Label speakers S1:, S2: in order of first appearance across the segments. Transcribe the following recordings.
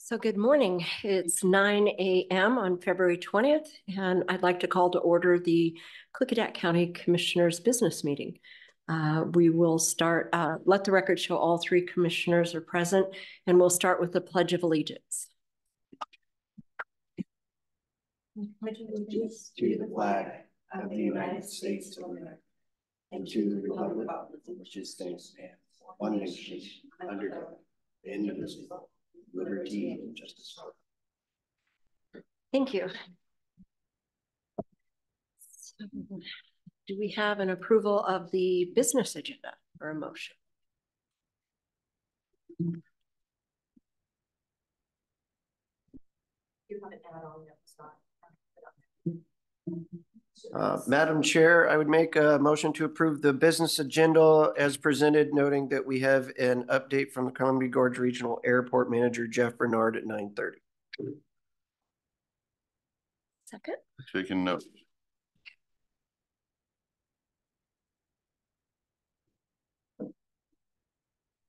S1: So good morning. It's 9 a.m. on February 20th, and I'd like to call to order the Klickitat County Commissioners Business Meeting. We will start, let the record show all three commissioners are present, and we'll start with the Pledge of Allegiance.
S2: Pledge of allegiance to the flag of the United States of America and to the republic which stands one nation under God, indivisible, liberty and justice.
S1: Thank you. So, do we have an approval of the business agenda or a motion? You have an add-on that's
S3: not. Madam Chair, I would make a motion to approve the business agenda as presented, noting that we have an update from the Columbia Gorge Regional Airport Manager, Jeff Bernard, at 9:30.
S1: Second.
S4: Taking note.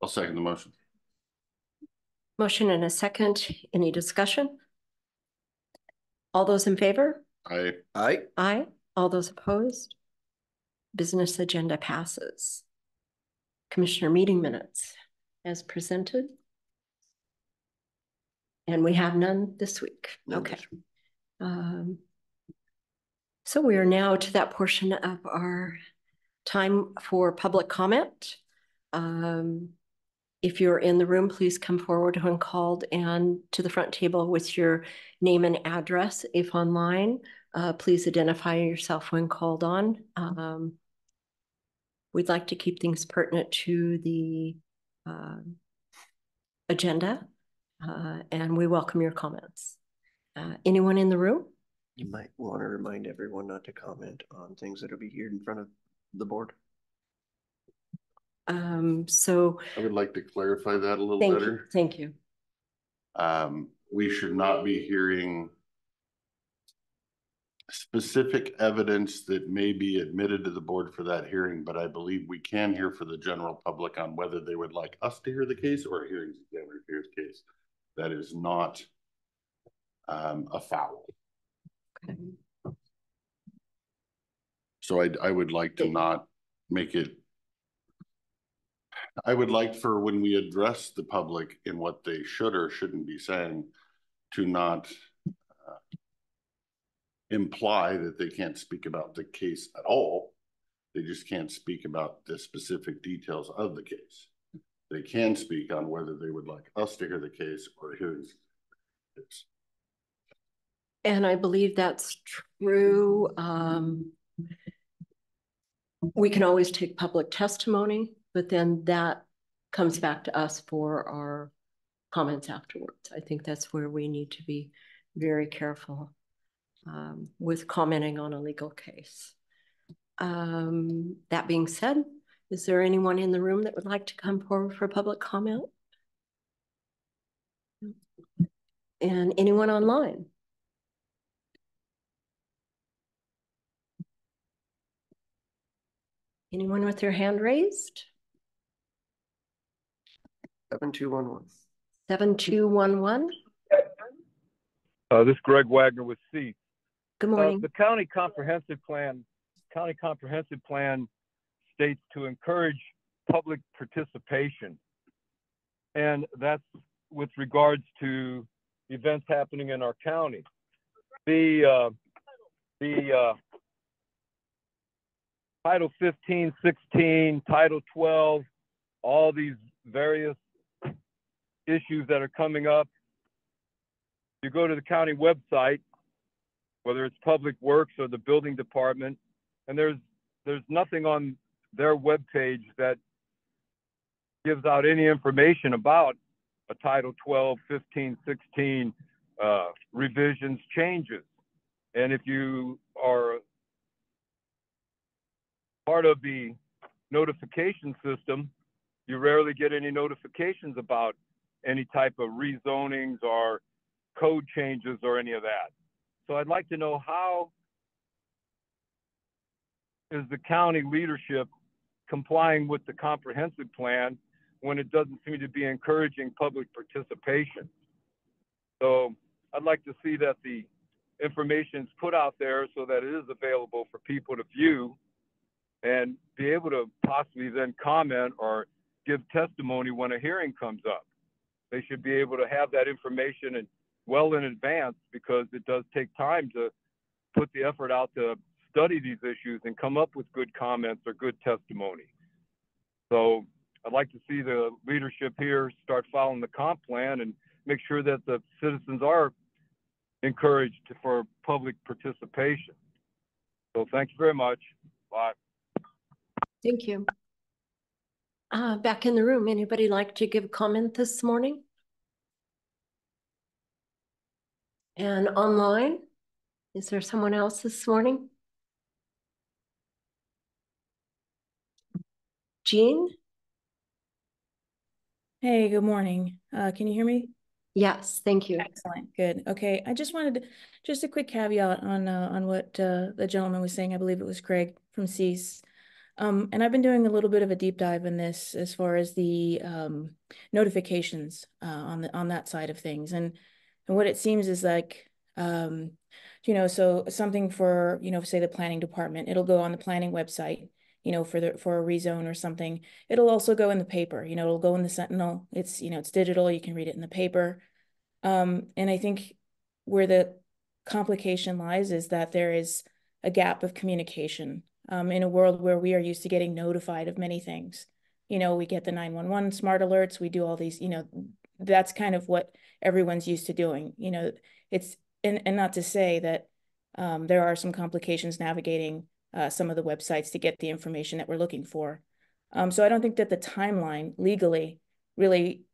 S4: I'll second the motion.
S1: Motion and a second. Any discussion? All those in favor?
S4: Aye.
S3: Aye.
S1: Aye. All those opposed? Business agenda passes. Commissioner meeting minutes as presented. And we have none this week.
S3: None
S1: okay.
S3: this week.
S1: So we are now to that portion of our time for public comment. If you're in the room, please come forward when called and to the front table with your name and address. If online, please identify yourself when called on. We'd like to keep things pertinent to the agenda, and we welcome your comments. Anyone in the room?
S3: You might want to remind everyone not to comment on things that will be here in front of the board.
S1: So
S4: I would like to clarify that a little better.
S1: Thank you.
S4: We should not be hearing specific evidence that may be admitted to the board for that hearing, but I believe we can hear for the general public on whether they would like us to hear the case or a hearings examiner to hear the case. That is not a foul.
S1: Okay.
S4: So I would like to not make it. I would like for when we address the public in what they should or shouldn't be saying to not imply that they can't speak about the case at all. They just can't speak about the specific details of the case. They can speak on whether they would like us to hear the case or hearings.
S1: And I believe that's true. We can always take public testimony, but then that comes back to us for our comments afterwards. I think that's where we need to be very careful with commenting on a legal case. That being said, is there anyone in the room that would like to come forward for public comment? And anyone online? Anyone with their hand raised?
S3: 7211.
S1: 7211.
S5: This is Greg Wagner with C.
S1: Good morning.
S5: The county comprehensive plan states to encourage public participation, and that's with regards to events happening in our county. The Title 15, 16, Title 12, all these various issues that are coming up. You go to the county website, whether it's Public Works or the building department, and there's nothing on their webpage that gives out any information about a Title 12, 15, 16 revisions, changes. And if you are part of the notification system, you rarely get any notifications about any type of rezonings or code changes or any of that. So I'd like to know, how is the county leadership complying with the comprehensive plan when it doesn't seem to be encouraging public participation? So I'd like to see that the information is put out there so that it is available for people to view and be able to possibly then comment or give testimony when a hearing comes up. They should be able to have that information and well in advance, because it does take time to put the effort out to study these issues and come up with good comments or good testimony. So I'd like to see the leadership here start following the comp plan and make sure that the citizens are encouraged for public participation. So thank you very much. Bye.
S1: Thank you. Back in the room, anybody like to give a comment this morning? And online, is there someone else this morning? Jean?
S6: Hey, good morning. Can you hear me?
S1: Yes, thank you.
S6: Excellent, good. Okay, I just wanted just a quick caveat on what the gentleman was saying. I believe it was Craig from CEAS. And I've been doing a little bit of a deep dive in this as far as the notifications on that side of things. And what it seems is like, you know, so something for, you know, say the planning department, it'll go on the planning website, you know, for a rezone or something. It'll also go in the paper, you know, it'll go in the Sentinel. It's, you know, it's digital, you can read it in the paper. And I think where the complication lies is that there is a gap of communication in a world where we are used to getting notified of many things. You know, we get the 911 smart alerts, we do all these, you know, that's kind of what everyone's used to doing. You know, it's, and not to say that there are some complications navigating some of the websites to get the information that we're looking for. So I don't think that the timeline legally really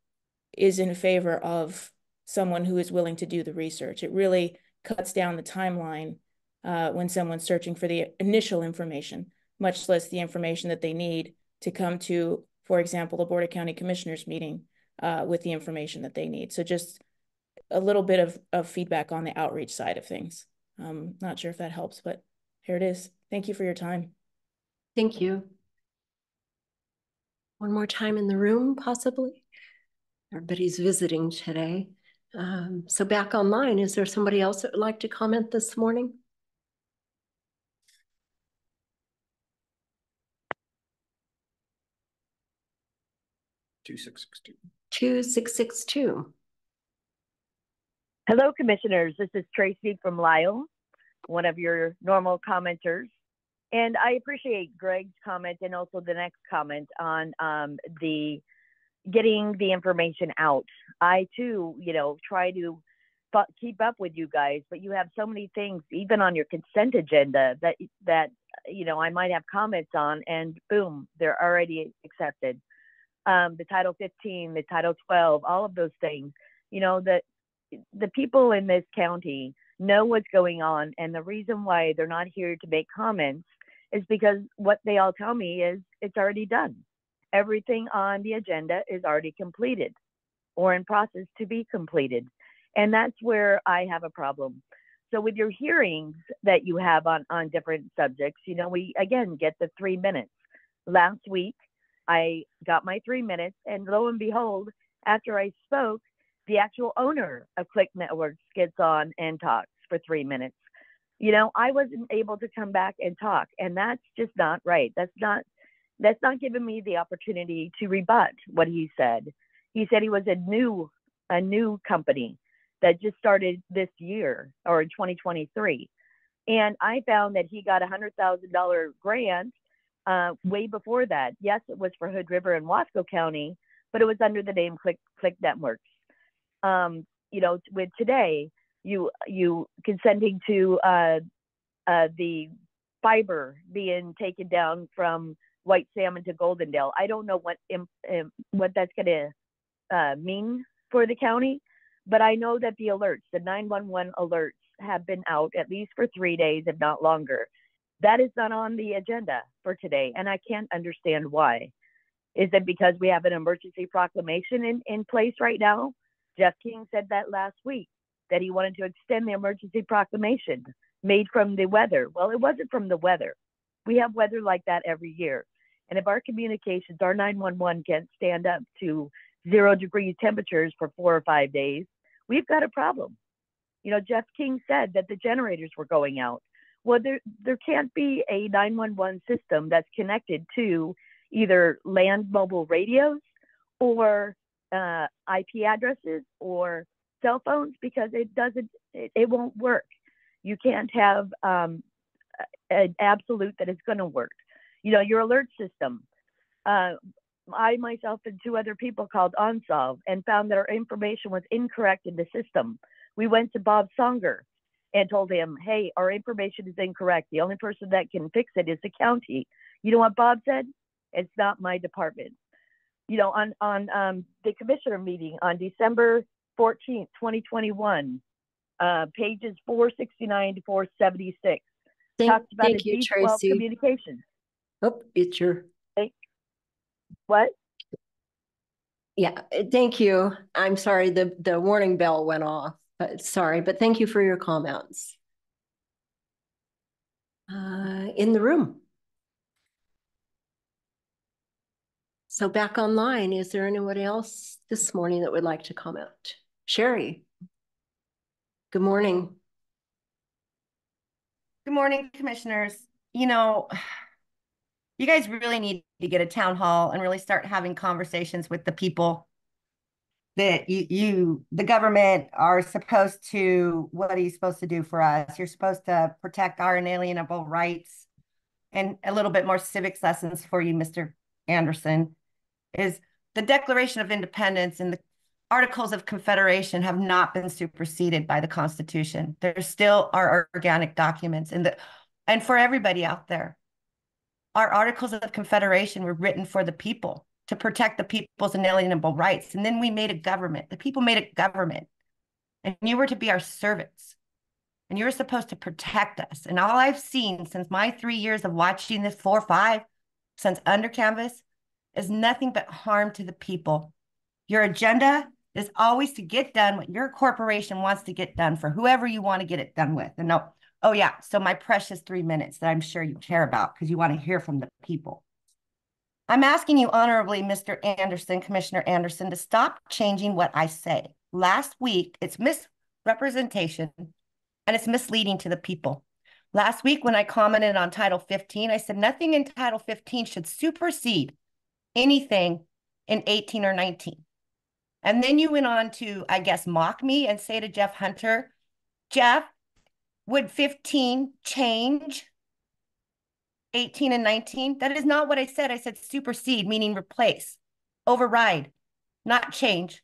S6: is in favor of someone who is willing to do the research. It really cuts down the timeline when someone's searching for the initial information, much less the information that they need to come to, for example, the Board of County Commissioners meeting with the information that they need. So just a little bit of feedback on the outreach side of things. Not sure if that helps, but here it is. Thank you for your time.
S1: Thank you. One more time in the room, possibly. Everybody's visiting today. So back online, is there somebody else that would like to comment this morning?
S3: Two 662.
S1: 2662.
S7: Hello, Commissioners. This is Tracy from Lyle, one of your normal commenters. And I appreciate Greg's comment and also the next comment on the getting the information out. I too, you know, try to keep up with you guys, but you have so many things, even on your consent agenda, that you know, I might have comments on, and boom, they're already accepted. The Title 15, the Title 12, all of those things, you know, that the people in this county know what's going on, and the reason why they're not here to make comments is because what they all tell me is it's already done. Everything on the agenda is already completed or in process to be completed. And that's where I have a problem. So with your hearings that you have on different subjects, you know, we again get the 3 minutes. Last week, I got my 3 minutes, and lo and behold, after I spoke, the actual owner of Click Networks gets on and talks for 3 minutes. You know, I wasn't able to come back and talk, and that's just not right. That's not giving me the opportunity to rebut what he said. He said he was a new company that just started this year, or in 2023. And I found that he got a $100,000 grant way before that. Yes, it was for Hood River and Wasco County, but it was under the name Click Networks. You know, with today, you consenting to the fiber being taken down from White Salmon to Goldendale. I don't know what that's going to mean for the county, but I know that the alerts, the 911 alerts, have been out at least for 3 days, if not longer. That is not on the agenda for today, and I can't understand why. Is it because we have an emergency proclamation in place right now? Jeff King said that last week, that he wanted to extend the emergency proclamation made from the weather. Well, it wasn't from the weather. We have weather like that every year. And if our communications, our 911 can't stand up to 0 degree temperatures for 4 or 5 days, we've got a problem. You know, Jeff King said that the generators were going out. Well, there can't be a 911 system that's connected to either land mobile radios or IP addresses or cell phones, because it won't work. You can't have an absolute that it's going to work. You know, your alert system. I myself and 2 other people called OnSolve and found that our information was incorrect in the system. We went to Bob Songer and told him, hey, our information is incorrect. The only person that can fix it is the county. You know what Bob said? It's not my department. You know, on the commissioner meeting on December 14th, 2021, pages 469 to 476, talks about
S1: thank you,
S7: D12
S1: Tracy.
S7: communications.
S1: Oh, it's your.
S7: What?
S1: Yeah, thank you. I'm sorry, the warning bell went off, but sorry, but thank you for your comments. In the room. So back online, is there anyone else this morning that would like to comment? Sherry. Good morning.
S8: Good morning, commissioners. You know, you guys really need to get a town hall and really start having conversations with the people that the government are supposed to, what are you supposed to do for us? You're supposed to protect our inalienable rights. And a little bit more civics lessons for you, Mr. Anderson, is the Declaration of Independence and the Articles of Confederation have not been superseded by the Constitution. There still are organic documents. And for everybody out there, our Articles of Confederation were written for the people, to protect the people's inalienable rights. And then we made a government. The people made a government. And you were to be our servants. And you were supposed to protect us. And all I've seen since my 3 years of watching this, 4 or 5, since under canvas, is nothing but harm to the people. Your agenda is always to get done what your corporation wants to get done for whoever you want to get it done with. And no, oh yeah, so my precious 3 minutes that I'm sure you care about because you want to hear from the people. I'm asking you honorably, Mr. Anderson, Commissioner Anderson, to stop changing what I say. Last week, it's misrepresentation and it's misleading to the people. Last week, when I commented on Title 15, I said nothing in Title 15 should supersede anything in 18 or 19. And then you went on to, I guess, mock me and say to Jeff Hunter, Jeff, would 15 change 18 and 19? That is not what I said. I said supersede, meaning replace, override, not change.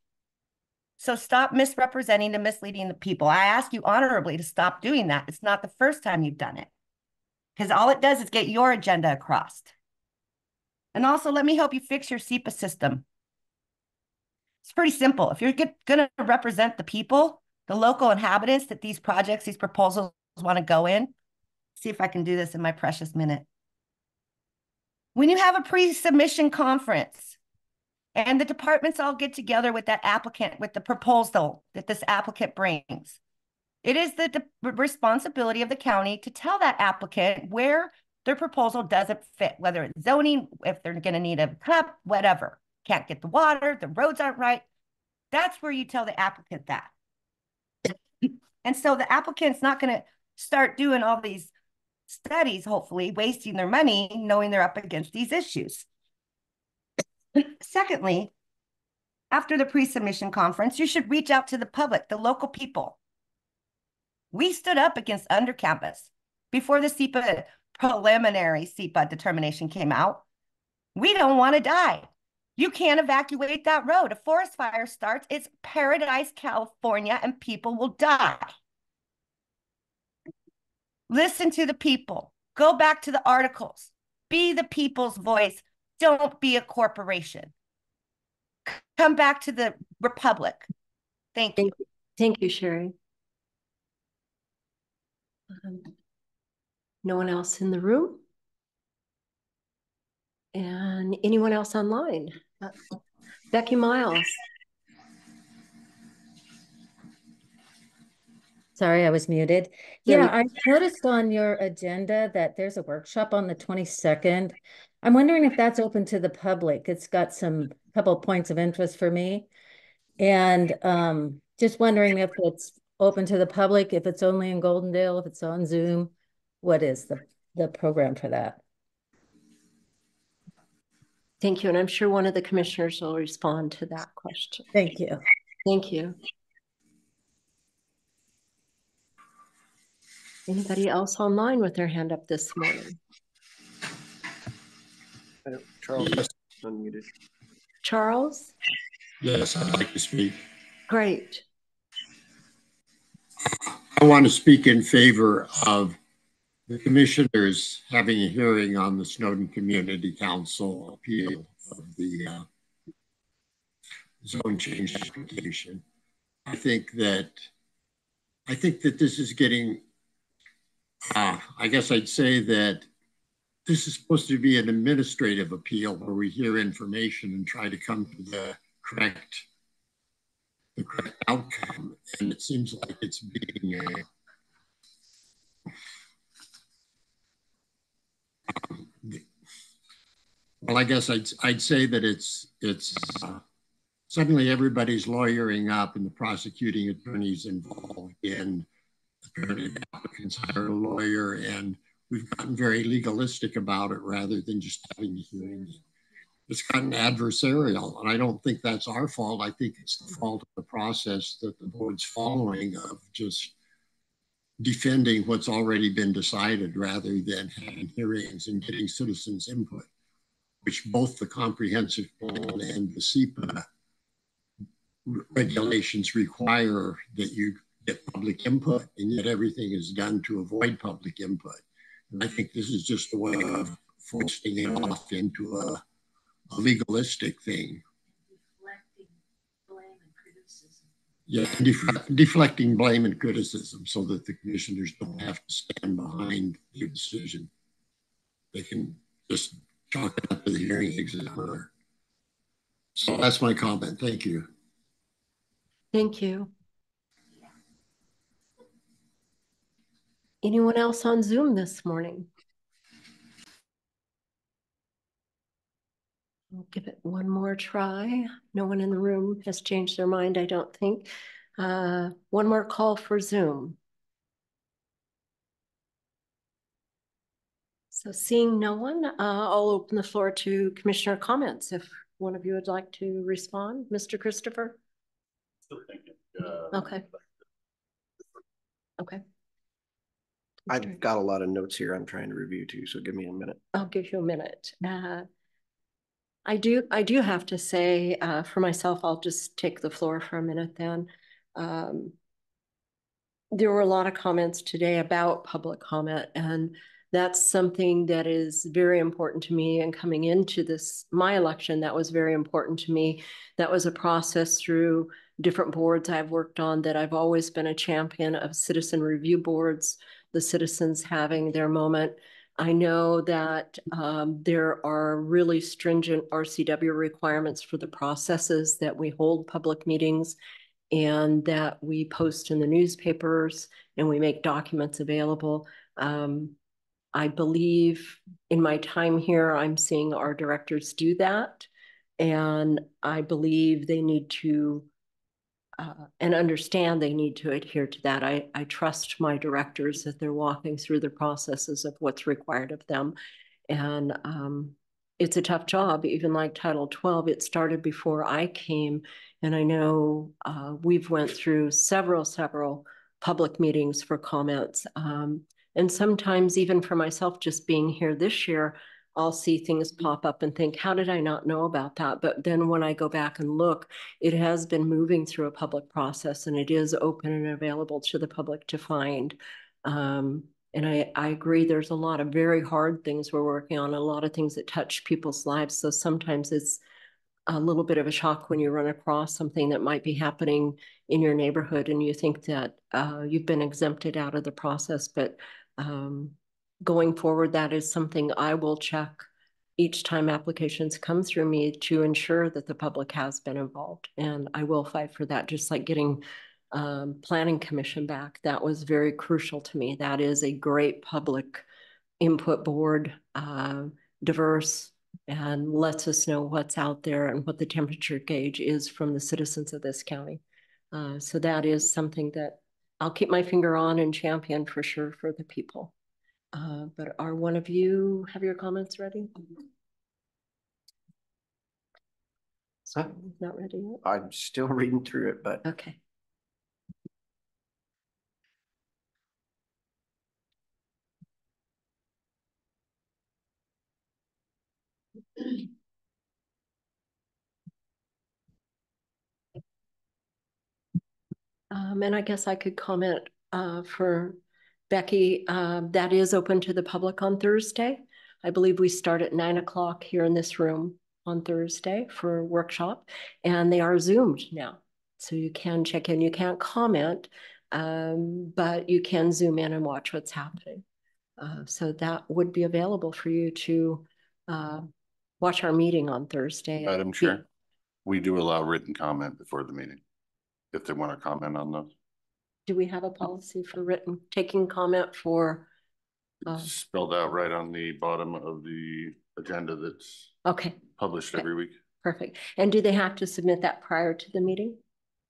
S8: So stop misrepresenting and misleading the people. I ask you honorably to stop doing that. It's not the first time you've done it, because all it does is get your agenda across. And also, let me help you fix your SEPA system. It's pretty simple. If you're going to represent the people, the local inhabitants that these projects, these proposals want to go in, see if I can do this in my precious minute. When you have a pre-submission conference and the departments all get together with that applicant, with the proposal that this applicant brings, it is the responsibility of the county to tell that applicant where their proposal doesn't fit, whether it's zoning, if they're going to need a cup, whatever. Can't get the water, the roads aren't right. That's where you tell the applicant that. And so the applicant's not going to start doing all these studies, hopefully wasting their money, knowing they're up against these issues. Secondly, after the pre-submission conference, you should reach out to the public, the local people. We stood up against under campus before the SEPA preliminary SEPA determination came out. We don't want to die. You can't evacuate that road. A forest fire starts, it's Paradise, California, and people will die. Listen to the people. Go back to the articles. Be the people's voice. Don't be a corporation. Come back to the republic. Thank you.
S1: Thank you, Sherry. No one else in the room? And anyone else online? Becky Miles.
S9: Sorry, I was muted. Yeah, I noticed on your agenda that there's a workshop on the 22nd. I'm wondering if that's open to the public. It's got some couple points of interest for me. And Just wondering if it's open to the public, if it's only in Goldendale, if it's on Zoom. What is the program for that?
S1: Thank you. And I'm sure one of the commissioners will respond to that question.
S9: Thank you.
S1: Thank you. Anybody else online with their hand up this morning?
S3: Charles is unmuted.
S1: Charles?
S10: Yes, I'd like to speak.
S1: Great.
S10: I want to speak in favor of the commissioners having a hearing on the Snowden Community Council appeal of the zone change application. I think that this is getting, I guess I'd say that this is supposed to be an administrative appeal where we hear information and try to come to the correct outcome. And it seems like it's being well, I guess I'd say that it's suddenly everybody's lawyering up and the prosecuting attorneys involved in apparently applicants hire a lawyer, and we've gotten very legalistic about it rather than just having a hearing. It's gotten adversarial, and I don't think that's our fault. I think it's the fault of the process that the board's following of just defending what's already been decided rather than having hearings and getting citizens' input, which both the comprehensive plan and the SEPA regulations require that you get public input, and yet everything is done to avoid public input. And I think this is just a way of forcing it off into a legalistic thing. Yeah, deflecting blame and criticism so that the commissioners don't have to stand behind your decision. They can just chalk it up to the hearing examiner. So that's my comment. Thank you.
S1: Thank you. Anyone else on Zoom this morning? We'll give it one more try. No one in the room has changed their mind, I don't think. One more call for Zoom. So seeing no one, I'll open the floor to commissioner comments. If one of you would like to respond, Mr. Christopher.
S4: Still thinking.
S1: Okay. Okay.
S3: I've got a lot of notes here I'm trying to review too, so give me a minute.
S1: I'll give you a minute. I do have to say, for myself, I'll just take the floor for a minute then. There were a lot of comments today about public comment, and that's something that is very important to me. And coming into my election, that was very important to me. That was a process through different boards I've worked on that I've always been a champion of citizen review boards, the citizens having their moment. I know that there are really stringent RCW requirements for the processes that we hold public meetings and that we post in the newspapers and we make documents available. I believe in my time here, I'm seeing our directors do that. And I believe they need to and understand they need to adhere to that. I trust my directors that they're walking through the processes of what's required of them. And it's a tough job, even like Title 12, it started before I came. And I know we've went through several public meetings for comments. And sometimes even for myself, just being here this year, I'll see things pop up and think, how did I not know about that? But then when I go back and look, it has been moving through a public process and it is open and available to the public to find. And I agree, there's a lot of very hard things we're working on, a lot of things that touch people's lives. So sometimes it's a little bit of a shock when you run across something that might be happening in your neighborhood and you think that you've been exempted out of the process. But going forward, that is something I will check each time applications come through me to ensure that the public has been involved. And I will fight for that, just like getting Planning Commission back. That was very crucial to me. That is a great public input board, diverse, and lets us know what's out there and what the temperature gauge is from the citizens of this county. So that is something that I'll keep my finger on and champion for sure for the people. But are one of you have your comments ready?
S3: So,
S1: not ready yet?
S3: I'm still reading through it, but
S1: okay. And I guess I could comment for Becky. That is open to the public on Thursday. I believe we start at 9 o'clock here in this room on Thursday for a workshop, and they are Zoomed now. So you can check in, you can't comment, but you can Zoom in and watch what's happening. So that would be available for you to watch our meeting on Thursday.
S4: Madam Chair, we do allow written comment before the meeting if they want to comment on those.
S1: Do we have a policy for written taking comment for?
S4: Spelled out right on the bottom of the agenda that's
S1: okay.
S4: Published every week.
S1: Perfect. And do they have to submit that prior to the meeting?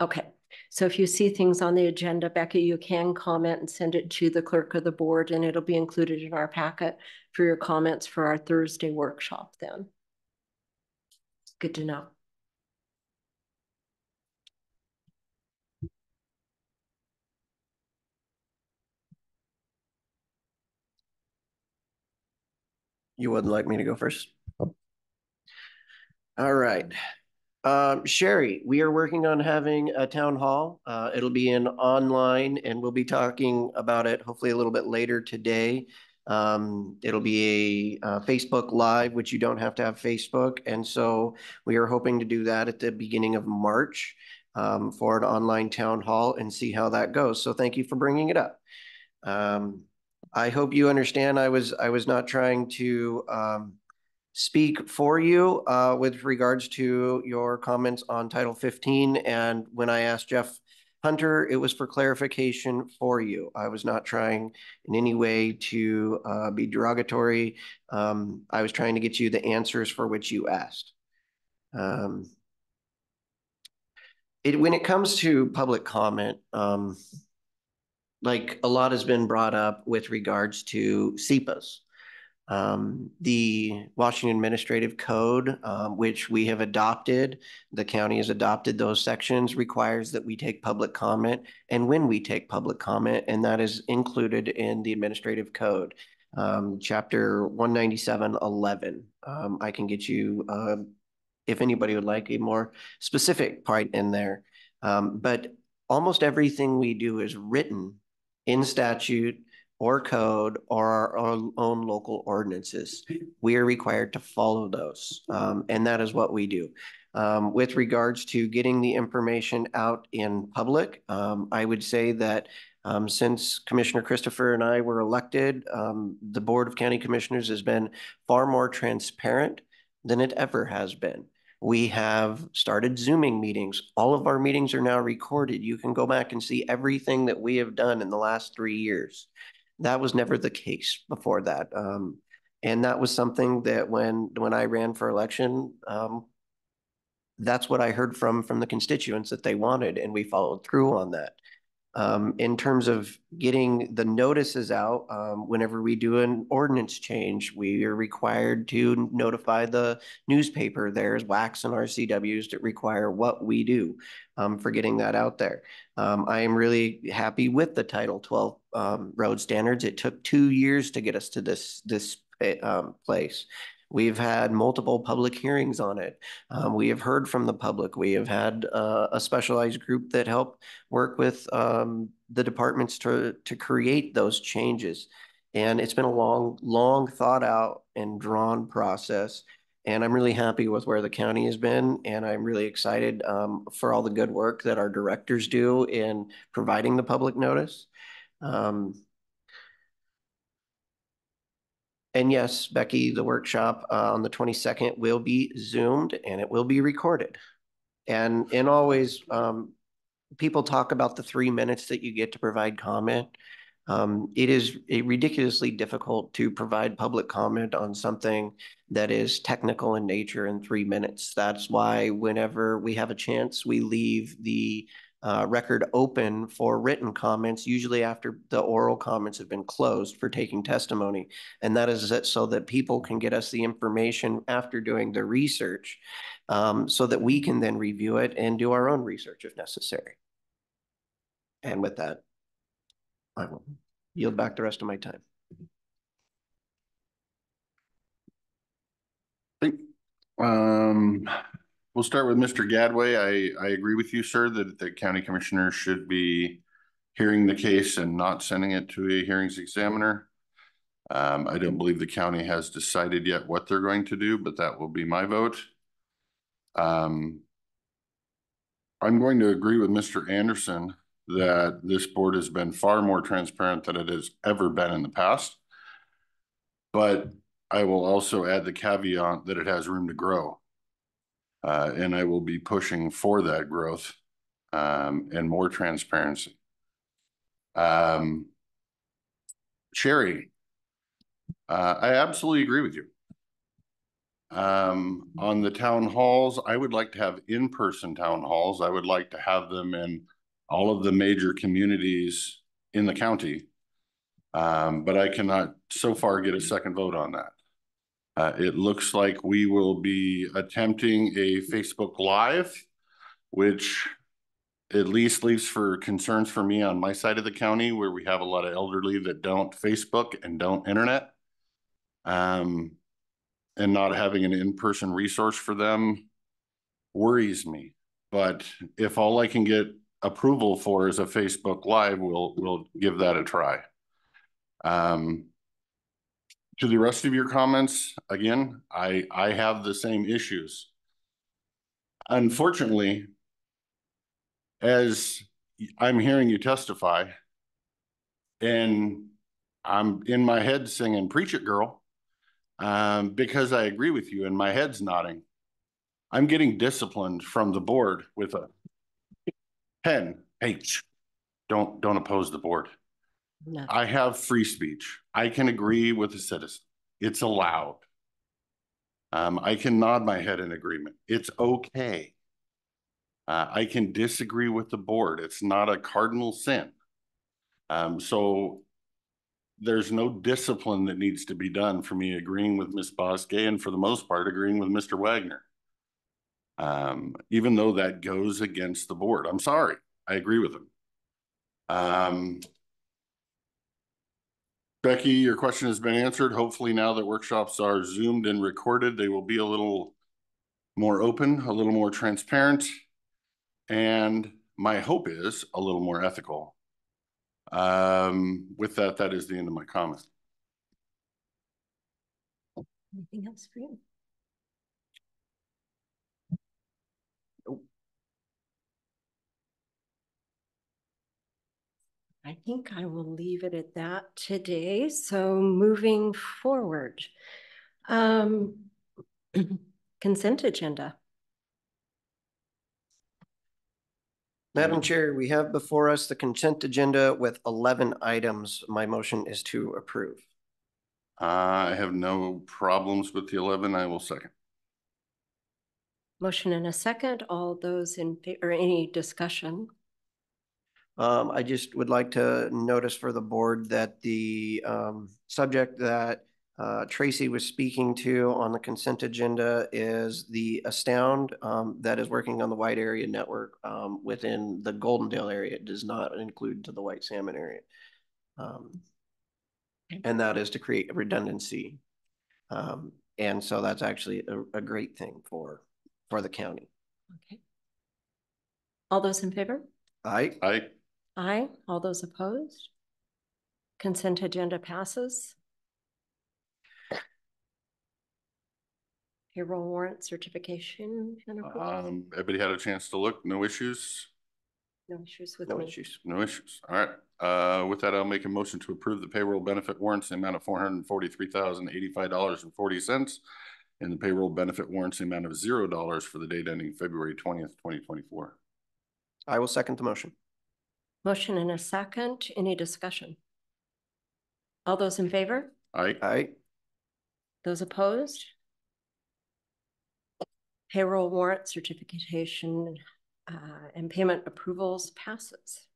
S1: Okay. So if you see things on the agenda, Becky, you can comment and send it to the clerk of the board, and it'll be included in our packet for your comments for our Thursday workshop then. Good to know.
S3: you wouldn't like me to go first? All right. Sherry, we are working on having a town hall. It'll be in online, and we'll be talking about it hopefully a little bit later today. It'll be a Facebook Live, which you don't have to have Facebook. And so we are hoping to do that at the beginning of March for an online town hall and see how that goes. So thank you for bringing it up. I hope you understand I was not trying to speak for you with regards to your comments on Title 15. And when I asked Jeff Hunter, it was for clarification for you. I was not trying in any way to be derogatory. I was trying to get you the answers for which you asked. When it comes to public comment, like a lot has been brought up with regards to SEPAs. The Washington Administrative Code, which we have adopted, the county has adopted those sections, requires that we take public comment, and when we take public comment, and that is included in the Administrative Code, Chapter 197.11. I can get you, if anybody would like, a more specific part in there. But almost everything we do is written in statute or code or our own local ordinances. We are required to follow those, and that is what we do. With regards to getting the information out in public, I would say that since Commissioner Christopher and I were elected, the Board of County Commissioners has been far more transparent than it ever has been. We have started Zooming meetings. All of our meetings are now recorded. You can go back and see everything that we have done in the last 3 years. That was never the case before that. And that was something that when I ran for election, that's what I heard from the constituents that they wanted, and we followed through on that. In terms of getting the notices out, whenever we do an ordinance change, we are required to notify the newspaper. There's WACs and RCWs that require what we do for getting that out there. I am really happy with the Title 12 road standards. It took 2 years to get us to this place. We've had multiple public hearings on it. We have heard from the public. We have had a specialized group that helped work with the departments to create those changes. And it's been a long thought out and drawn process. And I'm really happy with where the county has been. And I'm really excited for all the good work that our directors do in providing the public notice. And yes, Becky, the workshop on the 22nd will be Zoomed and it will be recorded. And always, people talk about the 3 minutes that you get to provide comment. It is ridiculously difficult to provide public comment on something that is technical in nature in 3 minutes. That's why whenever we have a chance, we leave the record open for written comments, usually after the oral comments have been closed for taking testimony. And that is so that people can get us the information after doing the research, so that we can then review it and do our own research if necessary. And with that, I will yield back the rest of my time.
S4: We'll start with Mr. Gadway. I agree with you, sir, that the county commissioner should be hearing the case and not sending it to a hearings examiner. I don't believe the county has decided yet what they're going to do, but that will be my vote. I'm going to agree with Mr. Anderson that this board has been far more transparent than it has ever been in the past. But I will also add the caveat that it has room to grow. And I will be pushing for that growth and more transparency. Sherry, I absolutely agree with you. On the town halls, I would like to have in-person town halls. I would like to have them in all of the major communities in the county. But I cannot so far get a second vote on that. It looks like we will be attempting a Facebook Live, which at least leaves for concerns for me on my side of the county, where we have a lot of elderly that don't Facebook and don't internet. And not having an in-person resource for them worries me. But if all I can get approval for is a Facebook Live, we'll give that a try. To the rest of your comments, again, I have the same issues. Unfortunately, as I'm hearing you testify, and I'm in my head singing "Preach It, Girl," because I agree with you and my head's nodding. I'm getting disciplined from the board with a pen. Hey, don't oppose the board. No. I have free speech. I can agree with a citizen. It's allowed. I can nod my head in agreement. It's okay. I can disagree with the board. It's not a cardinal sin. So there's no discipline that needs to be done for me agreeing with Ms. Bosque and for the most part agreeing with Mr. Wagner. Even though that goes against the board. I'm sorry. I agree with him. Becky, your question has been answered. Hopefully now that workshops are Zoomed and recorded, they will be a little more open, a little more transparent, and my hope is a little more ethical. With that, that is the end of my comment.
S1: Anything else for you? I think I will leave it at that today. So moving forward, consent agenda.
S3: Madam Chair, we have before us the consent agenda with 11 items. My motion is to approve.
S4: I have no problems with the 11. I will second.
S1: Motion and a second. All those in favor, or any discussion?
S3: I just would like to notice for the board that the subject that Tracy was speaking to on the consent agenda is the Astound that is working on the wide area network within the Goldendale area. It does not include to the White Salmon area. And that is to create a redundancy. And so that's actually a great thing for the county.
S1: Okay. All those in favor?
S3: Aye.
S4: Aye.
S1: Aye. All those opposed? Consent agenda passes. Payroll warrant certification and approval.
S4: Everybody had a chance to look. No issues?
S1: No issues with
S3: No
S1: me.
S3: issues.
S4: No issues. All right. With that, I'll make a motion to approve the payroll benefit warrants in the amount of $443,085.40 and the payroll benefit warrants in the amount of $0 for the date ending February 20th, 2024.
S3: I will second the motion.
S1: Motion and a second. Any discussion? All those in favor?
S4: Aye.
S3: Aye.
S1: Those opposed? Payroll warrant certification and payment approvals passes.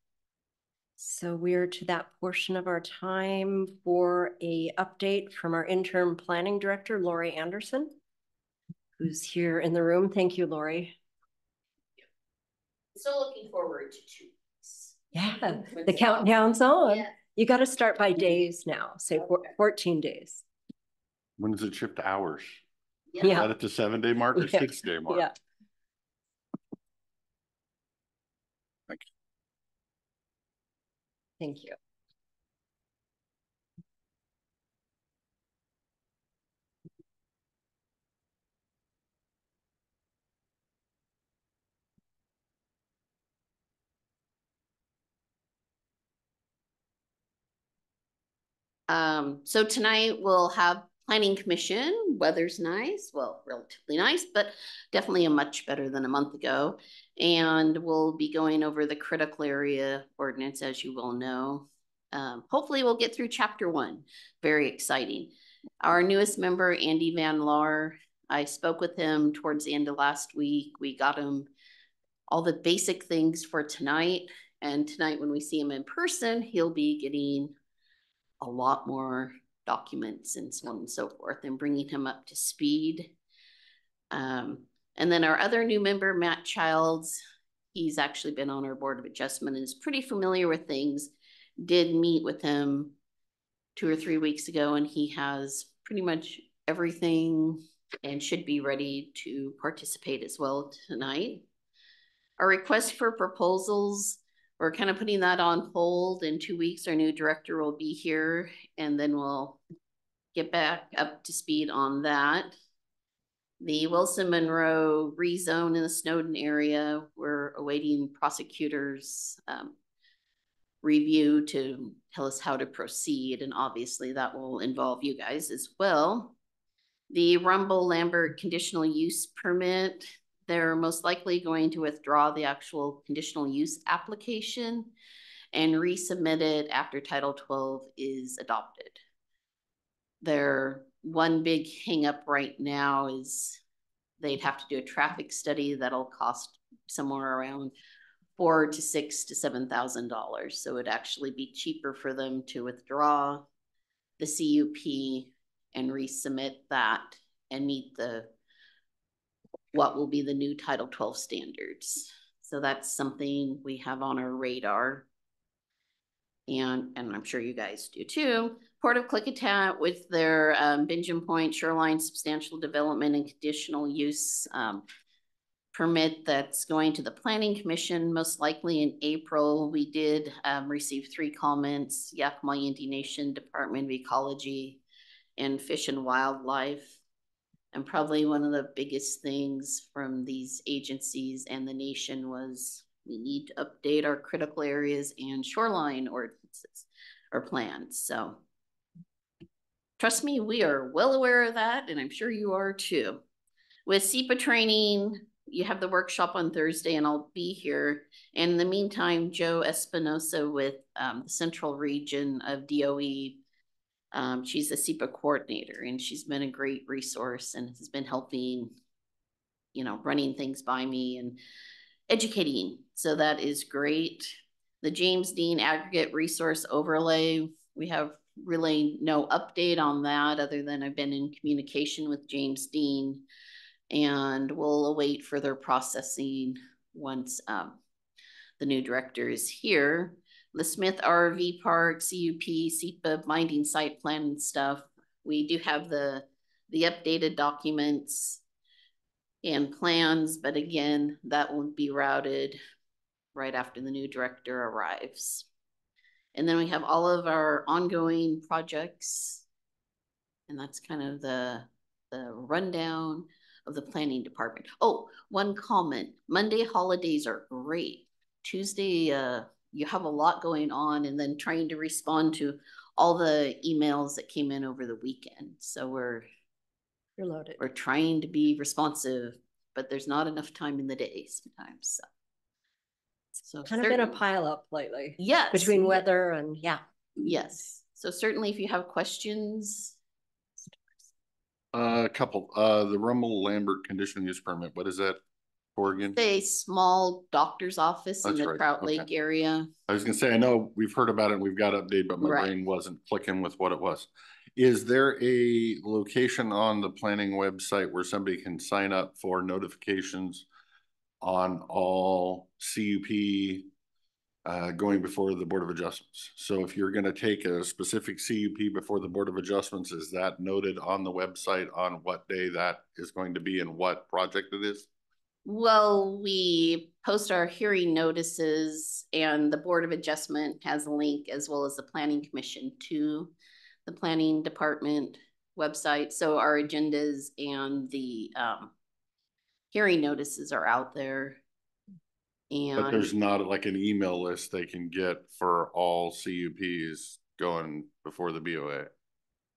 S1: So we're to that portion of our time for a update from our interim planning director, Lori Anderson, who's here in the room. Thank you, Lori.
S11: So looking forward to 2 weeks.
S1: Yeah, the countdown's on.
S11: Yeah.
S1: You got to start by days now, say 14 days.
S4: When does it shift to hours?
S1: Yeah.
S4: Is that at the 7-day mark or 6-day mark?
S1: Yeah.
S4: Thank you.
S1: Thank you.
S11: So tonight we'll have Planning Commission. Weather's nice, well, relatively nice, but definitely much better than a month ago. And we'll be going over the critical area ordinance, as you will know. Hopefully we'll get through chapter 1. Very exciting. Our newest member, Andy Van Laar, I spoke with him towards the end of last week. We got him all the basic things for tonight. And tonight when we see him in person, he'll be getting a lot more documents and so on and so forth, and bringing him up to speed. And then our other new member, Matt Childs, he's actually been on our Board of Adjustment and is pretty familiar with things. Did meet with him 2 or 3 weeks ago, and he has pretty much everything and should be ready to participate as well tonight. Our request for proposals, we're kind of putting that on hold. In 2 weeks, our new director will be here, and then we'll get back up to speed on that. The Wilson Monroe rezone in the Snowden area, we're awaiting prosecutors' review to tell us how to proceed, and obviously that will involve you guys as well. The Rumble-Lambert conditional use permit, they're most likely going to withdraw the actual conditional use application and resubmit it after Title 12 is adopted. Their one big hang up right now is they'd have to do a traffic study that'll cost somewhere around $4,000 to $6,000 to $7,000. So it'd actually be cheaper for them to withdraw the CUP and resubmit that and meet what will be the new Title 12 standards. So that's something we have on our radar. And I'm sure you guys do too. Port of Klickitat with their Benjamin Point Shoreline Substantial Development and Conditional Use permit that's going to the Planning Commission, most likely in April. We did receive 3 comments, Yakima Indian Nation, Department of Ecology, and Fish and Wildlife. And probably one of the biggest things from these agencies and the nation was we need to update our critical areas and shoreline ordinances or plans. So trust me, we are well aware of that, and I'm sure you are too. With SEPA training, you have the workshop on Thursday, and I'll be here. And in the meantime, Joe Espinosa with the Central Region of DOE, she's a SEPA coordinator, and she's been a great resource and has been helping, running things by me and educating. So that is great. The James Dean Aggregate Resource Overlay, we have really no update on that other than I've been in communication with James Dean, and we'll await further processing once the new director is here. The Smith RV Park, CUP, SEPA, binding site plan and stuff. We do have the updated documents and plans, but again, that will be routed right after the new director arrives. And then we have all of our ongoing projects, and that's kind of the rundown of the planning department. Oh, one comment. Monday holidays are great. Tuesday, you have a lot going on, and then trying to respond to all the emails that came in over the weekend. So
S1: you're loaded.
S11: We're trying to be responsive, but there's not enough time in the day sometimes. So
S1: kind of been a pile up lately.
S11: Yes.
S1: Between weather and
S11: Yes. So certainly if you have questions.
S4: A couple. The Rumble-Lambert conditional use permit, what is that Corrigan?
S11: A small doctor's office in
S4: That's
S11: the
S4: right.
S11: Trout
S4: Okay.
S11: Lake area.
S4: I was gonna say, I know we've heard about it, we've got update, but my
S11: Right.
S4: brain wasn't clicking with what it was. Is there a location on the planning website where somebody can sign up for notifications on all CUP going before the Board of Adjustments? So if you're gonna take a specific CUP before the Board of Adjustments, is that noted on the website on what day that is going to be and what project it is?
S11: Well, we post our hearing notices and the Board of Adjustment has a link as well as the Planning Commission to the Planning Department website. So our agendas and the hearing notices are out there. And
S4: but there's not like an email list they can get for all CUPs going before the BOA.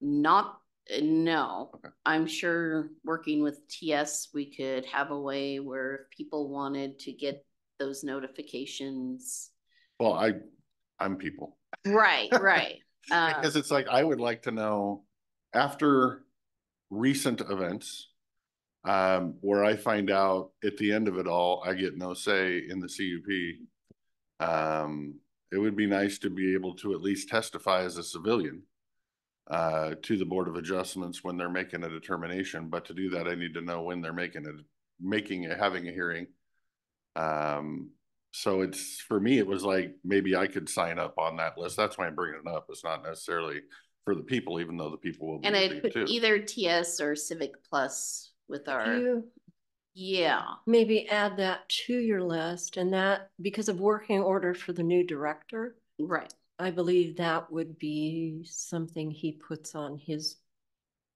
S11: not, no.
S4: Okay.
S11: I'm sure working with TS, we could have a way where if people wanted to get those notifications.
S4: Well, I'm people.
S11: Right, right.
S4: Because it's like, I would like to know after recent events, where I find out at the end of it all, I get no say in the CUP. It would be nice to be able to at least testify as a civilian to the Board of Adjustments when they're making a determination. But to do that, I need to know when they're having a hearing. So it's, for me, it was like, maybe I could sign up on that list. That's why I'm bringing it up. It's not necessarily for the people, even though the people will be.
S11: And I put
S4: too.
S11: either TS or Civic Plus with our, yeah.
S1: Maybe add that to your list, and that, because of working order for the new director.
S11: Right.
S1: I believe that would be something he puts on his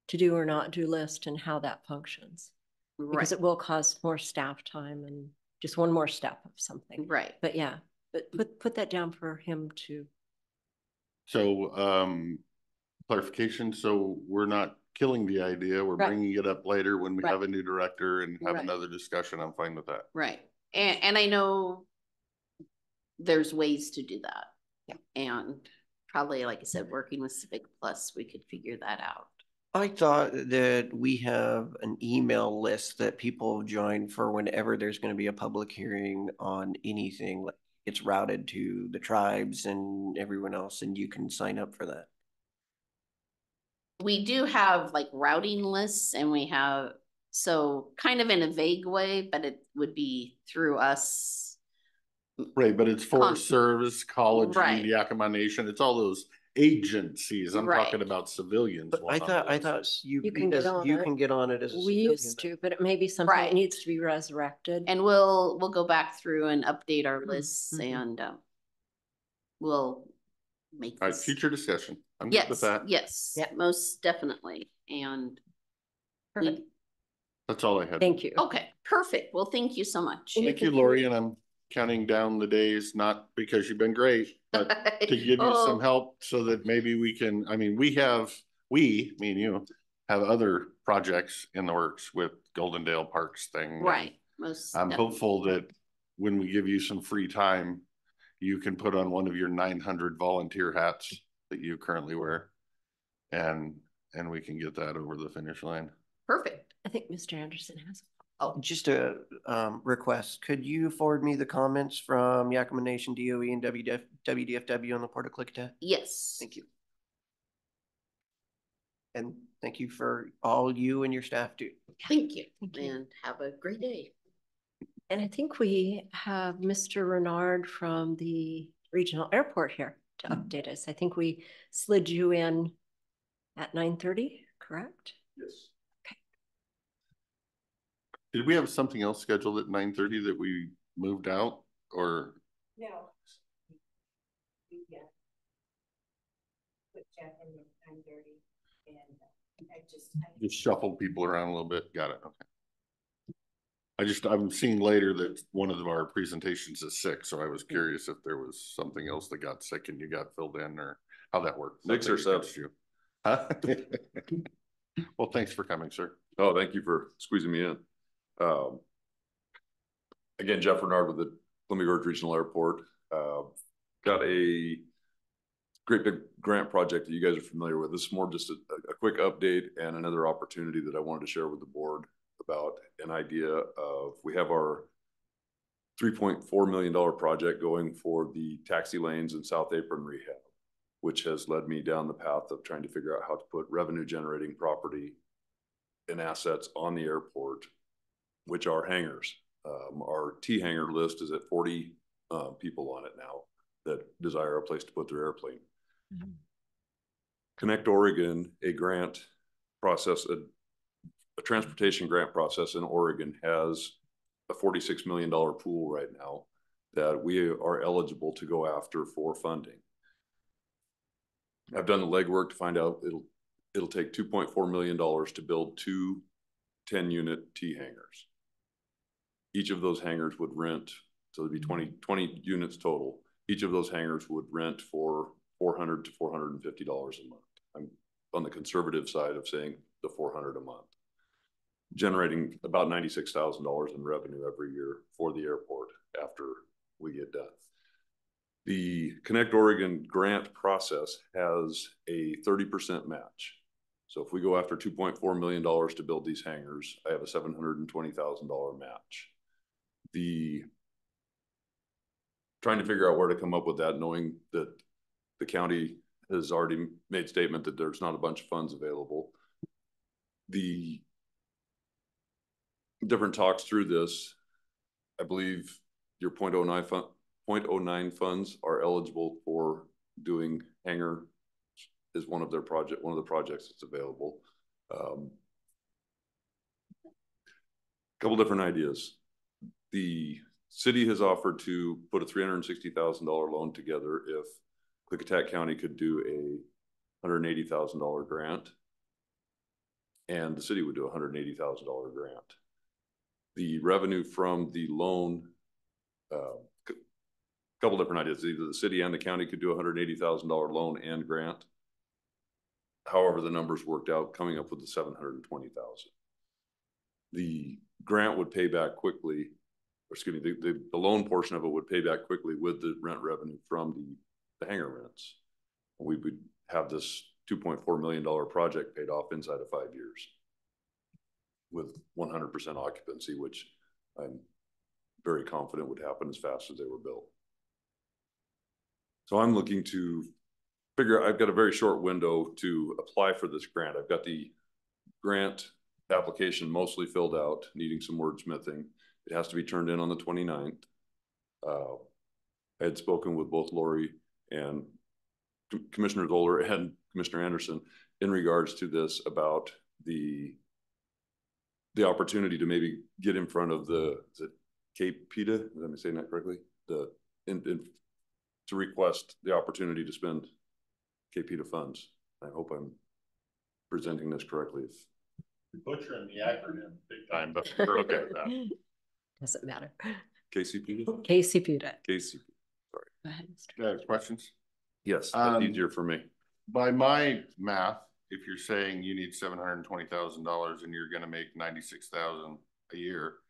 S1: to do or not do list and how that functions.
S11: Right.
S1: Because it will cause more staff time and just one more step of something.
S11: Right.
S1: But yeah, but put that down for him to.
S4: So clarification, so we're not killing the idea, we're bringing it up later when we have a new director and have another discussion. I'm fine with that.
S11: Right. And I know there's ways to do that. Yeah. And probably, like I said, working with Civic Plus, we could figure that out.
S3: I thought that we have an email list that people join for whenever there's going to be a public hearing on anything. Like it's routed to the tribes and everyone else, and you can sign up for that.
S11: We do have like routing lists, and we have, so kind of in a vague way, but it would be through us.
S4: Right, but it's Forest Service, College, Yakima Nation. It's all those agencies. I'm talking about civilians.
S3: But I thought you can get on it as a
S1: we used to, but it may be something that needs to be resurrected.
S11: And we'll go back through and update our lists, and we'll make this.
S4: All right, future discussion. I'm good with that.
S11: Yes, most definitely. And
S4: that's all I had.
S1: Thank you.
S11: Okay, perfect. Well, thank you so much.
S4: Thank you, Lori. And I'm counting down the days, not because you've been great, but to give you some help so that maybe we can, I mean, me and you have other projects in the works with Goldendale Parks thing.
S11: Right.
S4: I'm hopeful that when we give you some free time, you can put on one of your 900 volunteer hats that you currently wear, and we can get that over the finish line.
S11: Perfect.
S1: I think Mr. Anderson has.
S3: Oh, just a request. Could you forward me the comments from Yakima Nation, DOE, and WDFW on the Port of Klickitat?
S11: Yes.
S3: Thank you. And thank you for all you and your staff do.
S11: Thank you. And have a great day.
S1: And I think we have Mr. Renard from the regional airport here to update us. I think we slid you in at 9:30, correct?
S4: Yes. Okay. Did we have something else scheduled at 9:30 that we moved out, or?
S12: No. Yeah. Put Jeff in at 9:30, and I just
S4: Shuffled people around a little bit. Got it. Okay. I'm seeing later that one of our presentations is sick, so I was curious if there was something else that got sick and you got filled in, or how that worked.
S13: Mix ourselves.
S4: Huh? Well, thanks for coming, sir.
S13: Oh, thank you for squeezing me in. Again, Jeff Renard with the Columbia Gorge Regional Airport. Got a great big grant project that you guys are familiar with. This is more just a quick update and another opportunity that I wanted to share with the board about an idea of, we have our $3.4 million project going for the taxi lanes and South Apron rehab, which has led me down the path of trying to figure out how to put revenue generating property and assets on the airport, which are hangars. Our T hangar list is at 40 people on it now that desire a place to put their airplane. Mm-hmm. Connect Oregon, a grant process, a transportation grant process in Oregon has a $46 million pool right now that we are eligible to go after for funding. I've done the legwork to find out it'll take $2.4 million to build 2 10-unit T hangars. Each of those hangars would rent, so it'd be 20 units total. Each of those hangars would rent for $400 to $450 a month. I'm on the conservative side of saying the $400 a month, generating about $96,000 in revenue every year for the airport after we get done. The Connect Oregon grant process has a 30% match. So if we go after $2.4 million to build these hangars, I have a $720,000 match. Trying to figure out where to come up with that, knowing that the county has already made statement that there's not a bunch of funds available. The different talks through this, I believe your 0.09 funds are eligible for doing hangar is one of the projects that's available. Couple different ideas. The city has offered to put a $360,000 loan together if Klickitat County could do a $180,000 grant, and the city would do a $180,000 grant. The revenue from the loan, couple different ideas. Either the city and the county could do a $180,000 loan and grant. However, the numbers worked out, coming up with the $720,000. The grant would pay back quickly, or excuse me, the loan portion of it would pay back quickly with the rent revenue from the hangar rents. We would have this $2.4 million project paid off inside of 5 years with 100% occupancy, which I'm very confident would happen as fast as they were built. So I'm looking to figure, I've got a very short window to apply for this grant. I've got the grant application mostly filled out, needing some wordsmithing. It has to be turned in on the 29th. I had spoken with both Lori and Commissioner Zoller and Commissioner Anderson in regards to this about the opportunity to maybe get in front of the KPITA, am I saying that correctly? To request the opportunity to spend KPITA funds. I hope I'm presenting this correctly.
S4: You're butchering the acronym big time, but we're okay with that.
S1: Doesn't matter.
S13: KC BoCC?
S1: KC BoCC.
S13: KC. Sorry.
S1: Go ahead, Mr.
S4: Got questions?
S13: Yes, that's easier for me.
S4: By my math, if you're saying you need $720,000 and you're going to make $96,000 a year,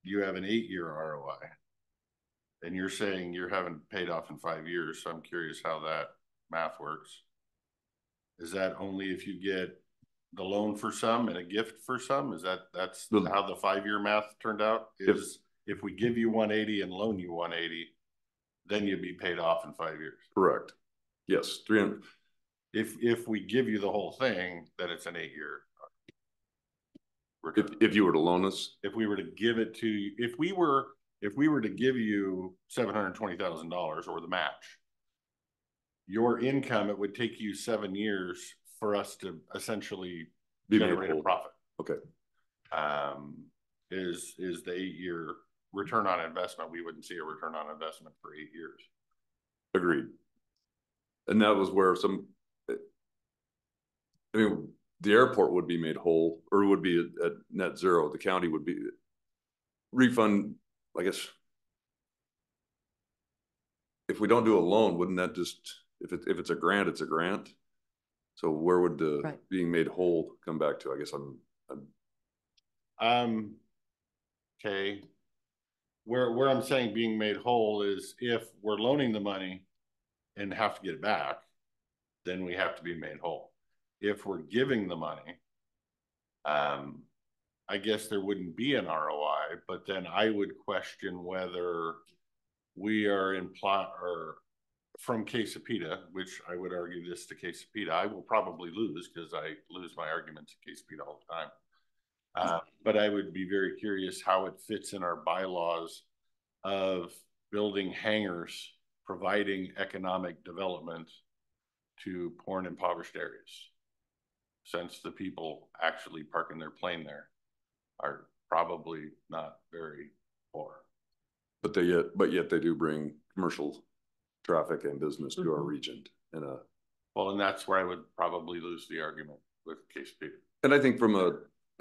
S4: you have an 8-year ROI. And you're saying you're having paid off in 5 years. So I'm curious how that math works. Is that only if you get the loan for some and a gift for some? Is that's how the 5-year math turned out? Is if we give you 180 and loan you 180, then you'd be paid off in 5 years.
S13: Correct. Yes, 300.
S4: If we give you the whole thing, then it's an 8-year.
S13: If you were to loan us,
S4: if we were to give it to you, if we were to give you $720,000 or the match, your income, it would take you 7 years for us to essentially generate a profit.
S13: Okay.
S4: Is the 8-year return on investment? We wouldn't see a return on investment for 8 years.
S13: Agreed. And that was where the airport would be made whole, or would be at net zero. The county would be refund, I guess. If we don't do a loan, wouldn't that just, if it's a grant, it's a grant. So where would the being made whole come back to? I guess
S4: okay. Where I'm saying being made whole is if we're loaning the money and have to get it back, then we have to be made whole. If we're giving the money, I guess there wouldn't be an ROI, but then I would question whether we are or from KC BoCC, which I would argue this to KC BoCC. I will probably lose because I lose my arguments to KC BoCC all the time. But I would be very curious how it fits in our bylaws of building hangars, providing economic development to poor and impoverished areas, since the people actually parking their plane there are probably not very poor.
S13: But yet they do bring commercial traffic and business to our region in a.
S4: Well, and that's where I would probably lose the argument with KC BoCC.
S13: And I think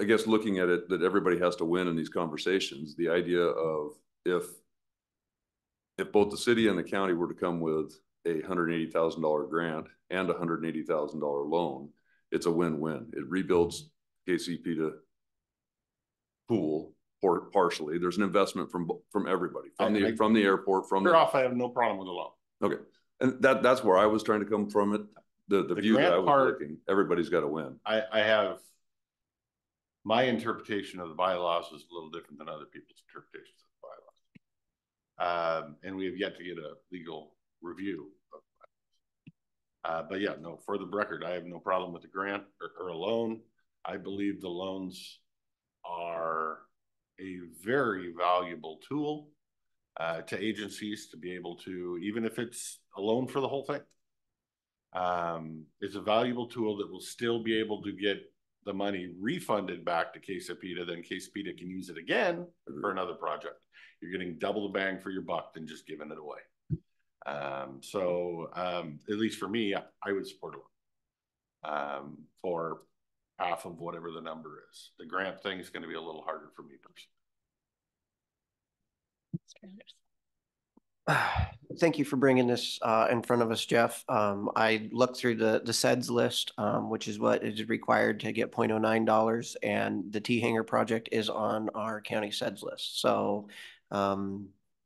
S13: I guess looking at it, that everybody has to win in these conversations, the idea of if both the city and the county were to come with a $180,000 grant and a $180,000 loan, it's a win-win. It rebuilds KC BoCC pool partially. There's an investment from everybody, from the airport, from
S4: I have no problem with the loan.
S13: Okay, and that's where I was trying to come from it. The view that I was looking, everybody's got to win.
S4: I have my interpretation of the bylaws is a little different than other people's interpretations of the bylaws, and we have yet to get a legal review of the bylaws. But yeah, no. For the record, I have no problem with the grant or a loan. I believe the loans are a very valuable tool to agencies to be able to, even if it's a loan for the whole thing, it's a valuable tool that will still be able to get the money refunded back to KC BoCC, then KC BoCC can use it again for another project. You're getting double the bang for your buck than just giving it away. So at least for me, I would support a loan for half of whatever the number is. The grant thing is going to be a little harder for me personally.
S3: Thank you for bringing this in front of us, Jeff. I looked through the CEDS list, which is what is required to get $0.09, and the T-Hanger project is on our county CEDS list. So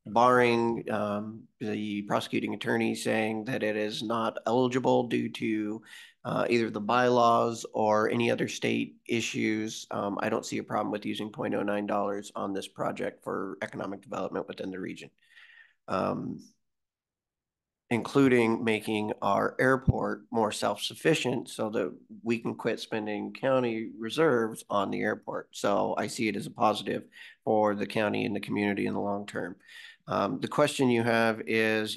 S3: barring the prosecuting attorney saying that it is not eligible due to either the bylaws or any other state issues, I don't see a problem with using $0.09 on this project for economic development within the region. Including making our airport more self-sufficient so that we can quit spending county reserves on the airport. So I see it as a positive for the county and the community in the long term. The question you have is,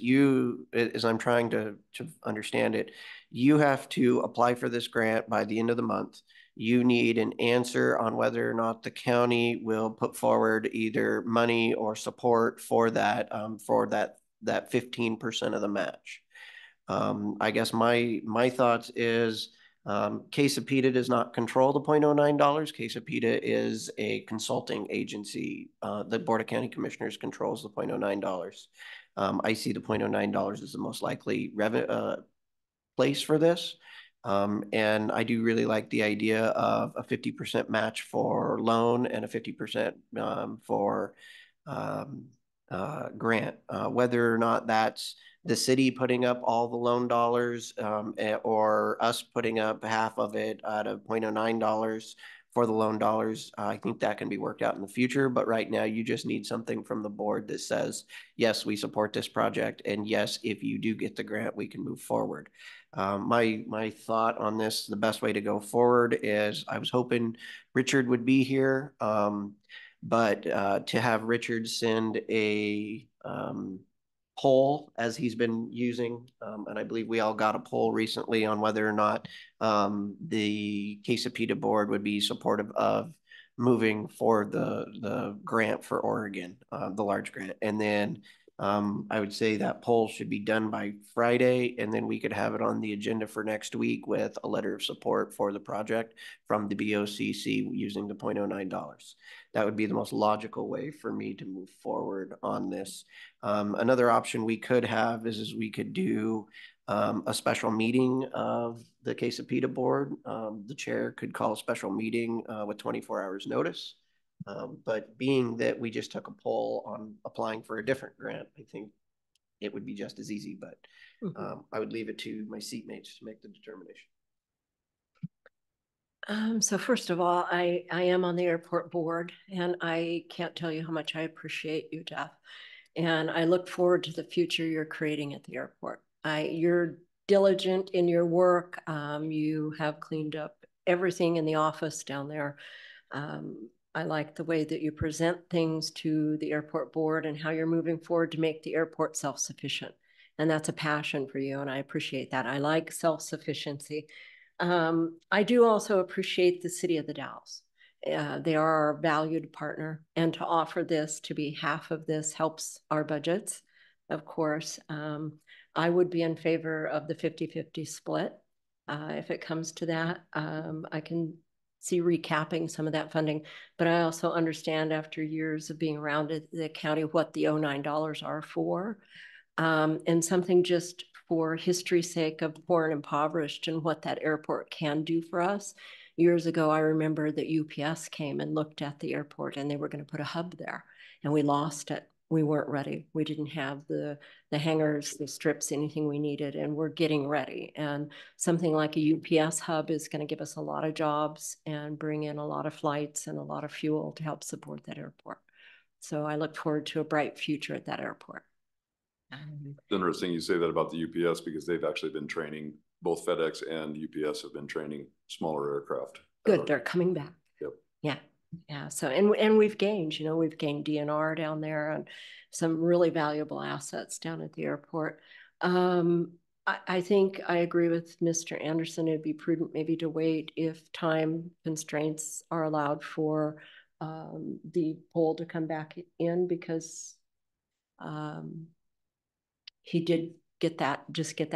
S3: as I'm trying to understand it, you have to apply for this grant by the end of the month. You need an answer on whether or not the county will put forward either money or support for that 15% of the match. I guess my thoughts is KC BoCC does not control the $0.09. KC BoCC is a consulting agency. The Board of County Commissioners controls the $0.09. I see the $0.09 as the most likely place for this. And I do really like the idea of a 50% match for loan and a 50% for grant. Whether or not that's the city putting up all the loan dollars or us putting up half of it out of $0.09 for the loan dollars, I think that can be worked out in the future. But right now, you just need something from the board that says, yes, we support this project. And yes, if you do get the grant, we can move forward. My thought on this, the best way to go forward is I was hoping Richard would be here. But to have Richard send a poll as he's been using, and I believe we all got a poll recently on whether or not the KC BoCC board would be supportive of moving for the grant for Oregon, the large grant. And then I would say that poll should be done by Friday, and then we could have it on the agenda for next week with a letter of support for the project from the BoCC using the $0.09. That would be the most logical way for me to move forward on this. Another option we could have is we could do a special meeting of the KC BoCC board. The chair could call a special meeting with 24 hours notice. But being that we just took a poll on applying for a different grant, I think it would be just as easy, but I would leave it to my seatmates to make the determination.
S1: So first of all, I am on the airport board, and I can't tell you how much I appreciate you, Jeff. And I look forward to the future you're creating at the airport. You're diligent in your work. You have cleaned up everything in the office down there. I like the way that you present things to the airport board and how you're moving forward to make the airport self-sufficient. And that's a passion for you, and I appreciate that. I like self-sufficiency. I do also appreciate the city of the Dalles. They are our valued partner, and to offer this to be half of this helps our budgets, of course. I would be in favor of the 50-50 split. If it comes to that, I can see recapping some of that funding, but I also understand after years of being around the county what the $09 are for. And something just for history's sake of poor and impoverished and what that airport can do for us. Years ago, I remember that UPS came and looked at the airport and they were going to put a hub there, and we lost it. We weren't ready. We didn't have the hangars, the strips, anything we needed, and we're getting ready. And something like a UPS hub is going to give us a lot of jobs and bring in a lot of flights and a lot of fuel to help support that airport. So I look forward to a bright future at that airport.
S13: It's interesting you say that about the UPS, because they've actually been training, both FedEx and UPS have been training smaller aircraft.
S1: Good, they're coming back.
S13: Yep.
S1: Yeah, yeah. So and we've gained, we've gained DNR down there and some really valuable assets down at the airport. I think I agree with Mr. Anderson. It'd be prudent maybe to wait if time constraints are allowed for the poll to come back in, because he did get that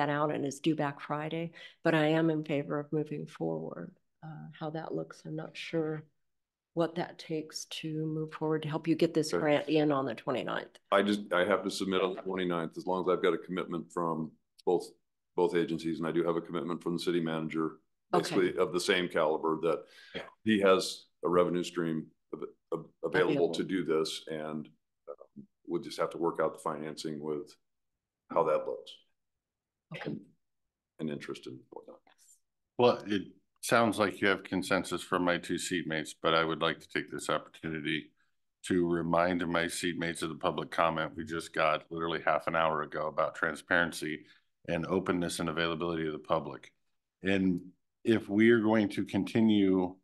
S1: out and is due back Friday, but I am in favor of moving forward. How that looks, I'm not sure what that takes to move forward to help you get this grant in on the 29th.
S13: I have to submit on the 29th, as long as I've got a commitment from both agencies, and I do have a commitment from the city manager, basically of the same caliber, that he has a revenue stream available to do this, and we'll just have to work out the financing with how that looks.
S1: Okay.
S13: And interest in whatnot.
S4: Well, it sounds like you have consensus from my two seatmates, but I would like to take this opportunity to remind my seatmates of the public comment we just got literally half an hour ago about transparency and openness and availability of the public. And if we are going to continue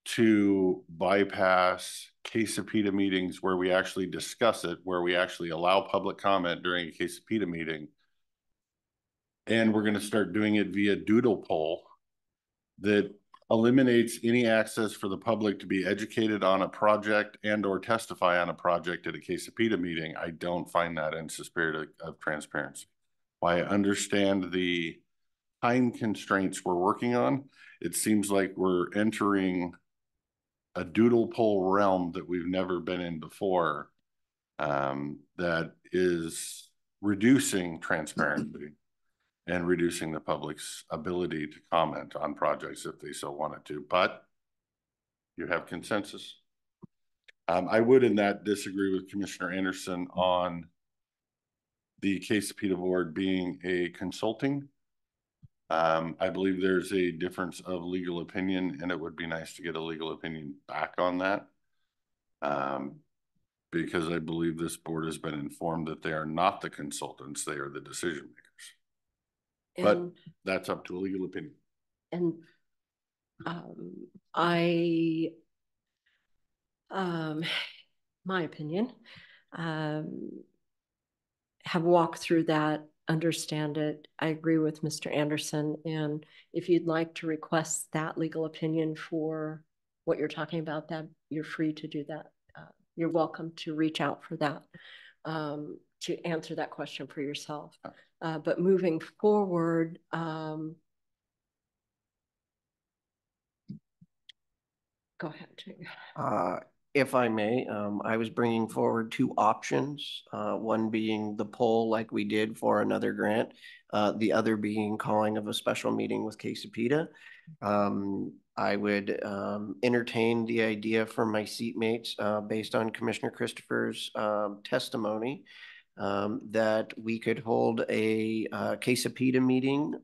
S4: to bypass KC meetings where we actually discuss it, where we actually allow public comment during a KC meeting, and we're going to start doing it via doodle poll that eliminates any access for the public to be educated on a project and or testify on a project at a KC meeting, I don't find that in the spirit of transparency. While I understand the time constraints we're working on, it seems like we're entering a doodle poll realm that we've never been in before, that is reducing transparency and reducing the public's ability to comment on projects if they so wanted to. But you have consensus. I would in that disagree with Commissioner Anderson on the KC board being a consulting. I believe there's a difference of legal opinion, and it would be nice to get a legal opinion back on that. Because I believe this board has been informed that they are not the consultants, they are the decision makers. But that's up to a legal opinion.
S1: And my opinion, have walked through that, understand it. I agree with Mr. Anderson. And if you'd like to request that legal opinion for what you're talking about, that you're free to do that. You're welcome to reach out for that, to answer that question for yourself. But moving forward, go ahead.
S3: If I may, I was bringing forward two options, one being the poll like we did for another grant, the other being calling of a special meeting with KC. I would entertain the idea from my seatmates based on Commissioner Christopher's testimony that we could hold a KC meeting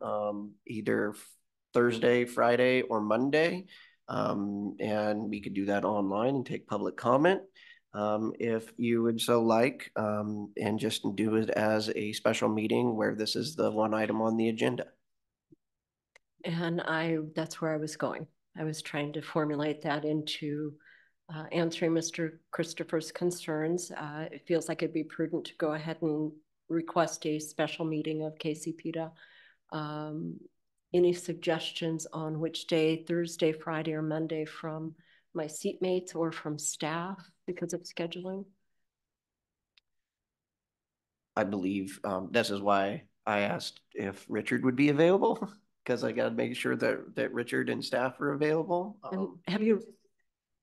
S3: either Thursday, Friday, or Monday And we could do that online and take public comment if you would so like, and just do it as a special meeting where this is the one item on the agenda.
S1: And that's where I was going. I was trying to formulate that into answering Mr. Christopher's concerns. It feels like it'd be prudent to go ahead and request a special meeting of KC PETA. Any suggestions on which day, Thursday, Friday, or Monday from my seatmates or from staff because of scheduling?
S3: I believe this is why I asked if Richard would be available, because I got to make sure that Richard and staff are available.
S1: And have you?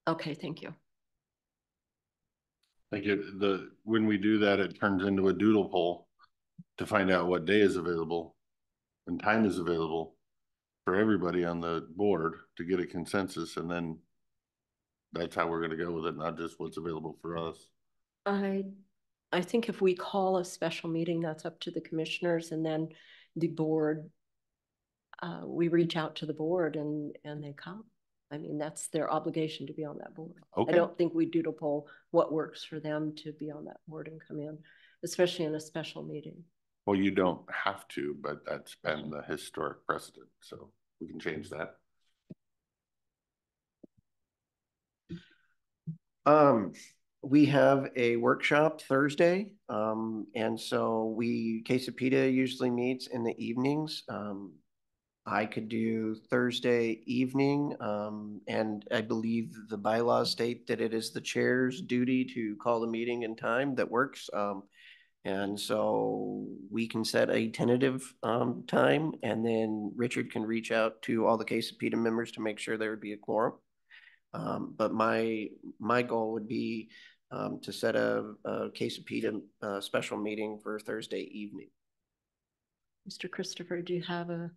S1: Okay, thank you.
S4: Like when we do that, it turns into a doodle poll to find out what day is available and time is available for everybody on the board to get a consensus, and then that's how we're going to go with it, not just what's available for us.
S1: I think if we call a special meeting, that's up to the commissioners, and then the board, we reach out to the board and they come. I mean, that's their obligation to be on that board.
S4: Okay.
S1: I don't think we doodle poll what works for them to be on that board and come in, especially in a special meeting. Well,
S4: you don't have to, but that's been the historic precedent, so we can change that.
S3: We have a workshop Thursday, and so KC PETA usually meets in the evenings. I could do Thursday evening, and I believe the bylaws state that it is the chair's duty to call the meeting in time that works. And so we can set a tentative time, and then Richard can reach out to all the KC PETA members to make sure there would be a quorum. But my goal would be to set a KC PETA special meeting for Thursday evening.
S1: Mr. Christopher, do you have a?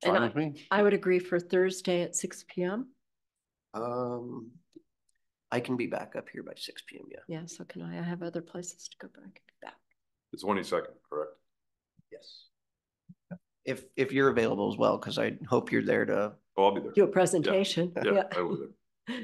S4: Fine with me.
S1: I would agree for Thursday at 6 p.m.
S3: I can be back up here by 6 p.m. Yeah.
S1: Yeah. So can I? I have other places to go, but I can be back.
S13: It's 22nd, correct?
S3: Yes. If you're available as well, because I hope you're there to.
S13: Oh, I'll be there.
S1: Do a presentation.
S13: Yeah, I will be there.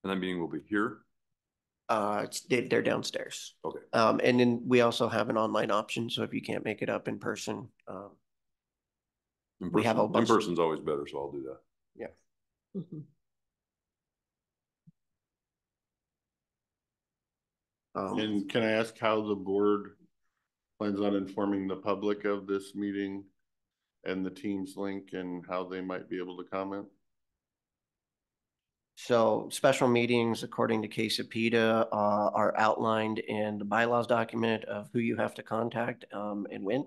S13: And that meeting will be here?
S3: They're downstairs.
S13: Okay.
S3: And then we also have an online option, so if you can't make it up in person, we have a bunch.
S13: In person's always better, so I'll do that.
S3: Yeah.
S1: Mm-hmm.
S4: And can I ask how the board plans on informing the public of this meeting and the Teams link and how they might be able to comment?
S3: So special meetings, according to KC PETA, are outlined in the bylaws document of who you have to contact and when.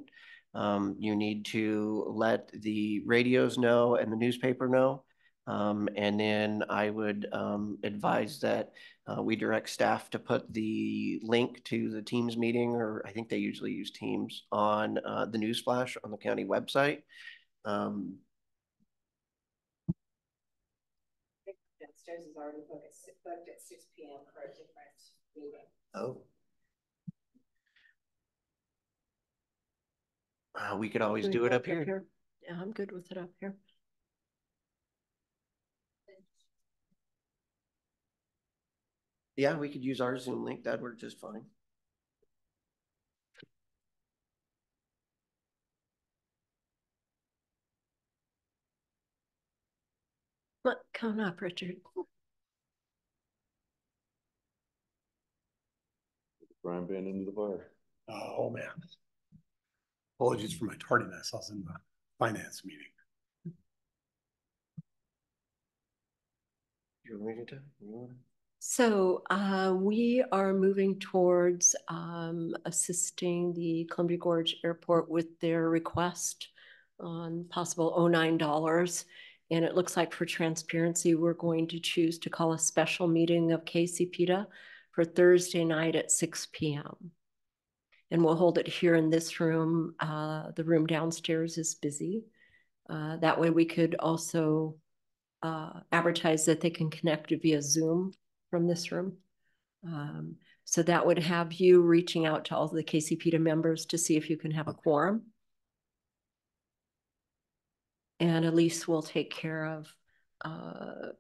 S3: You need to let the radios know and the newspaper know. And then I would advise that we direct staff to put the link to the Teams meeting, or I think they usually use Teams, on the newsflash on the county website.
S12: Downstairs is already booked at 6 p.m. for a different meeting.
S3: Oh. We could always do it up here.
S1: Yeah, I'm good with it up here.
S3: Yeah, we could use our Zoom link. That'd work just fine.
S1: Come up, Richard.
S13: Brian Van into the fire.
S14: Oh, man. Apologies for my tardiness. I was in the finance meeting.
S1: So we are moving towards assisting the Columbia Gorge Airport with their request on possible $09. And it looks like for transparency, we're going to choose to call a special meeting of KC PETA for Thursday night at 6 p.m. And we'll hold it here in this room. The room downstairs is busy. That way we could also advertise that they can connect via Zoom from this room. So that would have you reaching out to all the KC PETA members to see if you can have a quorum. And Elise will take care of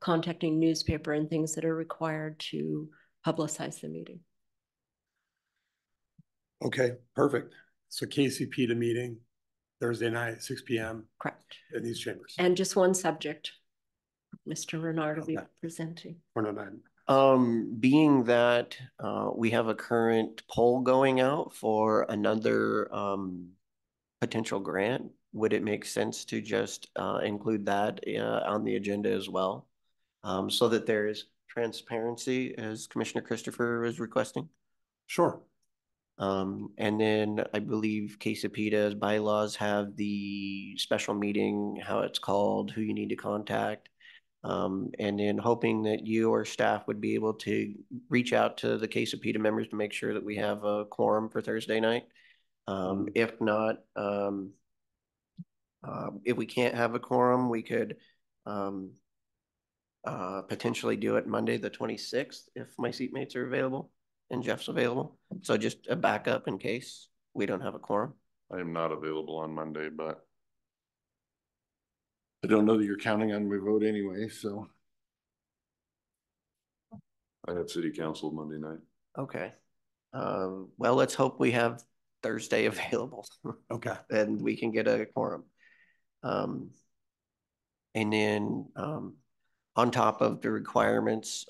S1: contacting newspaper and things that are required to publicize the meeting.
S14: Okay, perfect. So KC PETA meeting Thursday night, 6 p.m.
S1: Correct.
S14: In these chambers.
S1: And just one subject. Mr. Renard will be presenting.
S14: 409.
S3: Being that we have a current poll going out for another potential grant, would it make sense to just include that on the agenda as well? So that there is transparency, as Commissioner Christopher is requesting?
S14: Sure.
S3: And then I believe KC PETA's bylaws have the special meeting, how it's called, who you need to contact. And then hoping that you or staff would be able to reach out to the KC PETA members to make sure that we have a quorum for Thursday night. If not, if we can't have a quorum, we could potentially do it Monday the 26th if my seatmates are available and Jeff's available. So just a backup in case we don't have a quorum.
S4: I am not available on Monday, but I don't know that you're counting on my vote anyway, so.
S13: I have city council Monday night.
S3: Okay. Well, let's hope we have Thursday available.
S14: Okay.
S3: And we can get a quorum. And then on top of the requirements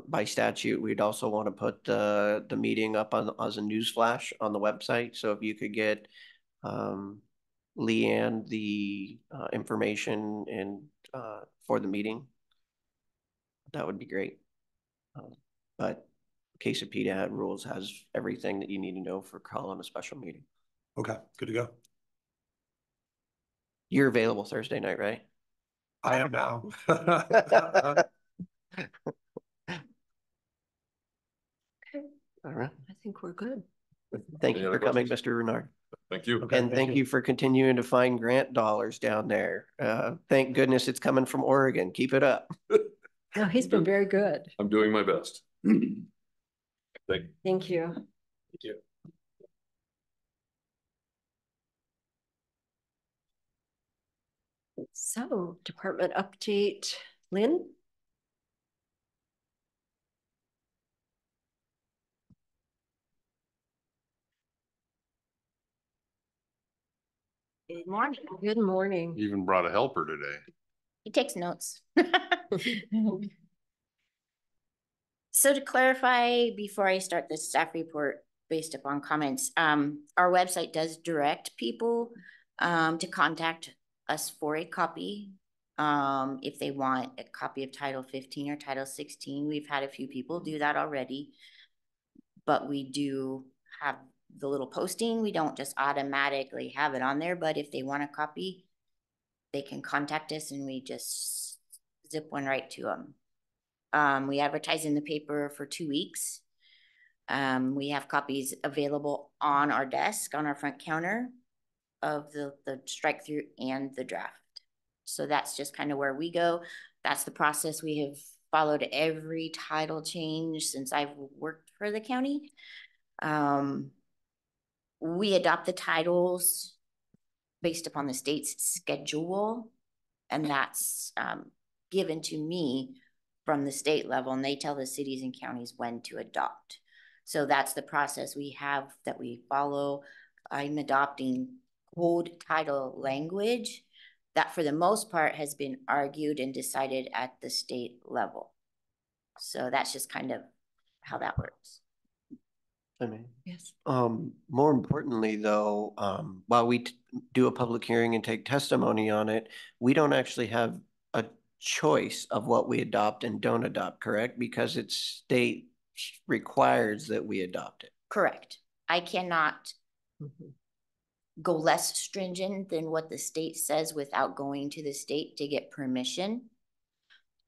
S3: by statute, we'd also want to put the meeting up on as a news flash on the website. So if you could get Leanne the information and for the meeting, that would be great. But KC PETA rules has everything that you need to know for calling a special meeting.
S14: Okay, good to go.
S3: You're available Thursday night, right?
S14: I am now.
S3: All right.
S1: I think we're good.
S3: Thank you for coming, Mr. Renard.
S13: Thank you.
S3: Okay, and thank you for continuing to find grant dollars down there. Thank goodness it's coming from Oregon. Keep it up.
S1: No, he's been very good.
S13: I'm doing my best. Thank you.
S1: Thank you.
S14: Thank you.
S1: So, department update, Lynn?
S15: Good morning.
S1: Good morning.
S4: You even brought a helper today.
S15: He takes notes. So to clarify, before I start the staff report based upon comments, our website does direct people to contact us for a copy. If they want a copy of Title 15 or Title 16, we've had a few people do that already, but we do have the little posting. We don't just automatically have it on there, but if they want a copy, they can contact us and we just zip one right to them. We advertise in the paper for 2 weeks. We have copies available on our desk, on our front counter of the strike through and the draft. So that's just kind of where we go. That's the process we have followed every title change since I've worked for the county. We adopt the titles based upon the state's schedule, and that's given to me from the state level, and they tell the cities and counties when to adopt. So that's the process we have that we follow. I'm adopting code title language that for the most part has been argued and decided at the state level. So that's just kind of how that works.
S3: I mean,
S1: yes.
S3: More importantly though, while we do a public hearing and take testimony on it, we don't actually have a choice of what we adopt and don't adopt, correct? Because it's state requires that we adopt it.
S15: Correct. I cannot go less stringent than what the state says without going to the state to get permission.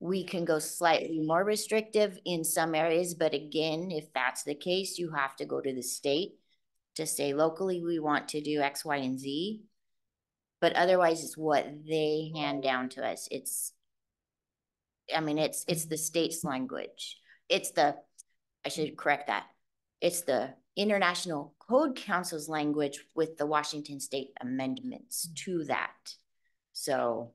S15: We can go slightly more restrictive in some areas, but again, if that's the case, you have to go to the state to say locally we want to do X, Y, and Z. But otherwise, it's what they hand down to us. It's I mean, it's the state's language. I should correct that. It's the International Code Council's language with the Washington State amendments to that. So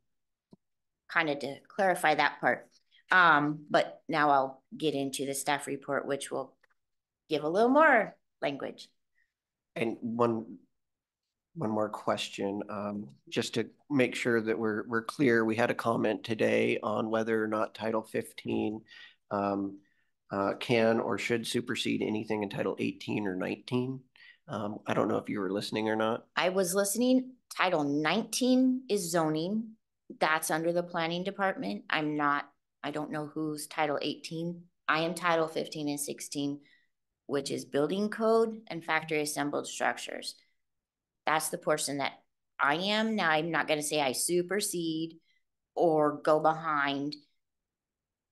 S15: kind of to clarify that part. But now I'll get into the staff report, which will give a little more language.
S3: And one more question, just to make sure that we're clear. We had a comment today on whether or not Title 15 can or should supersede anything in Title 18 or 19. I don't know if you were listening or not.
S15: I was listening. Title 19 is zoning. That's under the planning department. I don't know who's Title 18. I am Title 15 and 16, which is building code and factory assembled structures. That's the portion that I am. Now, I'm not going to say I supersede or go behind.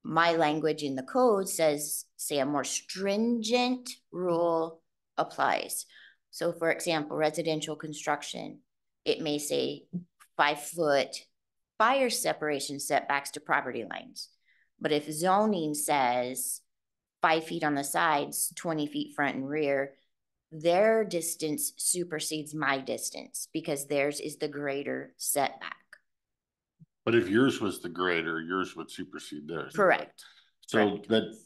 S15: My language in the code says, say, a more stringent rule applies. So, for example, residential construction, it may say 5-foot fire separation setbacks to property lines. But if zoning says 5 feet on the sides, 20 feet front and rear, their distance supersedes my distance because theirs is the greater setback.
S4: But if yours was the greater, yours would supersede theirs.
S15: Correct.
S4: So
S15: Correct.
S4: that,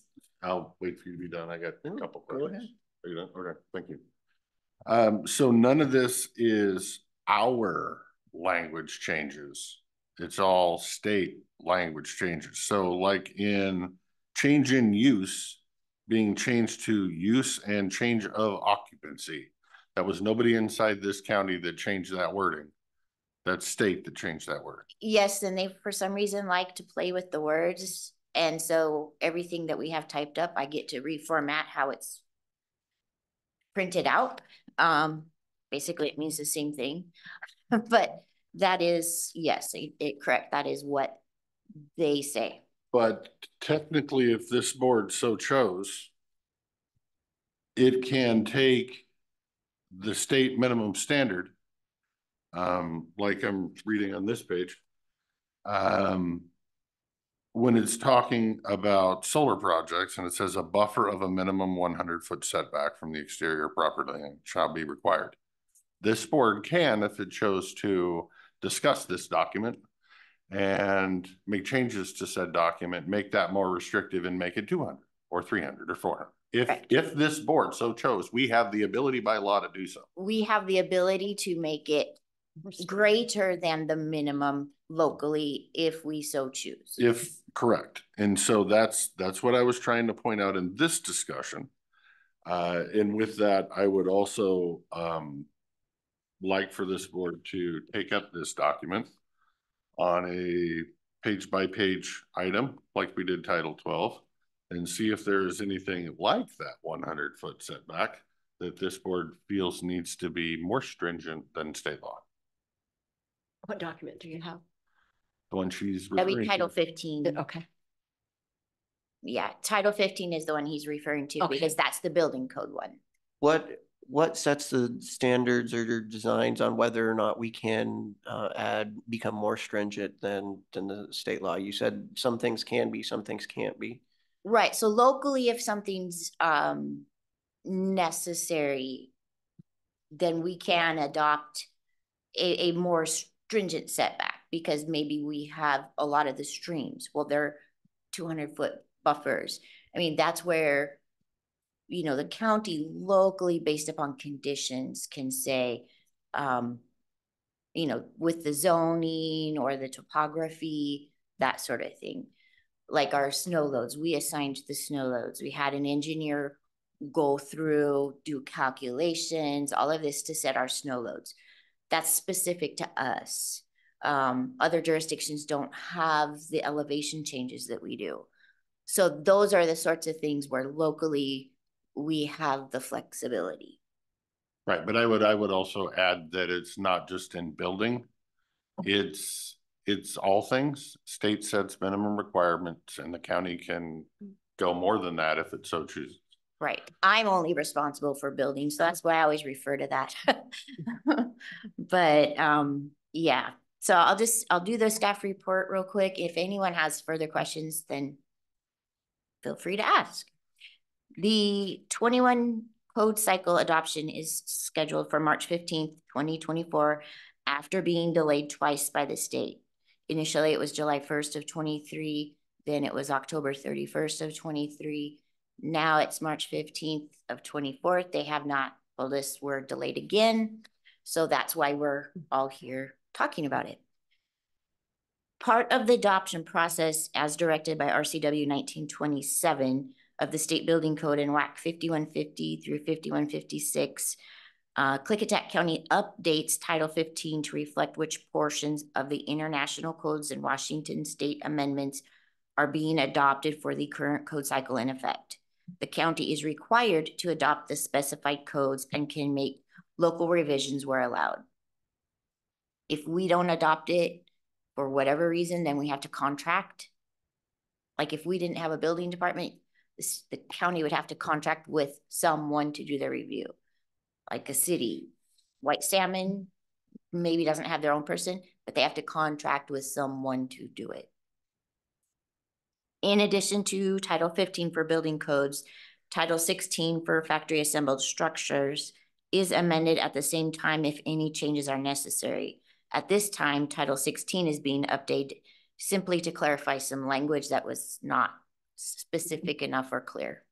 S4: I'll wait for you to be done. I got a couple questions. Go ahead. Are you done? Okay, thank you. So none of this is our language changes. It's all state language changes. So like in change in use, being changed to use and change of occupancy. That was nobody inside this county that changed that wording. That's state that changed that word.
S15: Yes, and they, for some reason, like to play with the words. And so everything that we have typed up, I get to reformat how it's printed out. Basically, it means the same thing. But that is, yes, correct. That is what they say.
S4: But technically, if this board so chose, it can take the state minimum standard, like I'm reading on this page, when it's talking about solar projects and it says a buffer of a minimum 100-foot setback from the exterior property line shall be required. This board can, if it chose to discuss this document and make changes to said document, make that more restrictive and make it 200 or 300 or 400. If this board so chose, we have the ability by law to do so.
S15: We have the ability to make it greater than the minimum locally if we so choose.
S4: If correct. And so that's what I was trying to point out in this discussion. And with that, I would also like for this board to take up this document on a page by page item like we did Title 12 and see if there's anything like that 100-foot setback that this board feels needs to be more stringent than state law.
S1: What document do you have?
S4: The one she's
S15: That'd
S4: referring
S15: be Title
S4: to.
S15: 15.
S1: Okay.
S15: Yeah, Title 15 is the one he's referring to because that's the building code one.
S3: What sets the standards or your designs on whether or not we can become more stringent than the state law? You said some things can be, some things can't be.
S15: Right. So locally, if something's necessary, then we can adopt a more stringent setback because maybe we have a lot of the streams. Well, they're 200-foot buffers. I mean, that's where, you know, the county locally based upon conditions can say, you know, with the zoning or the topography, that sort of thing. Like our snow loads, we assigned the snow loads. We had an engineer go through, do calculations, all of this to set our snow loads. That's specific to us. Other jurisdictions don't have the elevation changes that we do. So those are the sorts of things where locally we have the flexibility.
S4: Right, but I would also add that it's not just in building. It's all things. State sets minimum requirements and the county can go more than that if it so chooses.
S15: Right. I'm only responsible for buildings, so that's why I always refer to that. But yeah, So I'll do the staff report real quick. If anyone has further questions, then feel free to ask. The 21 code cycle adoption is scheduled for March 15th, 2024, after being delayed twice by the state. Initially, it was July 1st of 23, then it was October 31st of 23. Now it's March 15th of 24. They have not told us we're delayed again. So that's why we're all here talking about it. Part of the adoption process, as directed by RCW 1927 of the State Building Code and WAC 5150 through 5156, Klickitat County updates Title 15 to reflect which portions of the international codes and Washington state amendments are being adopted for the current code cycle in effect. The county is required to adopt the specified codes and can make local revisions where allowed. If we don't adopt it for whatever reason, then we have to contract. Like if we didn't have a building department, the county would have to contract with someone to do their review. Like a city, White Salmon maybe doesn't have their own person, but they have to contract with someone to do it. In addition to Title 15 for building codes, Title 16 for factory assembled structures is amended at the same time if any changes are necessary. At this time, Title 16 is being updated simply to clarify some language that was not specific enough or clear.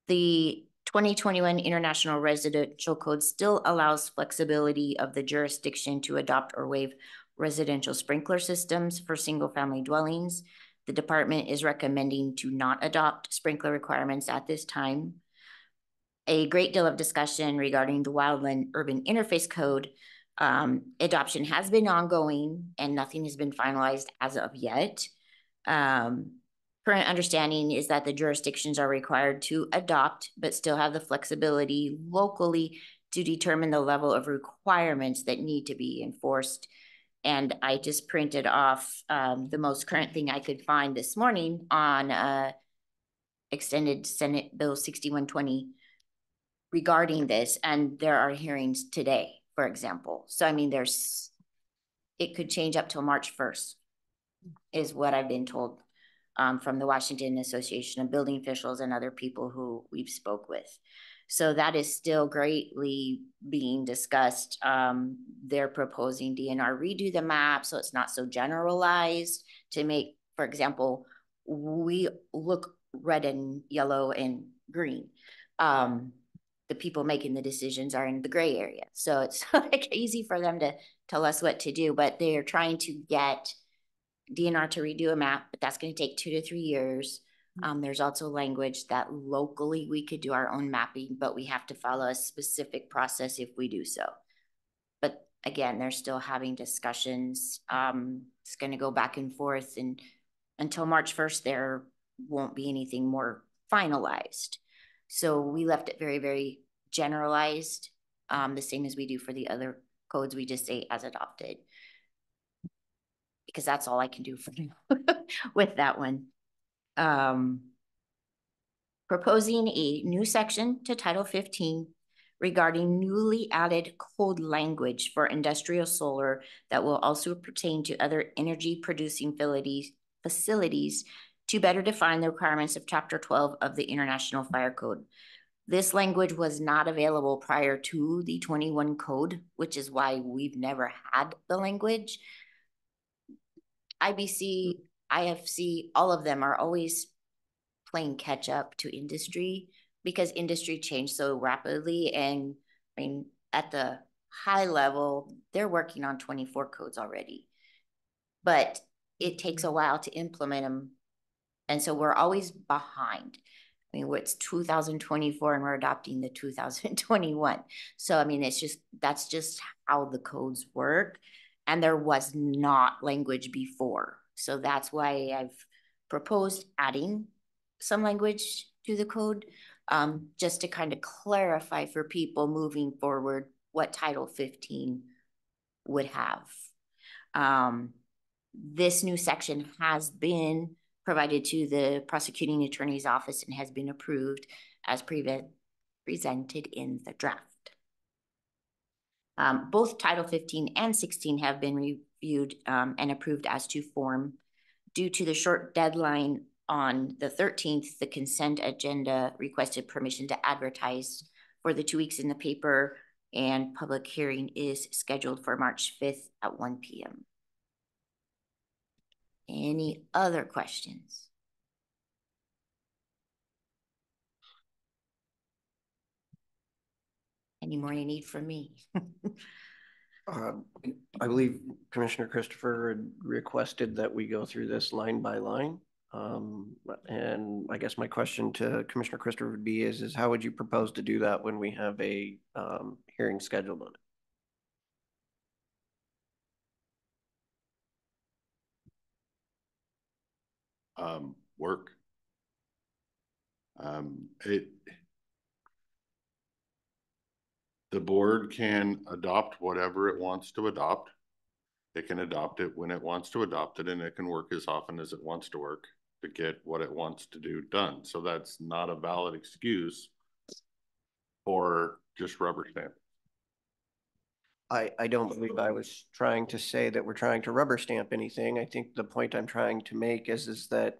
S15: The 2021 International Residential Code still allows flexibility of the jurisdiction to adopt or waive residential sprinkler systems for single-family dwellings. The department is recommending to not adopt sprinkler requirements at this time. A great deal of discussion regarding the Wildland Urban Interface Code. Adoption has been ongoing and nothing has been finalized as of yet. Current understanding is that the jurisdictions are required to adopt, but still have the flexibility locally to determine the level of requirements that need to be enforced. And I just printed off the most current thing I could find this morning on extended Senate Bill 6120 regarding this. And there are hearings today, for example. So, I mean, it could change up till March 1st is what I've been told from the Washington Association of Building Officials and other people who we've spoke with. So that is still greatly being discussed. They're proposing DNR redo the map so it's not so generalized to make, for example, we look red and yellow and green. The people making the decisions are in the gray area. So it's like easy for them to tell us what to do, but they're trying to get DNR to redo a map, but that's going to take 2 to 3 years. There's also language that locally we could do our own mapping, but we have to follow a specific process if we do so. But again, they're still having discussions. It's going to go back and forth, and until March 1st, there won't be anything more finalized. So we left it very, very generalized, the same as we do for the other codes. We just say as adopted, because that's all I can do for now with that one. Proposing a new section to Title 15 regarding newly added code language for industrial solar that will also pertain to other energy producing facilities to better define the requirements of Chapter 12 of the International Fire Code. This language was not available prior to the 21 code, which is why we've never had the language. IBC, IFC, all of them are always playing catch up to industry because industry changed so rapidly. And I mean, at the high level, they're working on 24 codes already, but it takes a while to implement them. And so we're always behind. I mean, it's 2024 and we're adopting the 2021. So, I mean, that's just how the codes work. And there was not language before. So that's why I've proposed adding some language to the code, just to kind of clarify for people moving forward what Title 15 would have. This new section has been provided to the prosecuting attorney's office and has been approved as presented in the draft. Both Title 15 and 16 have been reviewed and approved as to form. Due to the short deadline on the 13th, the consent agenda requested permission to advertise for the 2 weeks in the paper, and public hearing is scheduled for March 5th at 1 p.m. Any other questions? Any more you need from me?
S3: I believe Commissioner Christopher had requested that we go through this line by line. And I guess my question to Commissioner Christopher would be is how would you propose to do that when we have a hearing scheduled on it?
S4: Work. The board can adopt whatever it wants to adopt. It can adopt it when it wants to adopt it, and it can work as often as it wants to work to get what it wants to do done. So that's not a valid excuse for just rubber stamp.
S3: I don't believe I was trying to say that we're trying to rubber stamp anything. I think the point I'm trying to make is that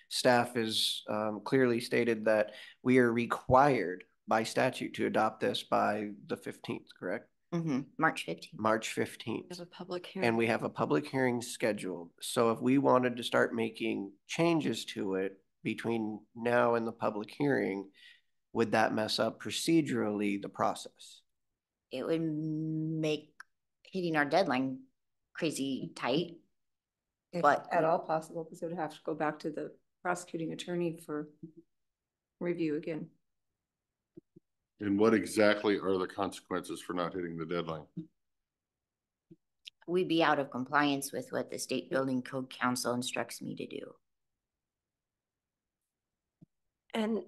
S3: staff is clearly stated that we are required by statute to adopt this by the 15th, correct?
S15: Mm-hmm. March 15th.
S3: March 15th.
S1: We have a public hearing.
S3: And we have a public hearing scheduled. So if we wanted to start making changes to it between now and the public hearing, would that mess up procedurally the process?
S15: It would make hitting our deadline crazy tight.
S16: If
S15: but
S16: at all possible, because it would have to go back to the prosecuting attorney for review again.
S4: And what exactly are the consequences for not hitting the deadline?
S15: We'd be out of compliance with what the State Building Code Council instructs me to do.
S1: And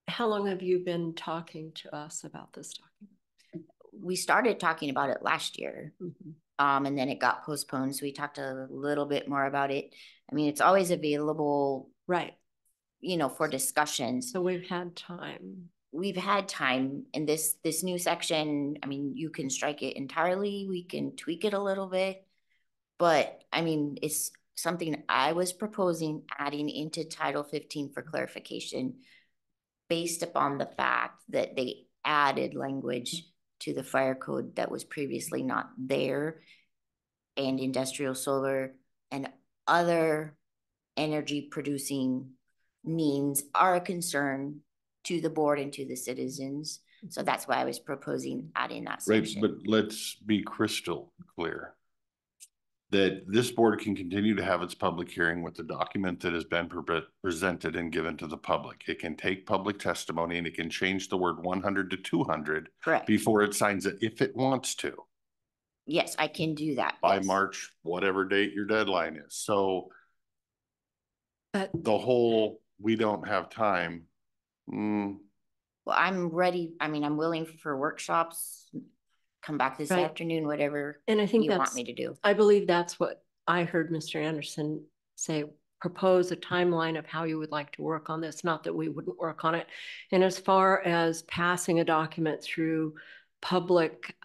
S1: how long have you been talking to us about this document?
S15: We started talking about it last year, and then it got postponed. So we talked a little bit more about it. I mean, it's always available,
S1: right?
S15: You know, for discussions.
S1: So we've had time.
S15: We've had time in this new section. I mean, you can strike it entirely. We can tweak it a little bit, but I mean, it's something I was proposing adding into Title 15 for clarification, based upon the fact that they added language to the fire code that was previously not there, and industrial solar and other energy producing means are a concern to the board and to the citizens. So that's why I was proposing adding that section.
S4: Right, but let's be crystal clear that this board can continue to have its public hearing with the document that has been presented and given to the public. It can take public testimony and it can change the word 100 to 200
S15: Correct.
S4: Before it signs it if it wants to.
S15: Yes, I can do that.
S4: By March, whatever date your deadline is. So the whole, we don't have time.
S15: Well, I'm ready. I mean, I'm willing for workshops, come back this afternoon, whatever
S1: and I think
S15: you want me to do.
S1: I believe that's what I heard Mr. Anderson say, propose a timeline of how you would like to work on this, not that we wouldn't work on it. And as far as passing a document through public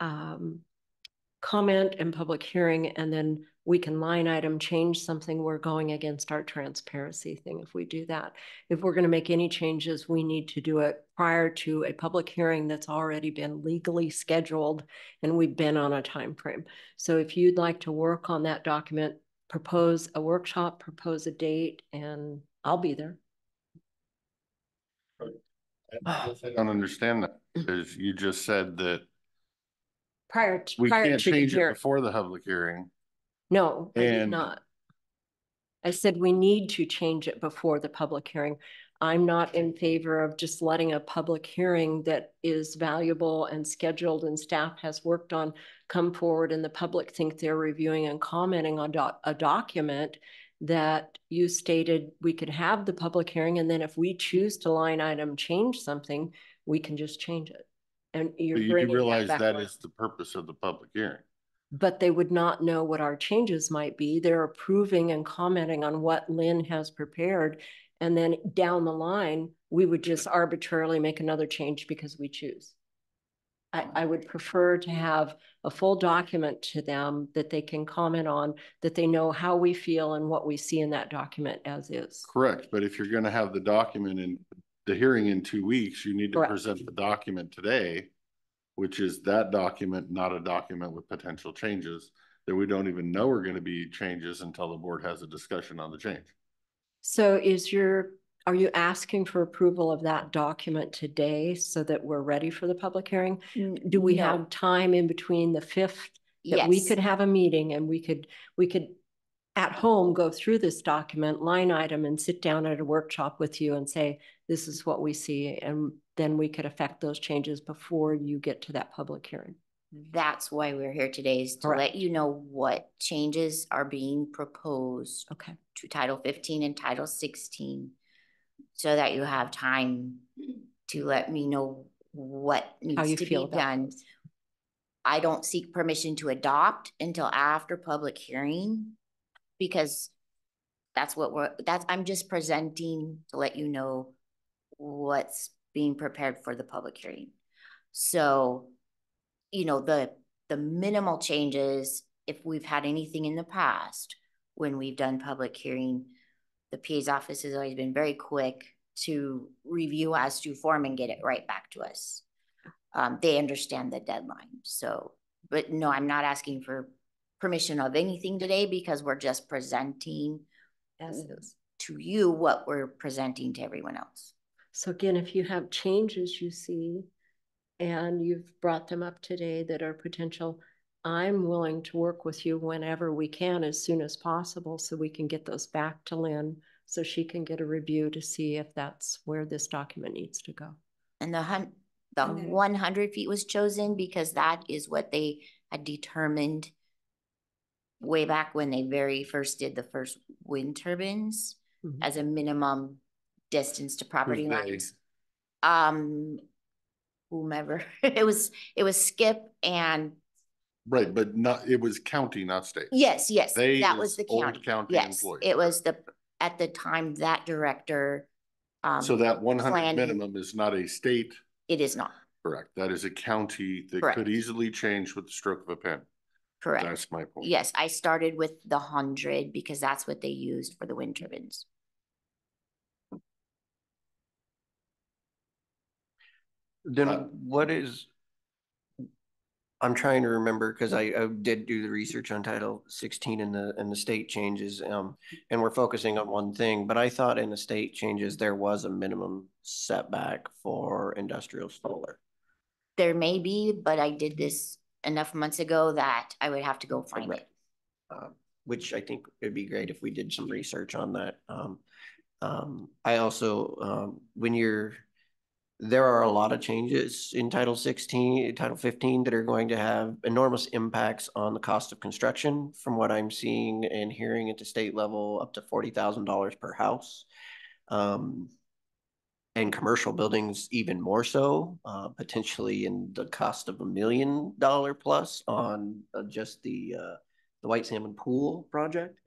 S1: comment and public hearing, and then we can line item change something, we're going against our transparency thing if we do that. If we're going to make any changes, we need to do it prior to a public hearing that's already been legally scheduled and we've been on a time frame. So if you'd like to work on that document, propose a workshop, propose a date, and I'll be there.
S4: I don't understand that, because you just said that
S1: we
S4: can't change it before the public hearing.
S1: No, I did not. I said we need to change it before the public hearing. I'm not in favor of just letting a public hearing that is valuable and scheduled and staff has worked on come forward and the public think they're reviewing and commenting on a document that you stated we could have the public hearing, and then if we choose to line item change something, we can just change it. And you
S4: realize that is the purpose of the public hearing.
S1: But they would not know what our changes might be. They're approving and commenting on what Lynn has prepared. And then down the line, we would just arbitrarily make another change because we choose. I would prefer to have a full document to them that they can comment on, that they know how we feel and what we see in that document as is.
S4: Correct, but if you're going to have the document in the hearing in 2 weeks, you need to
S1: Correct.
S4: present the document today, which is that document, not a document with potential changes that we don't even know are going to be changes until the board has a discussion on the change.
S1: So are you asking for approval of that document today so that we're ready for the public hearing? Do we have time in between the 5th that we could have a meeting and we could at home go through this document line item and sit down at a workshop with you and say, this is what we see, and then we could affect those changes before you get to that public hearing?
S15: That's why we're here today, is to let you know what changes are being proposed to Title 15 and Title 16, so that you have time to let me know what needs to be done. I don't seek permission to adopt until after public hearing, because I'm just presenting to let you know what's being prepared for the public hearing. So, you know, the minimal changes, if we've had anything in the past when we've done public hearing, the PA's office has always been very quick to review as to form and get it right back to us. They understand the deadline. So, but no, I'm not asking for permission of anything today, because we're just presenting to you what we're presenting to everyone else.
S1: So again, if you have changes you see and you've brought them up today that are potential, I'm willing to work with you whenever we can, as soon as possible, so we can get those back to Lynn so she can get a review to see if that's where this document needs to go.
S15: And the 100 feet was chosen because that is what they had determined way back when they very first did the first wind turbines as a minimum distance to property lines. Whomever it was Skip and
S4: right, but it was county, not state.
S15: Yes, that was the county. Yes,
S4: employees.
S15: It was at the time that director.
S4: So that 100 minimum is not a state.
S15: It is not.
S4: Correct. That is a county that could easily change with the stroke of a pen.
S15: Correct.
S4: That's my point.
S15: Yes, I started with the 100 because that's what they used for the wind turbines.
S3: Then I'm trying to remember, because I did do the research on Title 16 and the state changes, and we're focusing on one thing, but I thought in the state changes there was a minimum setback for industrial solar.
S15: There may be, but I did this enough months ago that I would have to go find it.
S3: Which I think it'd be great if we did some research on that. I also, there are a lot of changes in Title 16, Title 15 that are going to have enormous impacts on the cost of construction, from what I'm seeing and hearing at the state level, up to $40,000 per house. And commercial buildings even more so, potentially in the cost of $1 million plus on just the White Salmon Pool project.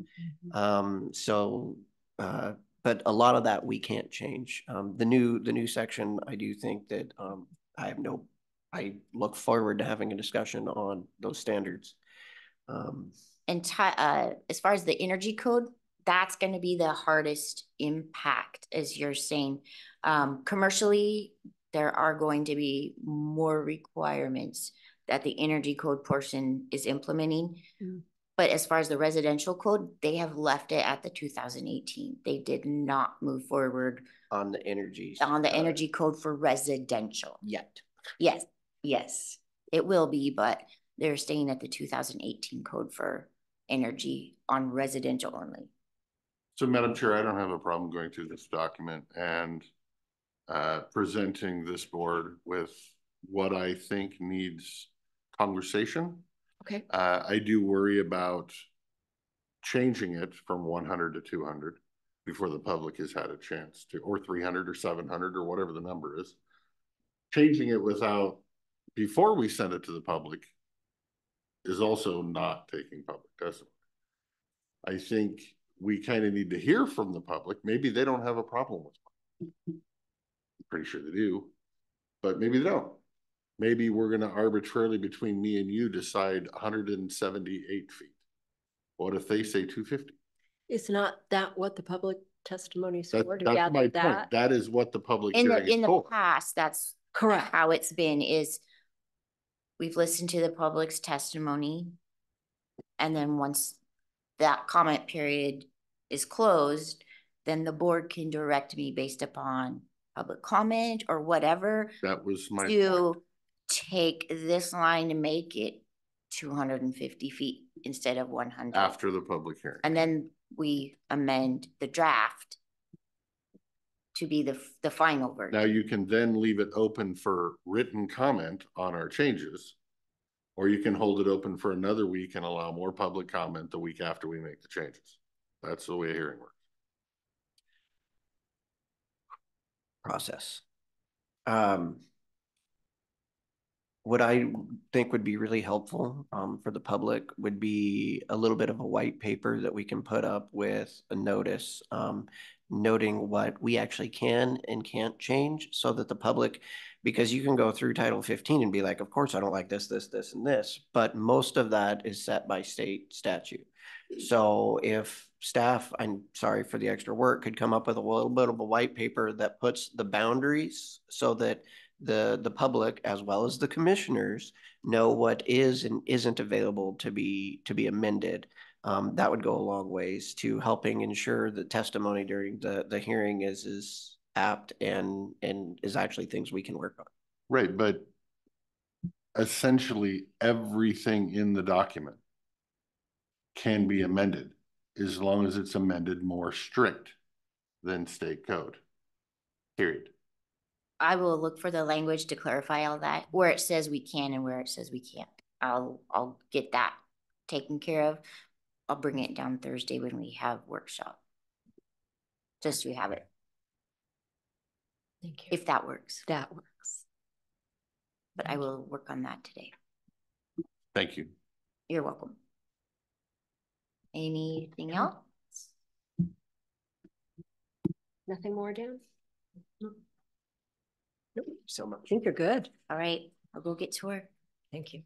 S3: But a lot of that we can't change. The new section, I do think that I look forward to having a discussion on those standards.
S15: And as far as the energy code, that's going to be the hardest impact, as you're saying. Commercially, there are going to be more requirements that the energy code portion is implementing. But as far as the residential code, they have left it at the 2018. They did not move forward
S3: on the energy
S15: code for residential
S3: yet.
S15: Yes, it will be, but they're staying at the 2018 code for energy on residential only.
S4: So, Madam Chair, I don't have a problem going through this document and presenting this board with what I think needs conversation.
S1: Okay.
S4: I do worry about changing it from 100 to 200 before the public has had a chance to, or 300 or 700 or whatever the number is. Changing it before we send it to the public is also not taking public testimony. I think we kind of need to hear from the public. Maybe they don't have a problem with it. I'm pretty sure they do, but maybe they don't. maybe we're gonna arbitrarily between me and you decide 178 feet. What if they say 250?
S1: Is not that what the public testimony is
S4: That,
S1: for, to
S4: that's
S1: gather
S4: my
S1: that?
S4: point. That is what the public
S15: In
S4: hearing is
S15: the
S4: for.
S15: past, that's
S1: Correct.
S15: how it's been, is we've listened to the public's testimony. And then once that comment period is closed, then the board can direct me based upon public comment or whatever.
S4: That was my
S15: to
S4: point.
S15: Take this line and make it 250 feet instead of 100.
S4: After the public hearing.
S15: And then we amend the draft to be the final version.
S4: Now you can then leave it open for written comment on our changes, or you can hold it open for another week and allow more public comment the week after we make the changes. That's the way a hearing works.
S3: Process. What I think would be really helpful for the public would be a little bit of a white paper that we can put up with a notice noting what we actually can and can't change, so that the public, because you can go through Title 15 and be like, of course I don't like this, this, this, and this, but most of that is set by state statute. So if staff, I'm sorry for the extra work, could come up with a little bit of a white paper that puts the boundaries so that the public as well as the commissioners know what is and isn't available to be amended. That would go a long ways to helping ensure that testimony during the hearing is apt and is actually things we can work on.
S4: Right, but essentially everything in the document can be amended as long as it's amended more strict than state code, period.
S15: I will look for the language to clarify all that, where it says we can and where it says we can't. I'll get that taken care of. I'll bring it down Thursday when we have workshop. Just so we have it.
S1: Thank you.
S15: If that works.
S1: That works.
S15: But I will work on that today.
S4: Thank you.
S15: You're welcome. Anything else?
S1: Nothing more, Dan? Nope. So much. I think you're good.
S15: All right, I'll go get to work.
S1: Thank you.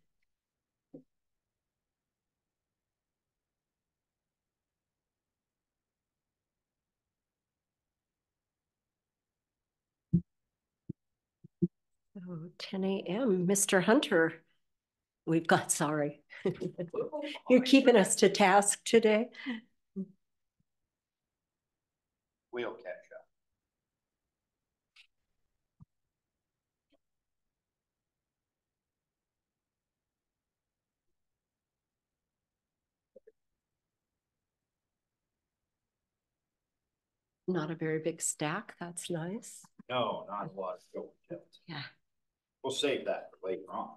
S1: Oh, 10 a.m. Mr. Hunter, we've got, sorry. You're keeping us to task today.
S2: We'll catch up.
S1: Not a very big stack. That's nice.
S2: No, not a lot of show and tell.
S1: Yeah.
S2: We'll save that for later on.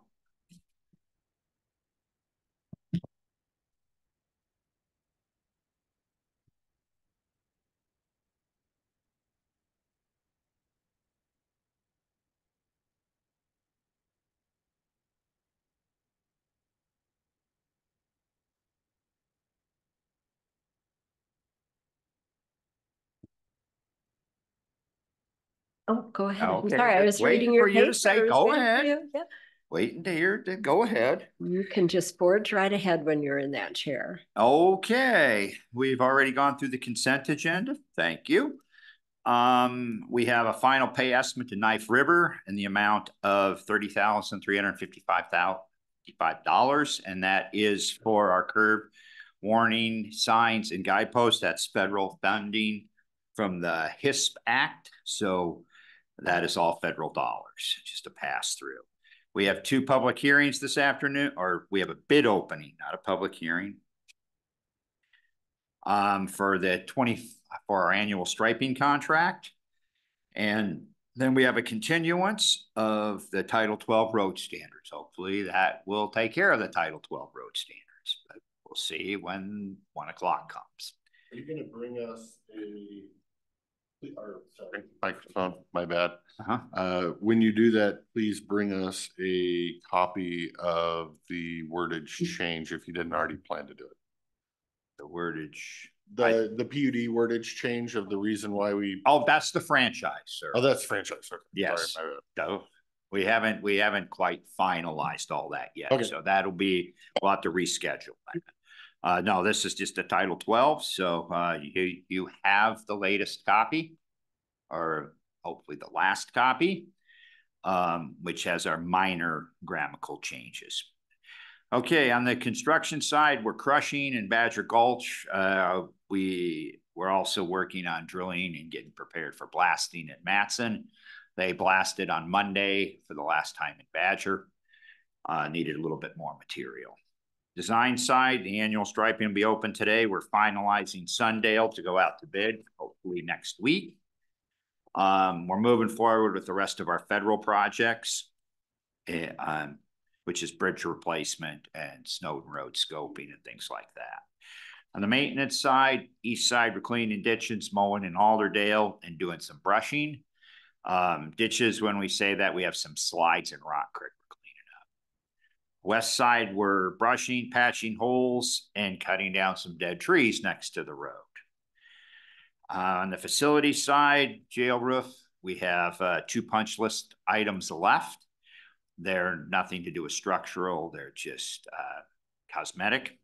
S1: Oh, go ahead. I'm
S2: Okay,
S1: sorry, I was
S2: waiting
S1: reading your
S2: for you to
S1: paper.
S2: say, go ahead.
S1: Yeah.
S2: Waiting to hear to go ahead.
S1: You can just forge right ahead when you're in that chair.
S2: Okay, we've already gone through the consent agenda. Thank you. We have a final pay estimate to Knife River in the amount of $30,355, and that is for our curb warning signs and guideposts. That's federal funding from the HISP Act. So that is all federal dollars, just a pass through. We have 2 public hearings this afternoon, or we have a bid opening, not a public hearing. For our annual striping contract. And then we have a continuance of the Title 12 road standards. Hopefully that will take care of the Title 12 road standards, but we'll see when 1 o'clock comes.
S4: Are you going to bring us sorry, microphone, my bad. When you do that, please bring us a copy of the wordage change if you didn't already plan to do it.
S2: The wordage.
S4: The PUD wordage change of the reason why we.
S2: Oh, that's the franchise, sir.
S4: Oh, that's franchise. Sir.
S2: Yes.
S4: Sorry,
S2: no,
S17: We haven't quite finalized all that yet.
S14: Okay.
S17: So we'll have to reschedule that. No, this is just a Title 12. So you have the latest copy, or hopefully the last copy, which has our minor grammatical changes. Okay, on the construction side, we're crushing in Badger Gulch. We're also working on drilling and getting prepared for blasting at Matson. They blasted on Monday for the last time in Badger. Needed a little bit more material. Design side, the annual striping will be open today. We're finalizing Sundale to go out to bid, hopefully next week. We're moving forward with the rest of our federal projects, which is bridge replacement and Snowden Road scoping and things like that. On the maintenance side, east side, we're cleaning ditches, mowing in Alderdale, and doing some brushing. Ditches, when we say that, we have some slides in Rock Creek we're cleaning up. West side, we're brushing, patching holes, and cutting down some dead trees next to the road. On the facility side, jail roof, we have 2 punch list items left. They're nothing to do with structural, they're just cosmetic.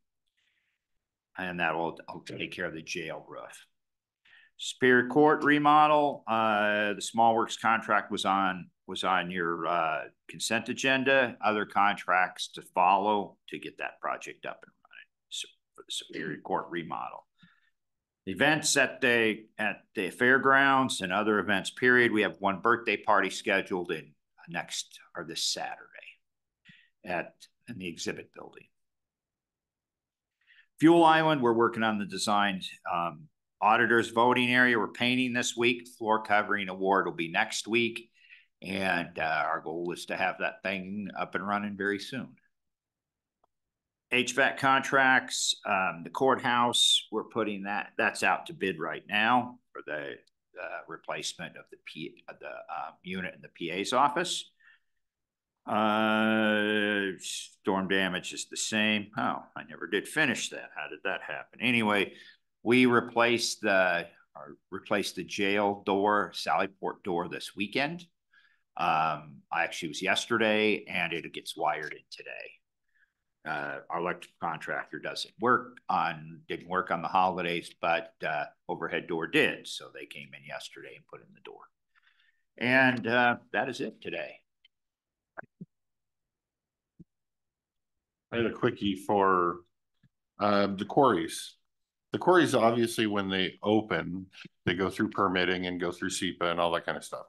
S17: And that will take care of the jail roof. Superior Court remodel, the small works contract was on your consent agenda. Other contracts to follow to get that project up and running for the Superior Court remodel. Events at the fairgrounds and other events, period. We have 1 birthday party scheduled in this Saturday in the exhibit building. Fuel Island, we're working on the design. Auditors voting area, we're painting this week. Floor covering award will be next week. And our goal is to have that thing up and running very soon. HVAC contracts, the courthouse, we're putting that's out to bid right now for the replacement of the unit in the PA's office. Storm damage is the same. Oh, I never did finish that. How did that happen? Anyway, we replaced the jail door, Sallyport door this weekend. Actually, it was yesterday, and it gets wired in today. Our electrical contractor didn't work on the holidays, but overhead door did. So they came in yesterday and put in the door. And that is it today.
S4: I had a quickie for the quarries. The quarries, obviously, when they open, they go through permitting and go through SEPA and all that kind of stuff.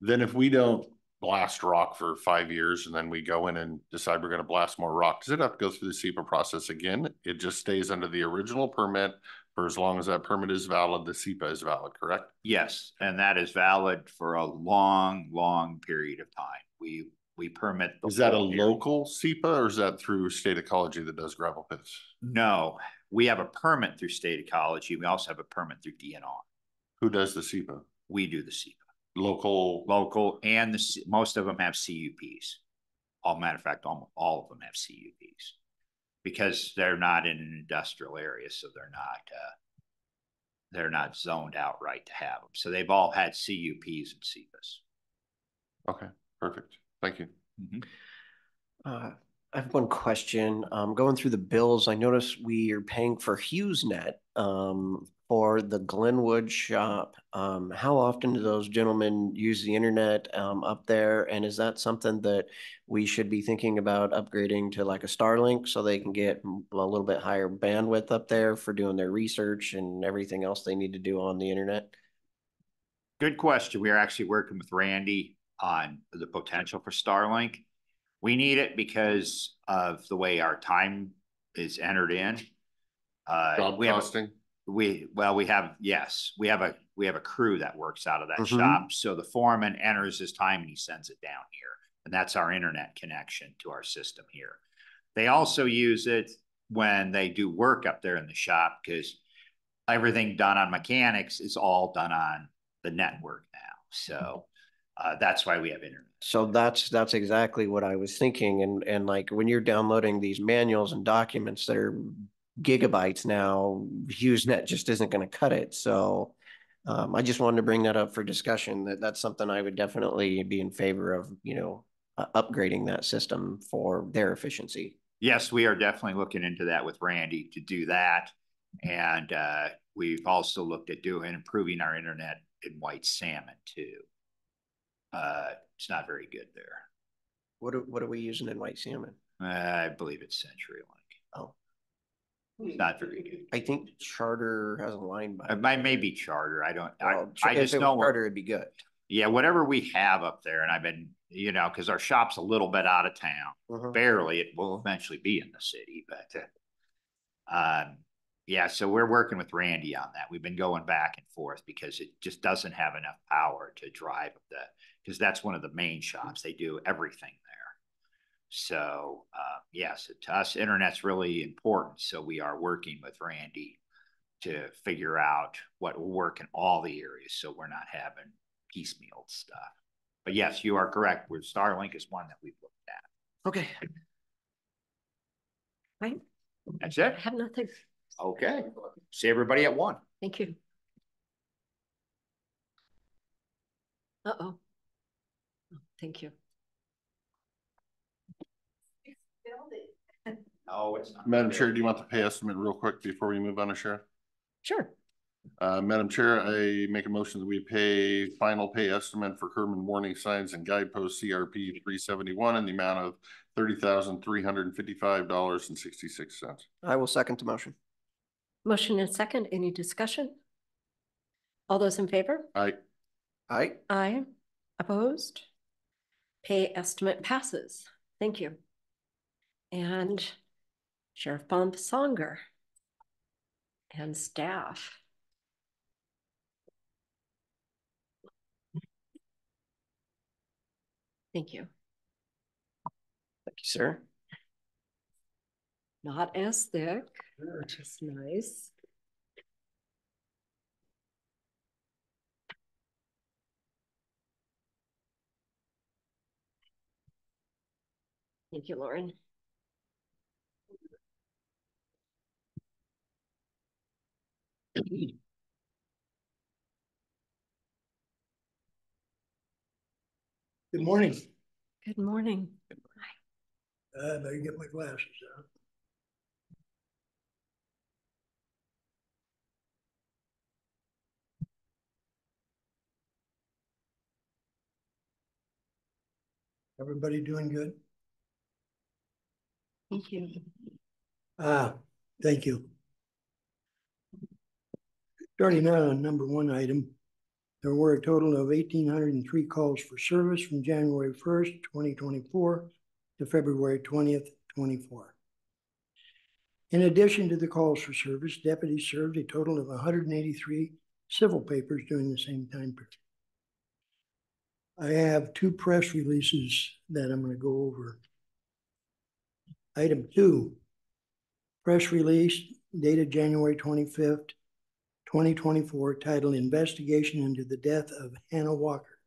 S4: Then if we don't blast rock for 5 years and then we go in and decide we're going to blast more rock, does it have to go through the SEPA process again? It just stays under the original permit for as long as that permit is valid, the SEPA is valid, correct?
S17: Yes, and that is valid for a long, long period of time. We permit.
S4: Is that a local SEPA or is that through State Ecology that does gravel pits?
S17: No, we have a permit through State Ecology. We also have a permit through DNR.
S4: Who does the SEPA?
S17: We do the SEPA.
S4: Local,
S17: and most of them have CUPs. Matter of fact, almost all of them have CUPs because they're not in an industrial area, so they're not zoned outright to have them. So they've all had CUPs and SEPAs.
S4: Okay, perfect. Thank you.
S3: I have one question. Going through the bills, I noticed we are paying for HughesNet for the Glenwood shop. How often do those gentlemen use the internet up there? And is that something that we should be thinking about upgrading to like a Starlink so they can get a little bit higher bandwidth up there for doing their research and everything else they need to do on the internet?
S17: Good question. We are actually working with Randy on the potential for Starlink. We need it because of the way our time is entered in. We have a crew that works out of that shop. So the foreman enters his time and he sends it down here. And that's our internet connection to our system here. They also use it when they do work up there in the shop because everything done on mechanics is all done on the network now. So that's why we have internet.
S3: So that's exactly what I was thinking. And like when you're downloading these manuals and documents that are gigabytes now, HughesNet just isn't going to cut it. So I just wanted to bring that up for discussion. That's something I would definitely be in favor of, upgrading that system for their efficiency.
S17: Yes, we are definitely looking into that with Randy to do that. And we've also looked at improving our internet in White Salmon too. It's not very good there.
S3: What are we using in White Salmon?
S17: I believe it's CenturyLink.
S3: Oh.
S17: It's not very good.
S3: I think Charter has a line by
S17: it may be Charter. I don't.
S3: Well,
S17: I just know
S3: Charter would be good. Yeah,
S17: whatever we have up there, and I've been, because our shop's a little bit out of town. Barely, it will eventually be in the city, but yeah. So we're working with Randy on that. We've been going back and forth because it just doesn't have enough power to drive because that's one of the main shops. They do everything there. So yes, to us, internet's really important. So we are working with Randy to figure out what will work in all the areas, so we're not having piecemeal stuff. But yes, you are correct. Starlink is one that we've looked at.
S3: Okay.
S1: Right.
S17: That's it.
S1: I have nothing.
S17: Okay. See everybody at 1.
S1: Thank you. Uh-oh. Thank you.
S17: Oh, it's not.
S4: Madam Chair, do you want the pay estimate real quick before we move on to Sheriff?
S1: Sure.
S4: Madam Chair, I make a motion that we pay final pay estimate for curb and warning signs and guidepost CRP 371 in the amount of $30,355.66.
S3: I will second the motion.
S1: Motion and second. Any discussion? All those in favor?
S4: Aye.
S3: Aye.
S1: Aye. Opposed? Pay estimate passes. Thank you. And Sheriff Songer and staff. Thank you.
S3: Thank you, sir.
S1: Not as thick, which is nice. Thank you, Lauren.
S18: Good morning.
S1: Good morning.
S18: I better get my glasses out. Everybody doing good?
S1: Thank you.
S18: Thank you. Starting out on number 1 item, there were a total of 1,803 calls for service from January 1st, 2024 to February 20th, 24. In addition to the calls for service, deputies served a total of 183 civil papers during the same time period. I have 2 press releases that I'm going to go over. Item 2, press release dated January 25th, 2024, titled Investigation into the Death of Hannah Walker.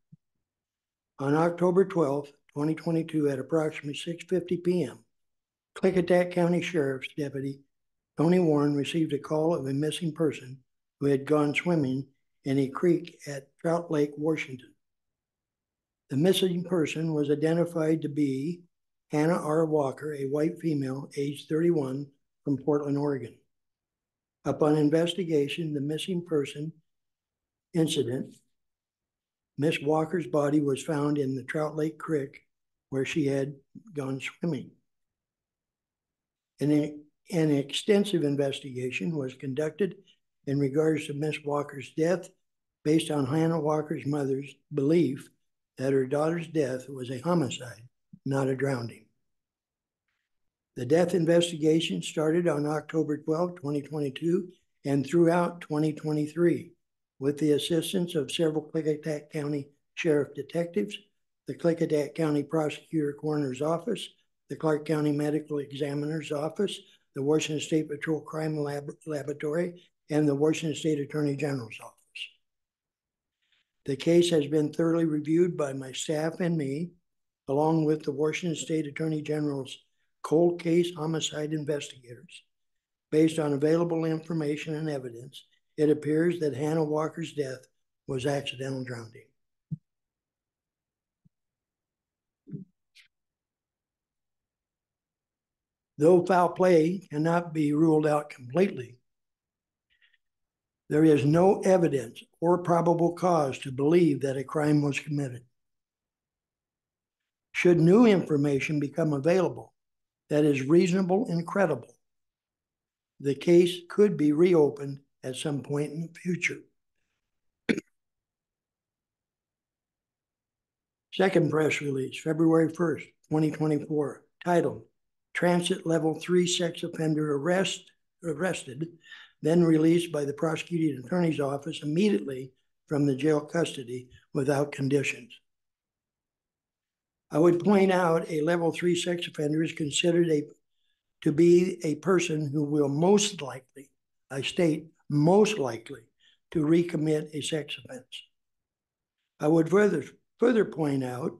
S18: On October 12th, 2022, at approximately 6:50 p.m., Klickitat County Sheriff's Deputy Tony Warren received a call of a missing person who had gone swimming in a creek at Trout Lake, Washington. The missing person was identified to be Hannah R. Walker, a white female, age 31, from Portland, Oregon. Upon investigation, the missing person incident, Miss Walker's body was found in the Trout Lake Creek where she had gone swimming. An extensive investigation was conducted in regards to Miss Walker's death based on Hannah Walker's mother's belief that her daughter's death was a homicide, not a drowning. The death investigation started on October 12, 2022, and throughout 2023, with the assistance of several Klickitat County Sheriff detectives, the Klickitat County Prosecutor Coroner's Office, the Clark County Medical Examiner's Office, the Washington State Patrol Crime Laboratory, and the Washington State Attorney General's Office. The case has been thoroughly reviewed by my staff and me, along with the Washington State Attorney General's cold case homicide investigators, based on available information and evidence, it appears that Hannah Walker's death was accidental drowning. Though foul play cannot be ruled out completely, there is no evidence or probable cause to believe that a crime was committed. Should new information become available that is reasonable and credible, the case could be reopened at some point in the future. Second press release, February 1st, 2024, titled Transit Level 3 Sex Offender Arrested, then released by the prosecuting attorney's office immediately from the jail custody without conditions. I would point out a level 3 sex offender is considered to be a person who will most likely, I state most likely, to recommit a sex offense. I would further point out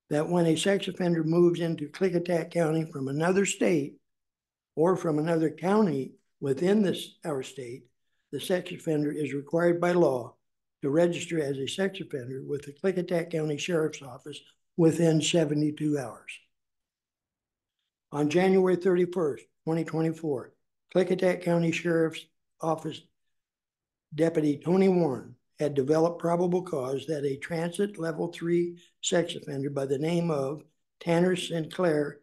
S18: that when a sex offender moves into Klickitat County from another state or from another county within our state, the sex offender is required by law to register as a sex offender with the Klickitat County Sheriff's Office within 72 hours. On January 31st, 2024, Klickitat County Sheriff's Office Deputy Tony Warren had developed probable cause that a transit level 3 sex offender by the name of Tanner Sinclair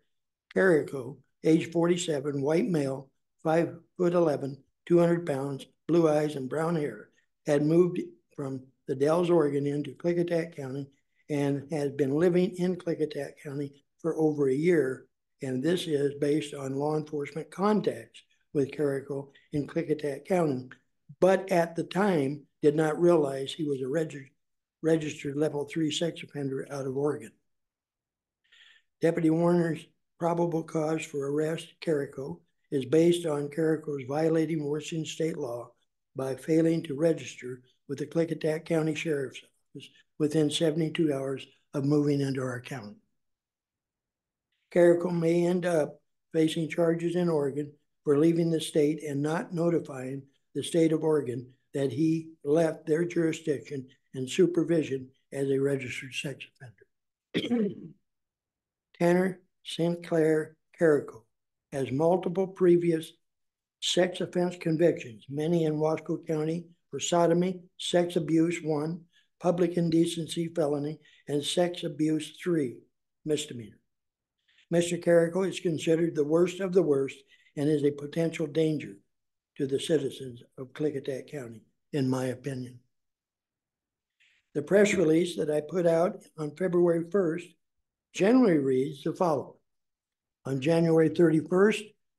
S18: Carrico, age 47, white male, 5'11", 200 pounds, blue eyes and brown hair, had moved from the Dells, Oregon into Klickitat County and has been living in Klickitat County for over a year. And this is based on law enforcement contacts with Carrico in Klickitat County, but at the time did not realize he was a registered level 3 sex offender out of Oregon. Deputy Warner's probable cause for arrest, Carrico, is based on Carrico's violating Washington state law by failing to register with the Klickitat County Sheriff's Office within 72 hours of moving into our county. Carrico may end up facing charges in Oregon for leaving the state and not notifying the state of Oregon that he left their jurisdiction and supervision as a registered sex offender. Tanner Sinclair Carrico has multiple previous sex offense convictions, many in Wasco County for sodomy, sex abuse 1, public indecency felony, and sex abuse 3 misdemeanor. Mr. Carrico is considered the worst of the worst and is a potential danger to the citizens of Klickitat County, in my opinion. The press release that I put out on February 1st generally reads the following. On January 31st,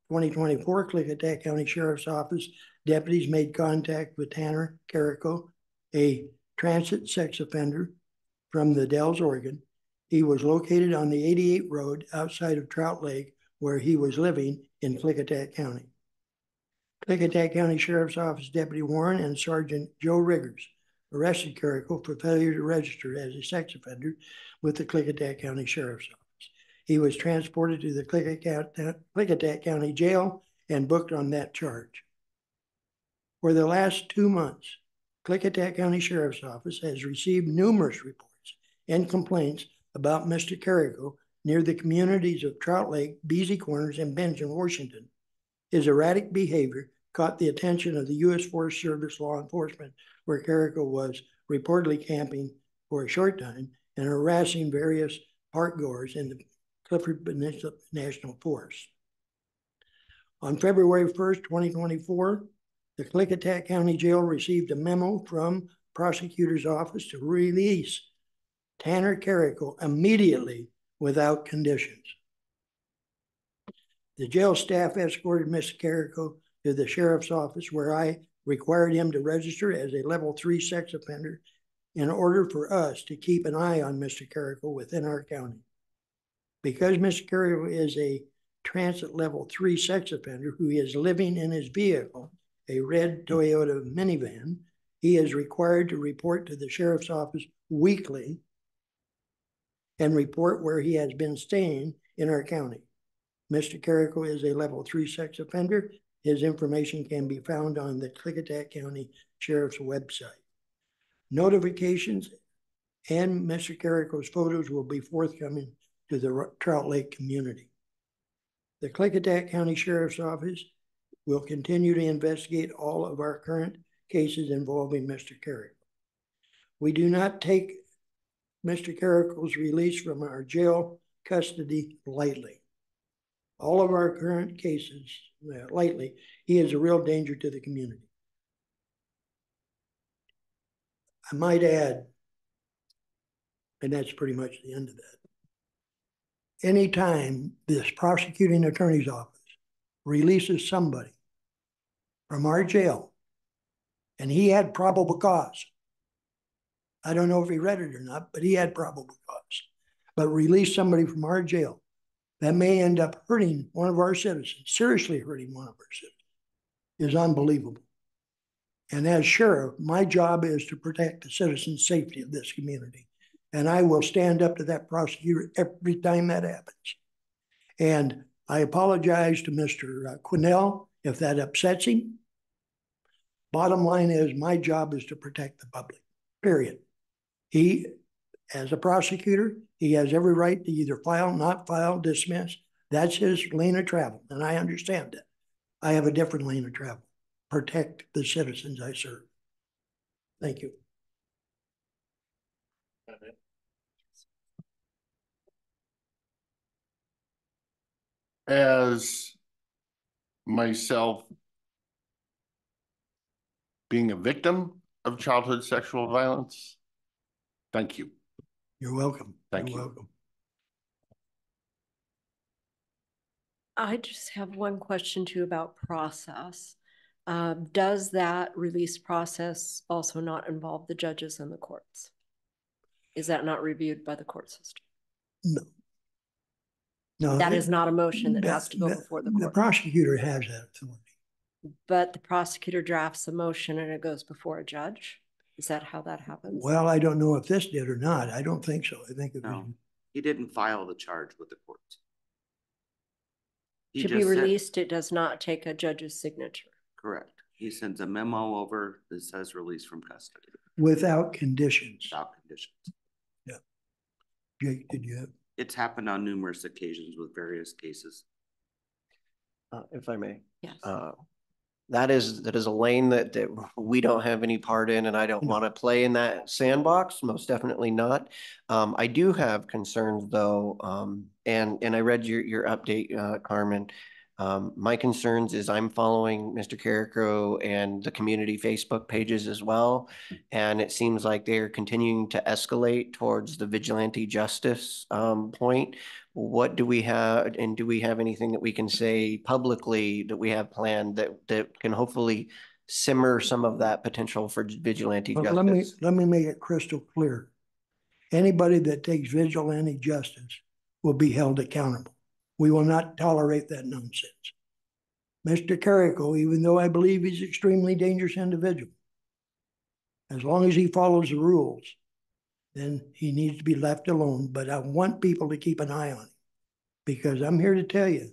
S18: 2024, Klickitat County Sheriff's Office deputies made contact with Tanner Carrico, a transit sex offender from the Dells, Oregon. He was located on the 88 road outside of Trout Lake, where he was living in Klickitat County. Klickitat County Sheriff's Office Deputy Warren and Sergeant Joe Riggers arrested Carrico for failure to register as a sex offender with the Klickitat County Sheriff's Office. He was transported to the Klickitat County Jail and booked on that charge. For the last 2 months, Klickitat County Sheriff's Office has received numerous reports and complaints about Mr. Carrico near the communities of Trout Lake, Beezy Corners, and Benjamin, Washington. His erratic behavior caught the attention of the U.S. Forest Service law enforcement, where Carrico was reportedly camping for a short time and harassing various park goers in the Clifford Peninsula National Forest. On February 1st, 2024, the Klickitat County Jail received a memo from prosecutor's office to release Tanner Carrico immediately without conditions. The jail staff escorted Mr. Carrico to the sheriff's office, where I required him to register as a level 3 sex offender in order for us to keep an eye on Mr. Carrico within our county. Because Mr. Carrico is a transit level 3 sex offender who is living in his vehicle, a red Toyota minivan, he is required to report to the sheriff's office weekly and report where he has been staying in our county. Mr. Carrico is a level 3 sex offender. His information can be found on the Klickitat County Sheriff's website. Notifications and Mr. Carrico's photos will be forthcoming to the Trout Lake community. The Klickitat County Sheriff's Office will continue to investigate all of our current cases involving Mr. Carrico. We do not take Mr. Carrico's release from our jail custody lightly. All of our current cases, lately, he is a real danger to the community. I might add, and that's pretty much the end of that. Anytime this prosecuting attorney's office releases somebody from our jail and he had probable cause, I don't know if he read it or not, but he had probable cause, but release somebody from our jail, that may end up hurting one of our citizens, seriously hurting one of our citizens, is unbelievable. And as sheriff, my job is to protect the citizens' safety of this community. And I will stand up to that prosecutor every time that happens. And I apologize to Mr. Quinnell if that upsets him. Bottom line is, my job is to protect the public, period. He, as a prosecutor, he has every right to either file, not file, dismiss. That's his lane of travel, and I understand that. I have a different lane of travel. Protect the citizens I serve. Thank you.
S4: As myself being a victim of childhood sexual violence, thank you.
S18: You're welcome.
S4: Thank you.
S18: Welcome.
S1: I just have one question too about process. Does that release process also not involve the judges and the courts? Is that not reviewed by the court system?
S18: No. No,
S1: that is not a motion that has to go before the court.
S18: The prosecutor has that authority.
S1: But the prosecutor drafts a motion and it goes before a judge? Is that how that happens?
S18: Well, I don't know if this did or not. I don't think so. I think it
S19: no, he didn't file the charge with the courts.
S1: To be released, it does not take a judge's signature.
S19: Correct. He sends a memo over that says release from custody.
S18: Without conditions.
S19: Without conditions.
S18: Yeah. Jake, did you have?
S19: It's happened on numerous occasions with various cases.
S3: If I may.
S1: Yes.
S3: That is a lane that we don't have any part in, and I don't want to play in that sandbox. Most definitely not. I do have concerns though, and I read your update, Carmen. My concerns is I'm following Mr. Carrico and the community Facebook pages as well, and it seems like they're continuing to escalate towards the vigilante justice point. What do we have, and do we have anything that we can say publicly that we have planned that can hopefully simmer some of that potential for vigilante justice?
S18: Let me make it crystal clear. Anybody that takes vigilante justice will be held accountable. We will not tolerate that nonsense. Mr. Carrico, even though I believe he's an extremely dangerous individual, as long as he follows the rules, then he needs to be left alone. But I want people to keep an eye on him, because I'm here to tell you,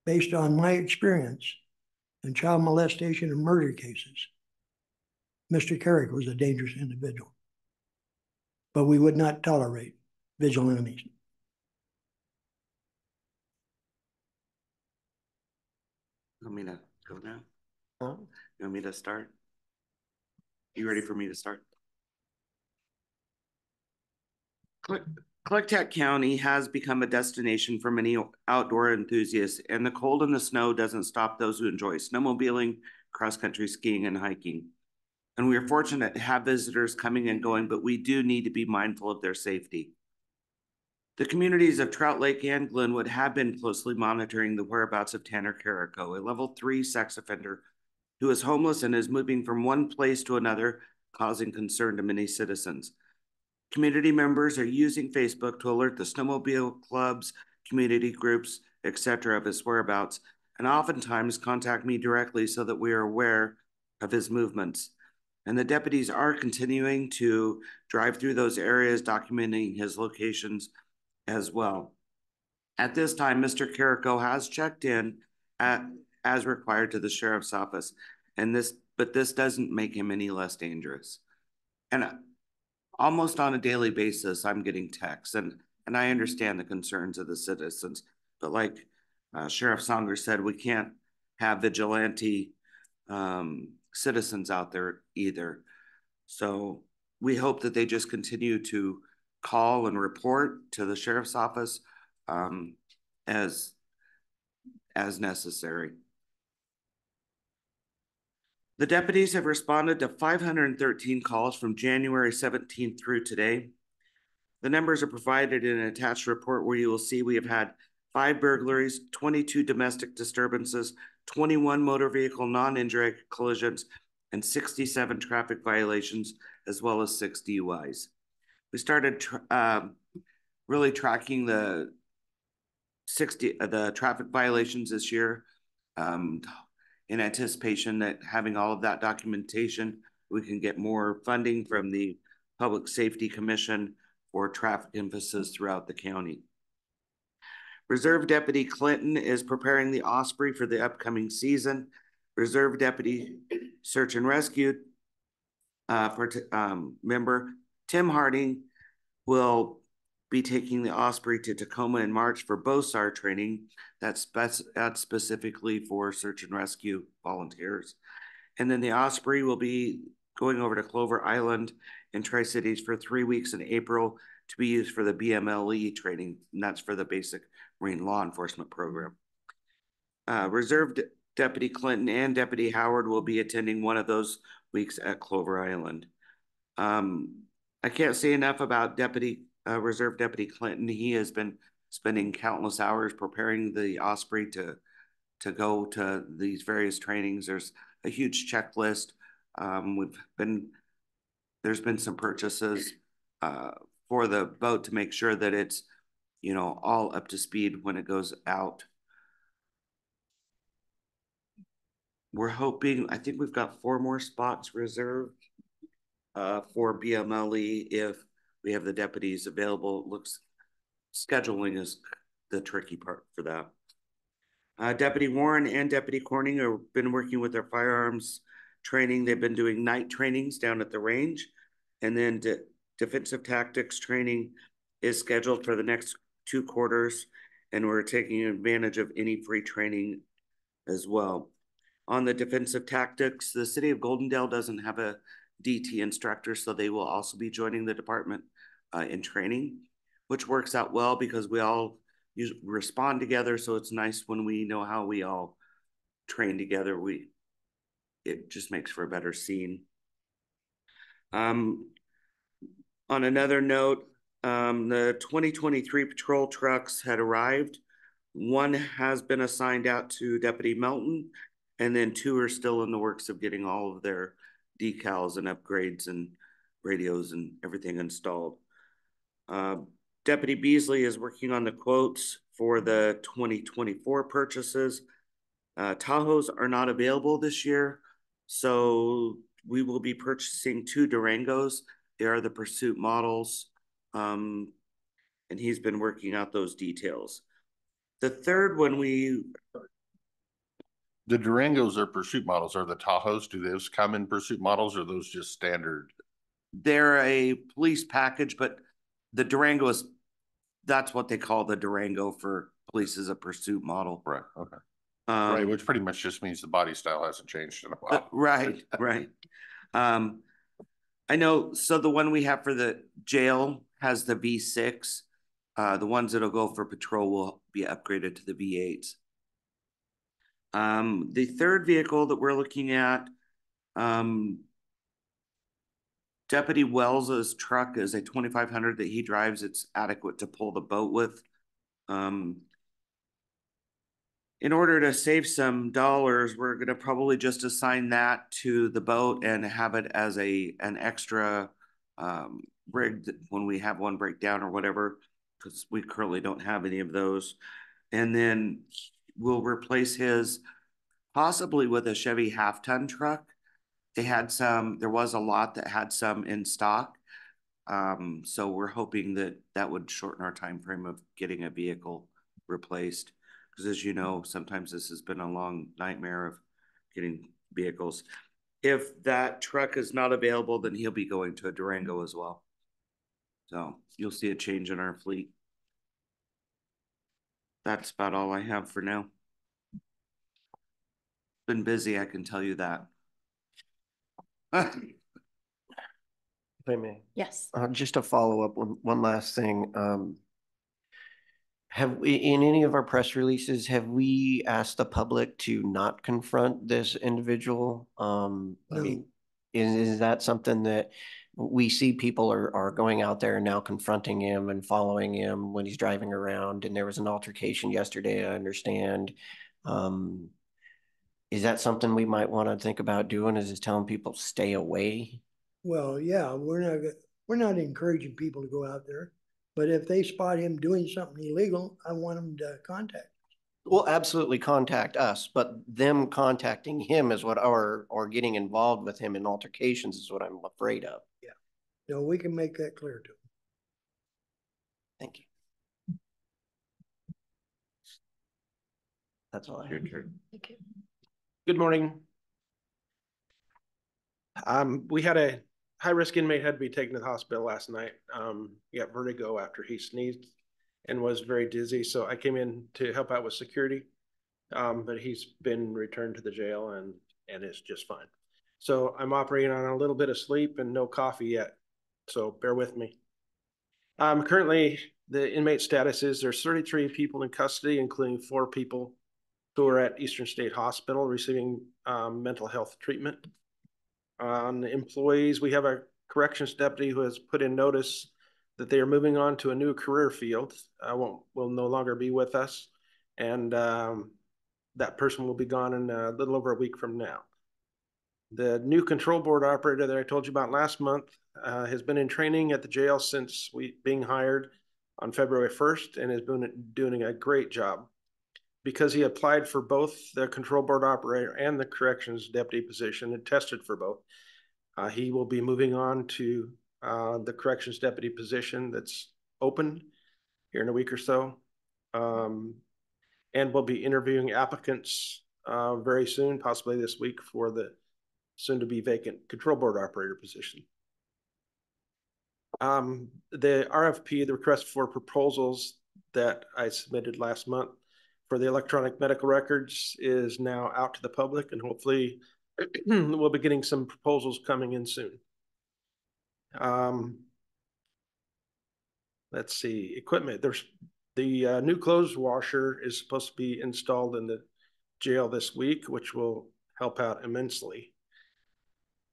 S18: based on my experience in child molestation and murder cases, Mr. Carrico was a dangerous individual. But we would not tolerate vigilantes.
S19: You want me to go now? Huh? You want me to start? You ready for me to start? Klickitat County has become a destination for many outdoor enthusiasts, and the cold and the snow doesn't stop those who enjoy snowmobiling, cross-country skiing, and hiking. And we are fortunate to have visitors coming and going, but we do need to be mindful of their safety. The communities of Trout Lake and Glenwood have been closely monitoring the whereabouts of Tanner Carrico, a level 3 sex offender who is homeless and is moving from one place to another, causing concern to many citizens. Community members are using Facebook to alert the snowmobile clubs, community groups, etc. of his whereabouts, and oftentimes contact me directly so that we are aware of his movements. And the deputies are continuing to drive through those areas, documenting his locations as well. At this time, Mr. Carrico has checked in as required to the sheriff's office. But this doesn't make him any less dangerous. And almost on a daily basis, I'm getting texts, and I understand the concerns of the citizens, but like Sheriff Songer said, we can't have vigilante citizens out there either. So we hope that they just continue to call and report to the sheriff's office as necessary. The deputies have responded to 513 calls from January 17th through today. The numbers are provided in an attached report where you will see we have had 5 burglaries, 22 domestic disturbances, 21 motor vehicle non-injury collisions, and 67 traffic violations, as well as 6 DUIs. We started really tracking the traffic violations this year in anticipation that having all of that documentation, we can get more funding from the Public Safety Commission for traffic emphasis throughout the county. Reserve Deputy Clinton is preparing the Osprey for the upcoming season. Reserve Deputy Search and Rescue member Tim Harding will be taking the Osprey to Tacoma in March for BoCC training. That's specifically for search and rescue volunteers. And then the Osprey will be going over to Clover Island in Tri-Cities for 3 weeks in April to be used for the BMLE training, and that's for the basic Marine law enforcement program. Reserve Deputy Clinton and Deputy Howard will be attending one of those weeks at Clover Island. I can't say enough about Reserve Deputy Clinton. He has been spending countless hours preparing the Osprey to go to these various trainings. There's a huge checklist. There's been some purchases for the boat to make sure that it's, you know, all up to speed when it goes out. We're hoping, I think we've got 4 more spots reserved for BMLE if we have the deputies available. Scheduling is the tricky part for that. Deputy Warren and Deputy Corning have been working with their firearms training. They've been doing night trainings down at the range, and then defensive tactics training is scheduled for the next 2 quarters, and we're taking advantage of any free training as well. On the defensive tactics, the city of Goldendale doesn't have a DT instructor, so they will also be joining the department in training, which works out well because we all respond together. So it's nice when we know how we all train together. It just makes for a better scene. On another note, the 2023 patrol trucks had arrived. 1 has been assigned out to Deputy Melton, and then 2 are still in the works of getting all of their decals and upgrades and radios and everything installed. Deputy Beasley is working on the quotes for the 2024 purchases. Tahoes are not available this year, so we will be purchasing 2 Durangos. They are the Pursuit models, and he's been working out those details. The third one
S4: The Durangos are Pursuit models. Are the Tahoes, do those come in Pursuit models, or are those just standard?
S19: They're a police package, but the Durango is, that's what they call the Durango for police, is a Pursuit model.
S4: Right, okay. Right, which pretty much just means the body style hasn't changed in a while.
S19: Right. I know, so the one we have for the jail has the V6. The ones that'll go for patrol will be upgraded to the V8s. The third vehicle that we're looking at, Deputy Wells's truck is a 2500 that he drives. It's adequate to pull the boat with. In order to save some dollars, we're going to probably just assign that to the boat and have it as an extra rig when we have one break down or whatever, because we currently don't have any of those. And then we'll replace his possibly with a Chevy half-ton truck. There was a lot that had some in stock. So we're hoping that would shorten our time frame of getting a vehicle replaced, because as you know, sometimes this has been a long nightmare of getting vehicles. If that truck is not available, then he'll be going to a Durango as well. So you'll see a change in our fleet. That's about all I have for now. Been busy, I can tell you that.
S3: If I may.
S15: Yes.
S3: Just to follow up on one last thing. Have we, in any of our press releases, have we asked the public to not confront this individual? I mean, is that something that we see people are going out there and now confronting him and following him when he's driving around? And there was an altercation yesterday, I understand. Is that something we might want to think about doing? Is just telling people stay away?
S18: Well, yeah, we're not encouraging people to go out there, but if they spot him doing something illegal, I want them to contact.
S3: Well, absolutely contact us, but them contacting him is what, or getting involved with him in altercations is what I'm afraid of.
S18: Yeah, no, we can make that clear to him.
S3: Thank you. That's all I have.
S1: Thank you.
S20: Good morning. We had a high-risk inmate had to be taken to the hospital last night. He got vertigo after he sneezed and was very dizzy. So I came in to help out with security, but he's been returned to the jail and is just fine. So I'm operating on a little bit of sleep and no coffee yet. So bear with me. Currently, the inmate status is there's 33 people in custody, including 4 people who are at Eastern State Hospital receiving mental health treatment. On employees, we have a corrections deputy who has put in notice that they are moving on to a new career field. Will no longer be with us, and that person will be gone in a little over a week from now. The new control board operator that I told you about last month has been in training at the jail since being hired on February 1st and has been doing a great job. Because he applied for both the control board operator and the corrections deputy position and tested for both, he will be moving on to the corrections deputy position that's open here in a week or so. And we'll be interviewing applicants very soon, possibly this week, for the soon to be vacant control board operator position. The RFP, the request for proposals that I submitted last month for the electronic medical records, is now out to the public, and hopefully we'll be getting some proposals coming in soon. Let's see, equipment. There's the new clothes washer is supposed to be installed in the jail this week, which will help out immensely.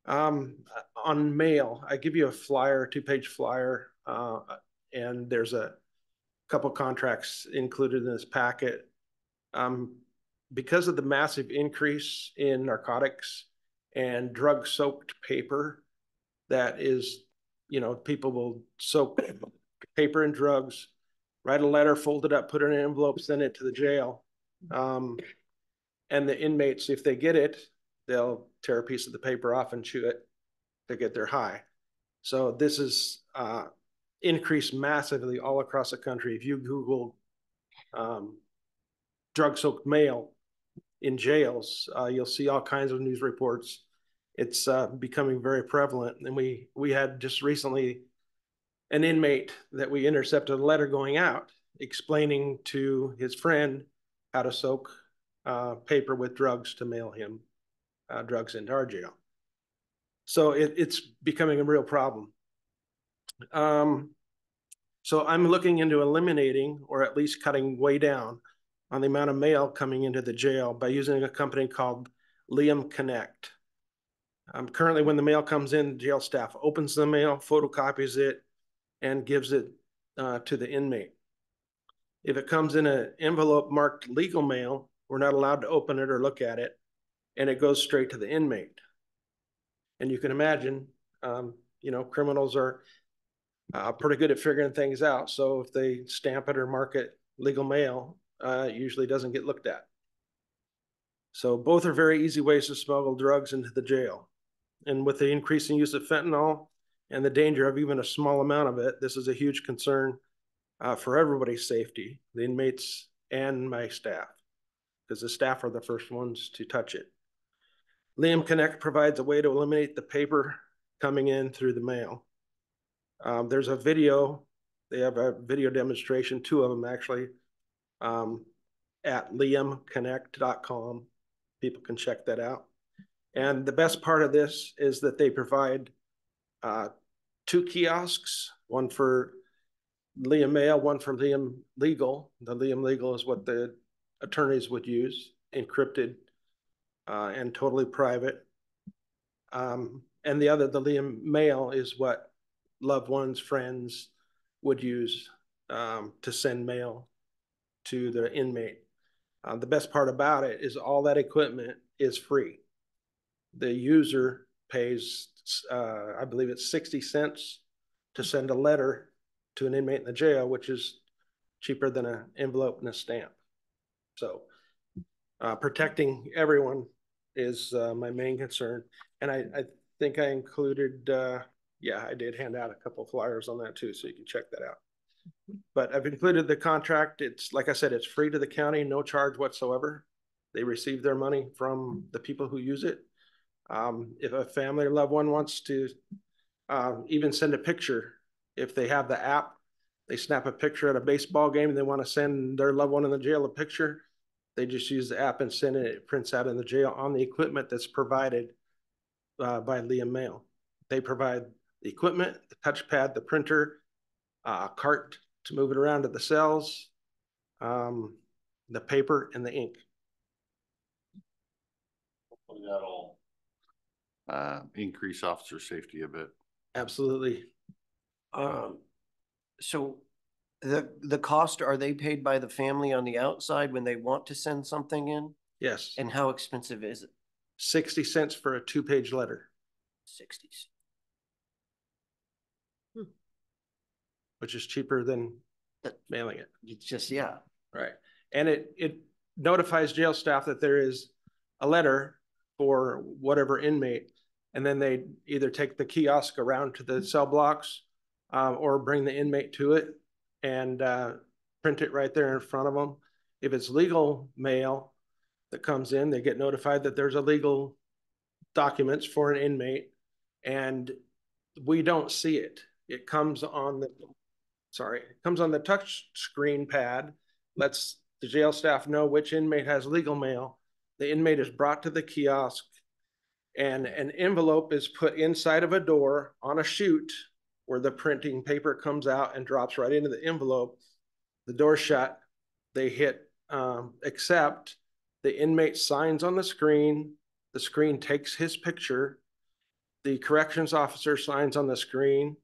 S20: On mail, I give you a flyer, a 2-page flyer, and there's a couple contracts included in this packet. Because of the massive increase in narcotics and drug-soaked paper, that is, people will soak paper in drugs, write a letter, fold it up, put it in an envelope, send it to the jail. And the inmates, if they get it, they'll tear a piece of the paper off and chew it to get their high. So this is increased massively all across the country. If you Google drug-soaked mail in jails, you'll see all kinds of news reports. It's becoming very prevalent. And we had just recently an inmate that we intercepted a letter going out explaining to his friend how to soak paper with drugs to mail him drugs into our jail. So it's becoming a real problem. So I'm looking into eliminating, or at least cutting way down on the amount of mail coming into the jail by using a company called Liam Connect. Currently, when the mail comes in, jail staff opens the mail, photocopies it, and gives it to the inmate. If it comes in an envelope marked legal mail, we're not allowed to open it or look at it, and it goes straight to the inmate. And you can imagine, criminals are pretty good at figuring things out. So if they stamp it or mark it legal mail, it usually doesn't get looked at. So both are very easy ways to smuggle drugs into the jail. And with the increasing use of fentanyl and the danger of even a small amount of it, this is a huge concern for everybody's safety, the inmates and my staff. because the staff are the first ones to touch it. Liam Connect provides a way to eliminate the paper coming in through the mail. There's a video. They have a video demonstration, 2 of them actually, at liamconnect.com. People can check that out. And the best part of this is that they provide 2 kiosks, one for Liam Mail, one for Liam Legal. The Liam Legal is what the attorneys would use, encrypted and totally private. And the Liam Mail is what loved ones, friends would use to send mail to the inmate. The best part about it is all that equipment is free. The user pays, I believe it's 60 cents to send a letter to an inmate in the jail, which is cheaper than an envelope and a stamp. So protecting everyone is my main concern. And I think I included, yeah, I did hand out a couple of flyers on that too, so you can check that out. But I've included the contract. It's, like I said, it's free to the county, no charge whatsoever. They receive their money from the people who use it. If a family or loved one wants to even send a picture, if they have the app, they snap a picture at a baseball game and they want to send their loved one in the jail a picture, they just use the app and send it. It prints out in the jail on the equipment that's provided by Liam Mail. They provide the equipment, the touchpad, the printer, cart to move it around to the cells, the paper, and the ink.
S4: Hopefully that'll increase officer safety a bit.
S20: Absolutely.
S3: So the cost, are they paid by the family on the outside when they want to send something in?
S20: Yes.
S3: And how expensive is it?
S20: 60 cents for a 2-page letter.
S3: 60.
S20: Which is cheaper than mailing it.
S3: It's just, yeah.
S20: Right. And it notifies jail staff that there is a letter for whatever inmate, and then they either take the kiosk around to the cell blocks or bring the inmate to it and print it right there in front of them. If it's legal mail that comes in, they get notified that there's a legal documents for an inmate, and we don't see it. It comes on the, it comes on the touch screen pad, lets the jail staff know which inmate has legal mail. The inmate is brought to the kiosk, and an envelope is put inside of a door on a chute where the printing paper comes out and drops right into the envelope. The door shut, they hit accept, the inmate signs on the screen takes his picture, the corrections officer signs on the screen,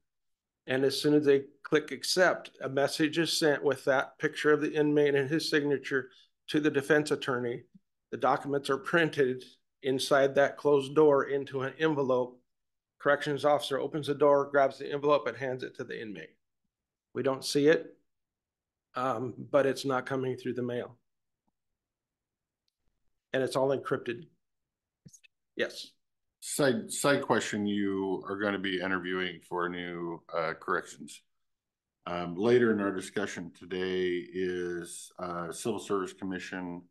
S20: and as soon as they click accept, a message is sent with that picture of the inmate and his signature to the defense attorney. The documents are printed inside that closed door into an envelope. Corrections officer opens the door, grabs the envelope, and hands it to the inmate. We don't see it, but it's not coming through the mail. And it's all encrypted. Yes.
S4: Side question, you are going to be interviewing for new corrections. Later in our discussion today is Civil Service Commission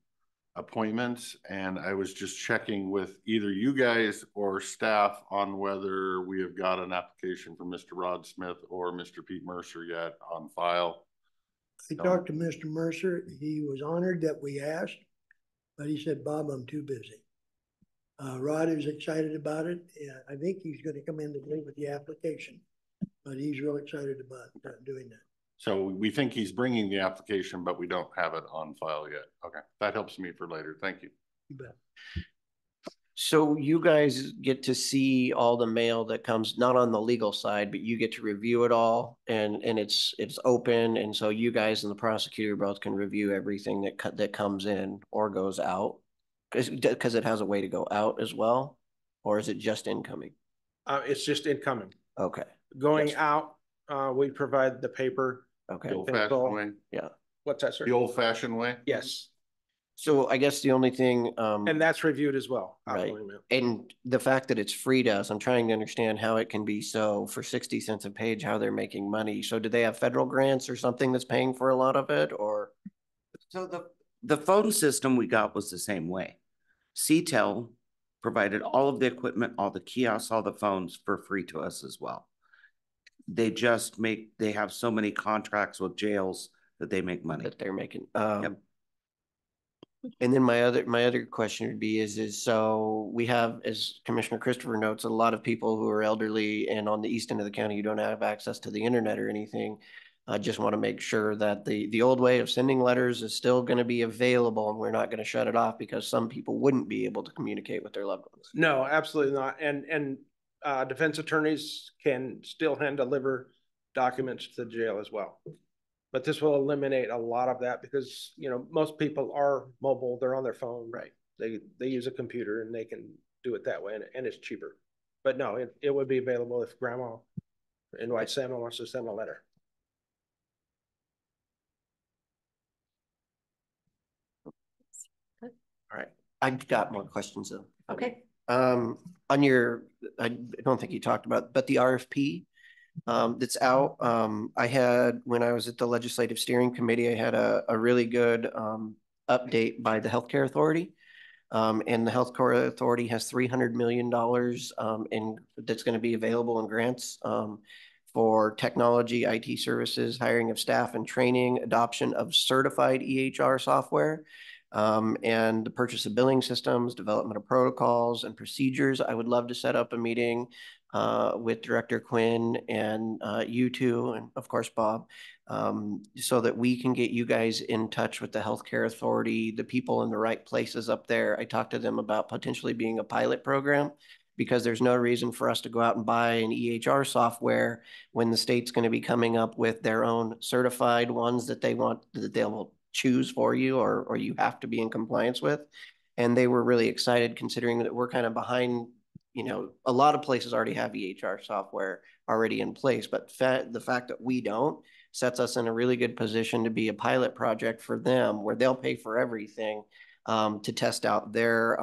S4: appointments, and I was just checking with either you guys or staff on whether we have got an application for Mr. Rod Smith or Mr. Pete Mercer yet on file.
S18: I talked to Mr. Mercer. He was honored that we asked, but he said, Bob, I'm too busy. Rod is excited about it. Yeah, I think he's going to come in today with the application, but he's real excited about doing that.
S4: So we think he's bringing the application, but we don't have it on file yet. Okay, that helps me for later. Thank you.
S18: You bet.
S3: So you guys get to see all the mail that comes, not on the legal side, but you get to review it all, and it's open, and so you guys and the prosecutor both can review everything that comes in or goes out, because it has a way to go out as well, or is it just incoming?
S20: It's just incoming.
S3: Okay.
S20: Going out, we provide the paper.
S3: Okay.
S4: The old-fashioned way.
S3: Yeah.
S20: What's that, sir?
S4: The old-fashioned way.
S20: Yes.
S3: So I guess the only thing,
S20: and that's reviewed as well.
S3: Right. And the fact that it's free to us, I'm trying to understand how it can be so for 60 cents a page, how they're making money. So do they have federal grants or something that's paying for a lot of it, or?
S2: So
S19: The phone system we got was the same way. CTEL provided all of the equipment, all the kiosks, all the phones for free to us as well. They have so many contracts with jails that they make money.
S3: That they're making.
S19: Yep.
S3: And then my other question would be is so we have, as Commissioner Christopher notes, a lot of people who are elderly and on the east end of the county who don't have access to the internet or anything. I just want to make sure that the old way of sending letters is still going to be available, and we're not going to shut it off because some people wouldn't be able to communicate with their loved ones.
S20: No, absolutely not. And defense attorneys can still hand deliver documents to the jail as well. But this will eliminate a lot of that because, you know, most people are mobile, they're on their phone.
S3: Right.
S20: They use a computer and they can do it that way, and it's cheaper. But no, it would be available if grandma in White Salmon wants to send a letter.
S3: All right. I've got more questions though.
S1: Okay.
S3: On your, I don't think you talked about, but the RFP that's out. I had, when I was at the Legislative Steering Committee, I had a really good update by the Healthcare Authority. And the Healthcare Authority has $300 million that's going to be available in grants for technology, IT services, hiring of staff and training, adoption of certified EHR software, and the purchase of billing systems, development of protocols and procedures. I would love to set up a meeting with Director Quinn and you two, and of course, Bob, so that we can get you guys in touch with the Healthcare Authority, the people in the right places up there. I talked to them about potentially being a pilot program, because there's no reason for us to go out and buy an EHR software when the state's going to be coming up with their own certified ones that they want, that they will choose for you, or you have to be in compliance with. And they were really excited, considering that we're kind of behind. You know, a lot of places already have EHR software already in place, but the fact that we don't sets us in a really good position to be a pilot project for them, where they'll pay for everything to test out their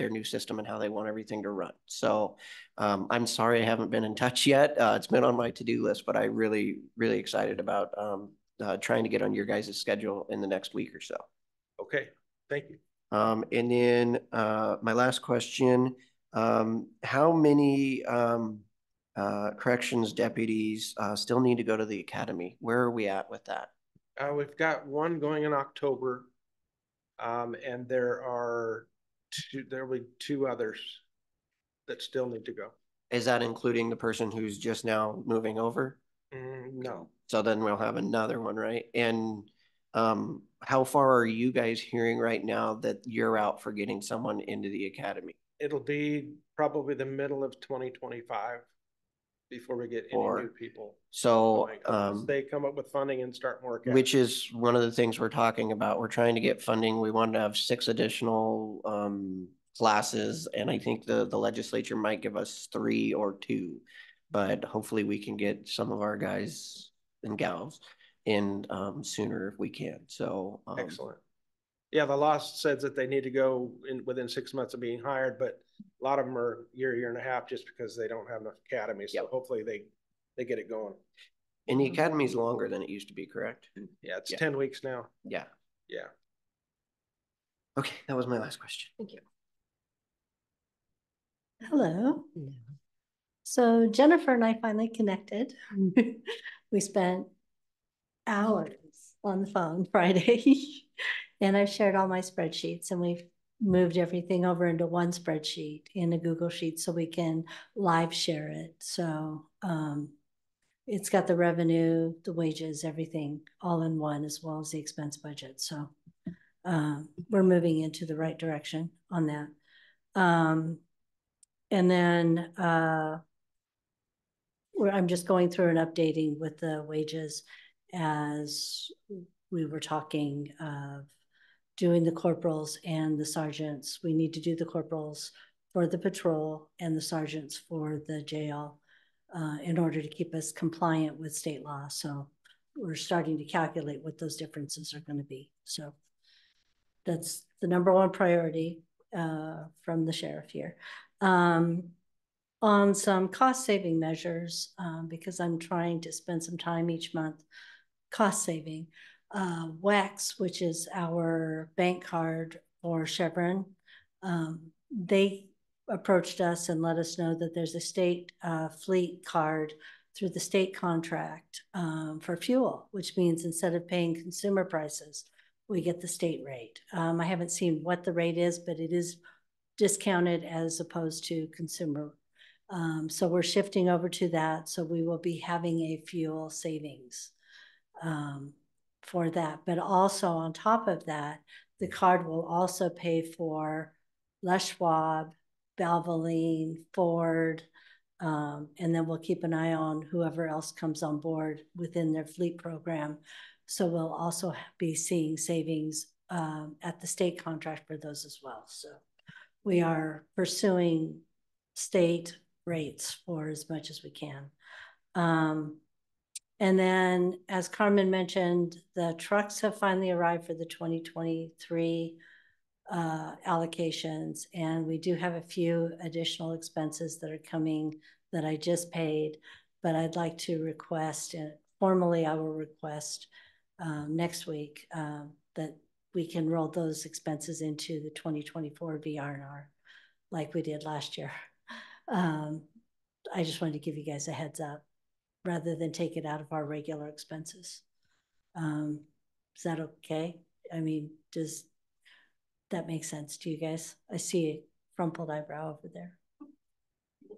S3: new system and how they want everything to run. So I'm sorry I haven't been in touch yet. It's been on my to-do list, but I really excited about trying to get on your guys' schedule in the next week or so.
S20: Okay, thank you.
S3: And then my last question. How many corrections deputies still need to go to the academy? Where are we at with that?
S20: We've got one going in October, and there will be two others that still need to go.
S3: Is that including the person who's just now moving over?
S20: No.
S3: So then we'll have another one, right? And how far are you guys hearing right now that you're out for getting someone into the academy?
S20: It'll be probably the middle of 2025 before we get any new people.
S3: So
S20: they come up with funding and start more academies.
S3: Which is one of the things we're talking about. We're trying to get funding. We want to have 6 additional classes, and I think the legislature might give us 3 or 2, but hopefully we can get some of our guys and gals in sooner if we can. So
S20: excellent. Yeah, the law says that they need to go within 6 months of being hired, but a lot of them are year and a half just because they don't have enough academies. So hopefully they get it going.
S3: And the academy is longer than it used to be, correct?
S20: Yeah, it's 10 weeks now.
S3: Yeah.
S20: Yeah.
S3: Okay, that was my last question.
S1: Thank you.
S21: Hello. So Jennifer and I finally connected. We spent hours on the phone Friday, and I've shared all my spreadsheets, and we've moved everything over into one spreadsheet in a Google Sheet so we can live share it. So it's got the revenue, the wages, everything all in one, as well as the expense budget. So we're moving into the right direction on that. And then I'm just going through and updating with the wages as we were talking of doing the corporals and the sergeants. We need to do the corporals for the patrol and the sergeants for the jail in order to keep us compliant with state law. So we're starting to calculate what those differences are going to be. So that's the #1 priority from the sheriff here. On some cost saving measures, because I'm trying to spend some time each month cost saving. WEX, which is our bank card for Chevron. They approached us and let us know that there's a state fleet card through the state contract for fuel, which means instead of paying consumer prices, we get the state rate. I haven't seen what the rate is, but it is discounted as opposed to consumer. So we're shifting over to that. So we will be having a fuel savings for that. But also on top of that, the card will also pay for Les Schwab, Valvoline, Ford, and then we'll keep an eye on whoever else comes on board within their fleet program. So we'll also be seeing savings at the state contract for those as well. So we are pursuing state rates for as much as we can. And then, as Carmen mentioned, the trucks have finally arrived for the 2023 allocations, and we do have a few additional expenses that are coming that I just paid, but I'd like to request, and formally I will request next week that we can roll those expenses into the 2024 VRNR like we did last year. I just wanted to give you guys a heads up rather than take it out of our regular expenses. Is that okay? I mean, does that make sense to you guys? I see a crumpled eyebrow over there.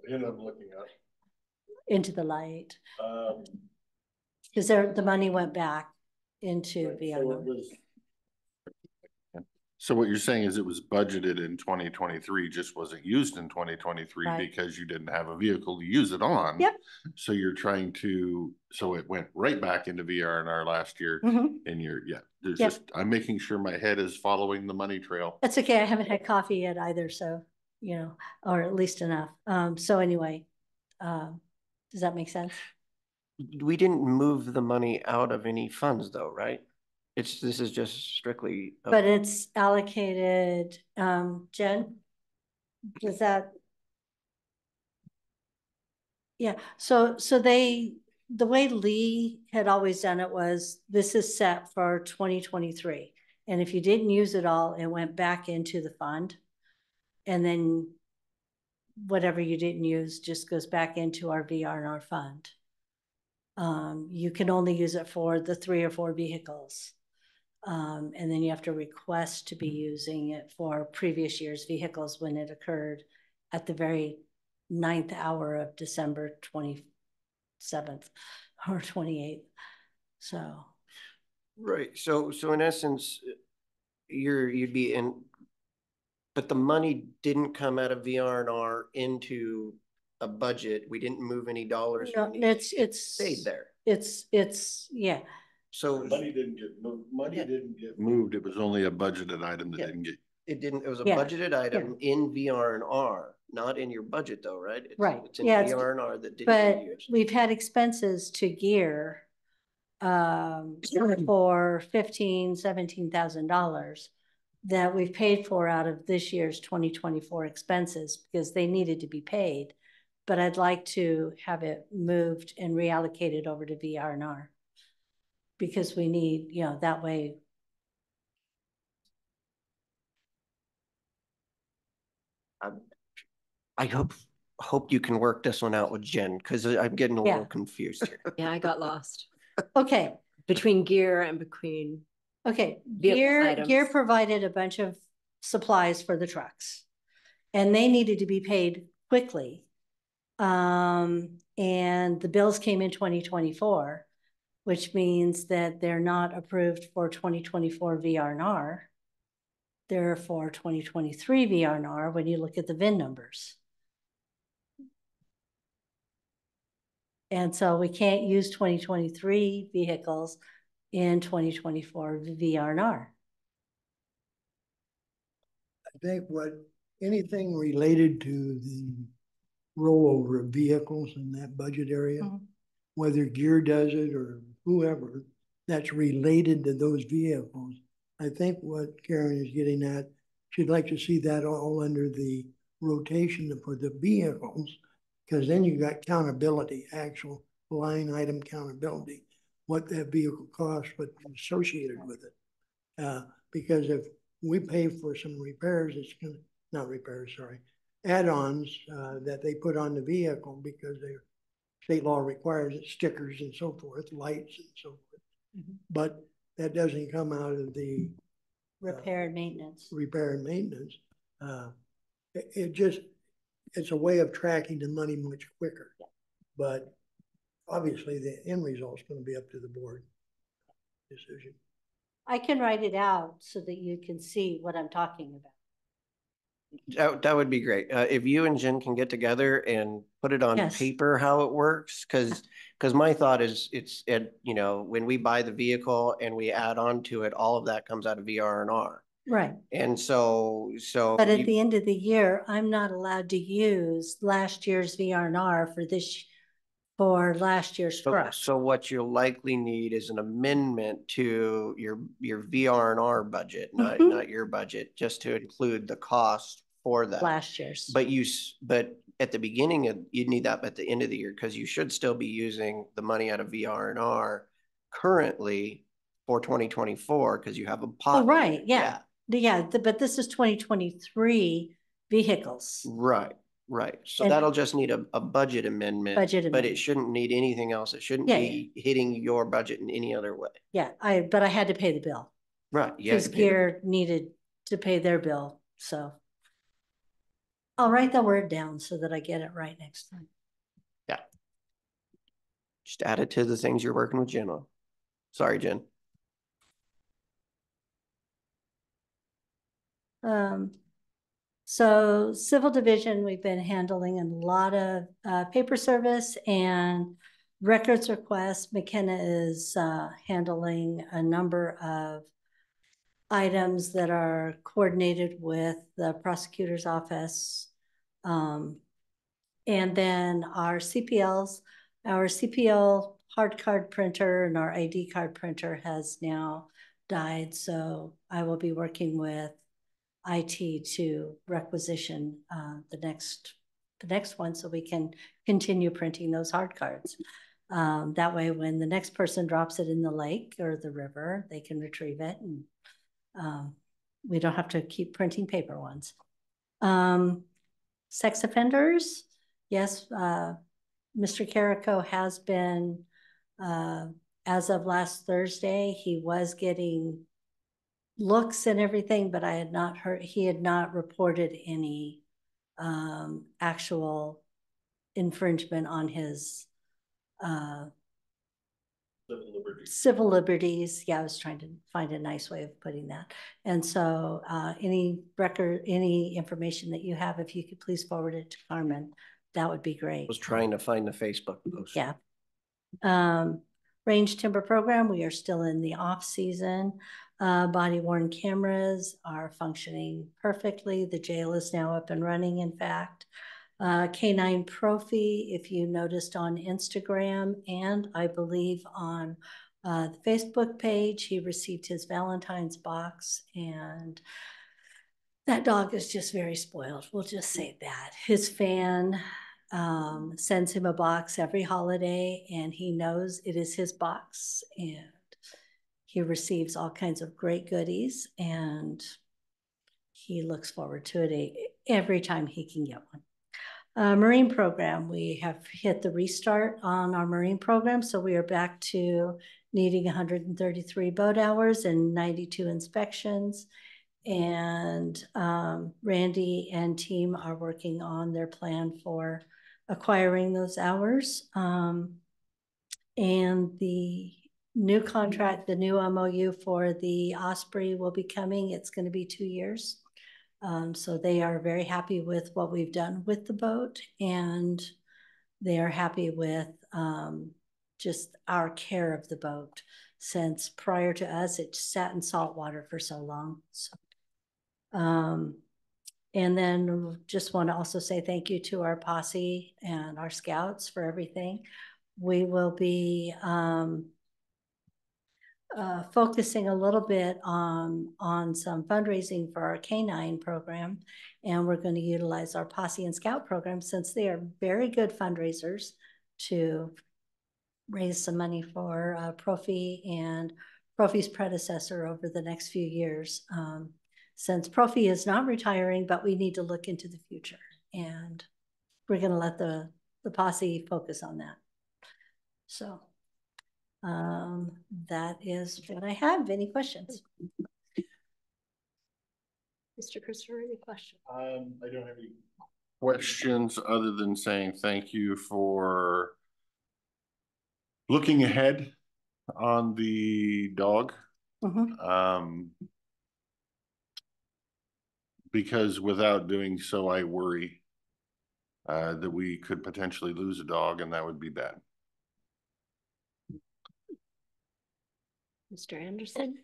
S4: And I'm looking up.
S21: Into the light. Because the money went back into VRNR.
S4: So what you're saying is it was budgeted in 2023, just wasn't used in 2023 because you didn't have a vehicle to use it on.
S21: Yep.
S4: So you're trying to, so it went right back into VRNR last year. And there's just, I'm making sure my head is following the money trail.
S21: That's okay. I haven't had coffee yet either. So, you know, or at least enough. So anyway, does that make sense?
S3: We didn't move the money out of any funds though, right? This is just strictly.
S21: But it's allocated, Jen, does that? Yeah, so the way Lee had always done it was, this is set for 2023. And if you didn't use it all, it went back into the fund. And then whatever you didn't use just goes back into our VRNR fund. You can only use it for the 3 or 4 vehicles. And then you have to request to be using it for previous year's vehicles when it occurred at the very 9th hour of December 27th or 28th. So.
S3: Right. So in essence, you'd be in, but the money didn't come out of VRNR into a budget. We didn't move any dollars.
S21: No, it's
S3: stayed there.
S21: It's yeah.
S3: So
S4: money didn't get moved. Money didn't get moved. It was only a budgeted item that didn't get.
S3: It was a budgeted item in VRNR, not in your budget though, right? It's in VRNR that didn't get used.
S21: We've had expenses to gear for $17,000 that we've paid for out of this year's 2024 expenses because they needed to be paid. But I'd like to have it moved and reallocated over to VRNR. Because we need, you know, that way.
S3: I hope you can work this one out with Jen, because I'm getting a little confused here.
S1: Yeah, I got lost.
S21: Okay.
S1: Between gear and between.
S21: Okay, gear provided a bunch of supplies for the trucks. And they needed to be paid quickly. And the bills came in 2024. Which means that they're not approved for 2024 VRNR. They're for 2023 VRNR when you look at the VIN numbers. And so we can't use 2023 vehicles in 2024 VRNR.
S18: I think anything related to the rollover of vehicles in that budget area, whether Gear does it or whoever that's related to those vehicles. I think what Karen is getting at, she'd like to see that all under the rotation for the vehicles, because then you got accountability, actual line item accountability. what that vehicle costs, but associated with it. Because if we pay for some repairs, it's gonna, not repairs, sorry, add-ons that they put on the vehicle because their state law requires it, stickers and so forth, lights and so forth. But that doesn't come out of the
S21: repair and maintenance.
S18: Repair and maintenance. It's a way of tracking the money much quicker. Yeah. But obviously the end result is going to be up to the board decision.
S21: I can write it out so that you can see what I'm talking about.
S3: That would be great. If you and Jen can get together and put it on paper how it works, because my thought is when we buy the vehicle and we add on to it, all of that comes out of VR&R.
S21: Right.
S3: And so.
S21: But at the end of the year, I'm not allowed to use last year's VR&R for last year's truck.
S3: So what you'll likely need is an amendment to your VR&R budget, not your budget, just to include the cost for that.
S21: Last year's.
S3: But at the beginning, you'd need that at the end of the year, because you should still be using the money out of VR&R currently for 2024, because you have a pot.
S21: Oh, right. Yeah. But this is 2023 vehicles.
S3: Right. So that'll just need a budget amendment, but it shouldn't need anything else. It shouldn't be hitting your budget in any other way.
S21: Yeah, but I had to pay the bill.
S3: Right.
S21: Because Gear needed to pay their bill. So I'll write the word down so that I get it right next time.
S3: Yeah. Just add it to the things you're working with Jen on. Sorry, Jen.
S21: So civil division, we've been handling a lot of paper service and records requests. McKenna is handling a number of items that are coordinated with the prosecutor's office. And then our CPL hard card printer and our ID card printer has now died. So I will be working with IT to requisition the next one so we can continue printing those hard cards. That way, when the next person drops it in the lake or the river, they can retrieve it, and we don't have to keep printing paper ones. Sex offenders, yes, Mr. Carrico has been, as of last Thursday, he was getting looks and everything, but I had not heard, he had not reported any actual infringement on his civil liberties. Yeah, I was trying to find a nice way of putting that. And so any information that you have, if you could please forward it to Carmen, that would be great.
S3: I was trying to find the Facebook post.
S21: Yeah. Range timber program, we are still in the off season. Body worn cameras are functioning perfectly. The jail is now up and running, in fact. K9 Profi, if you noticed on Instagram and I believe on the Facebook page, he received his Valentine's box, and that dog is just very spoiled. We'll just say that. His fan sends him a box every holiday, and he knows it is his box, and he receives all kinds of great goodies, and he looks forward to it every time he can get one. Marine program, we have hit the restart on our Marine program, so we are back to needing 133 boat hours and 92 inspections. And Randy and team are working on their plan for acquiring those hours. And the new contract, the new MOU for the Osprey will be coming. It's going to be 2 years. So they are very happy with what we've done with the boat, and they are happy with just our care of the boat, since prior to us, it sat in salt water for so long. So, and then just want to also say thank you to our posse and our scouts for everything. We will be focusing a little bit on some fundraising for our K9 program, and we're going to utilize our posse and scout program, since they are very good fundraisers, to raise some money for Profi and Profi's predecessor over the next few years. Since Profi is not retiring, but we need to look into the future, and we're going to let the posse focus on that. So that is what I have. Any questions? Mr. Christopher, any questions?
S4: I don't have any questions other than saying thank you for looking ahead on the dog. Because without doing so, I worry that we could potentially lose a dog, and that would be bad.
S1: Mr. Anderson?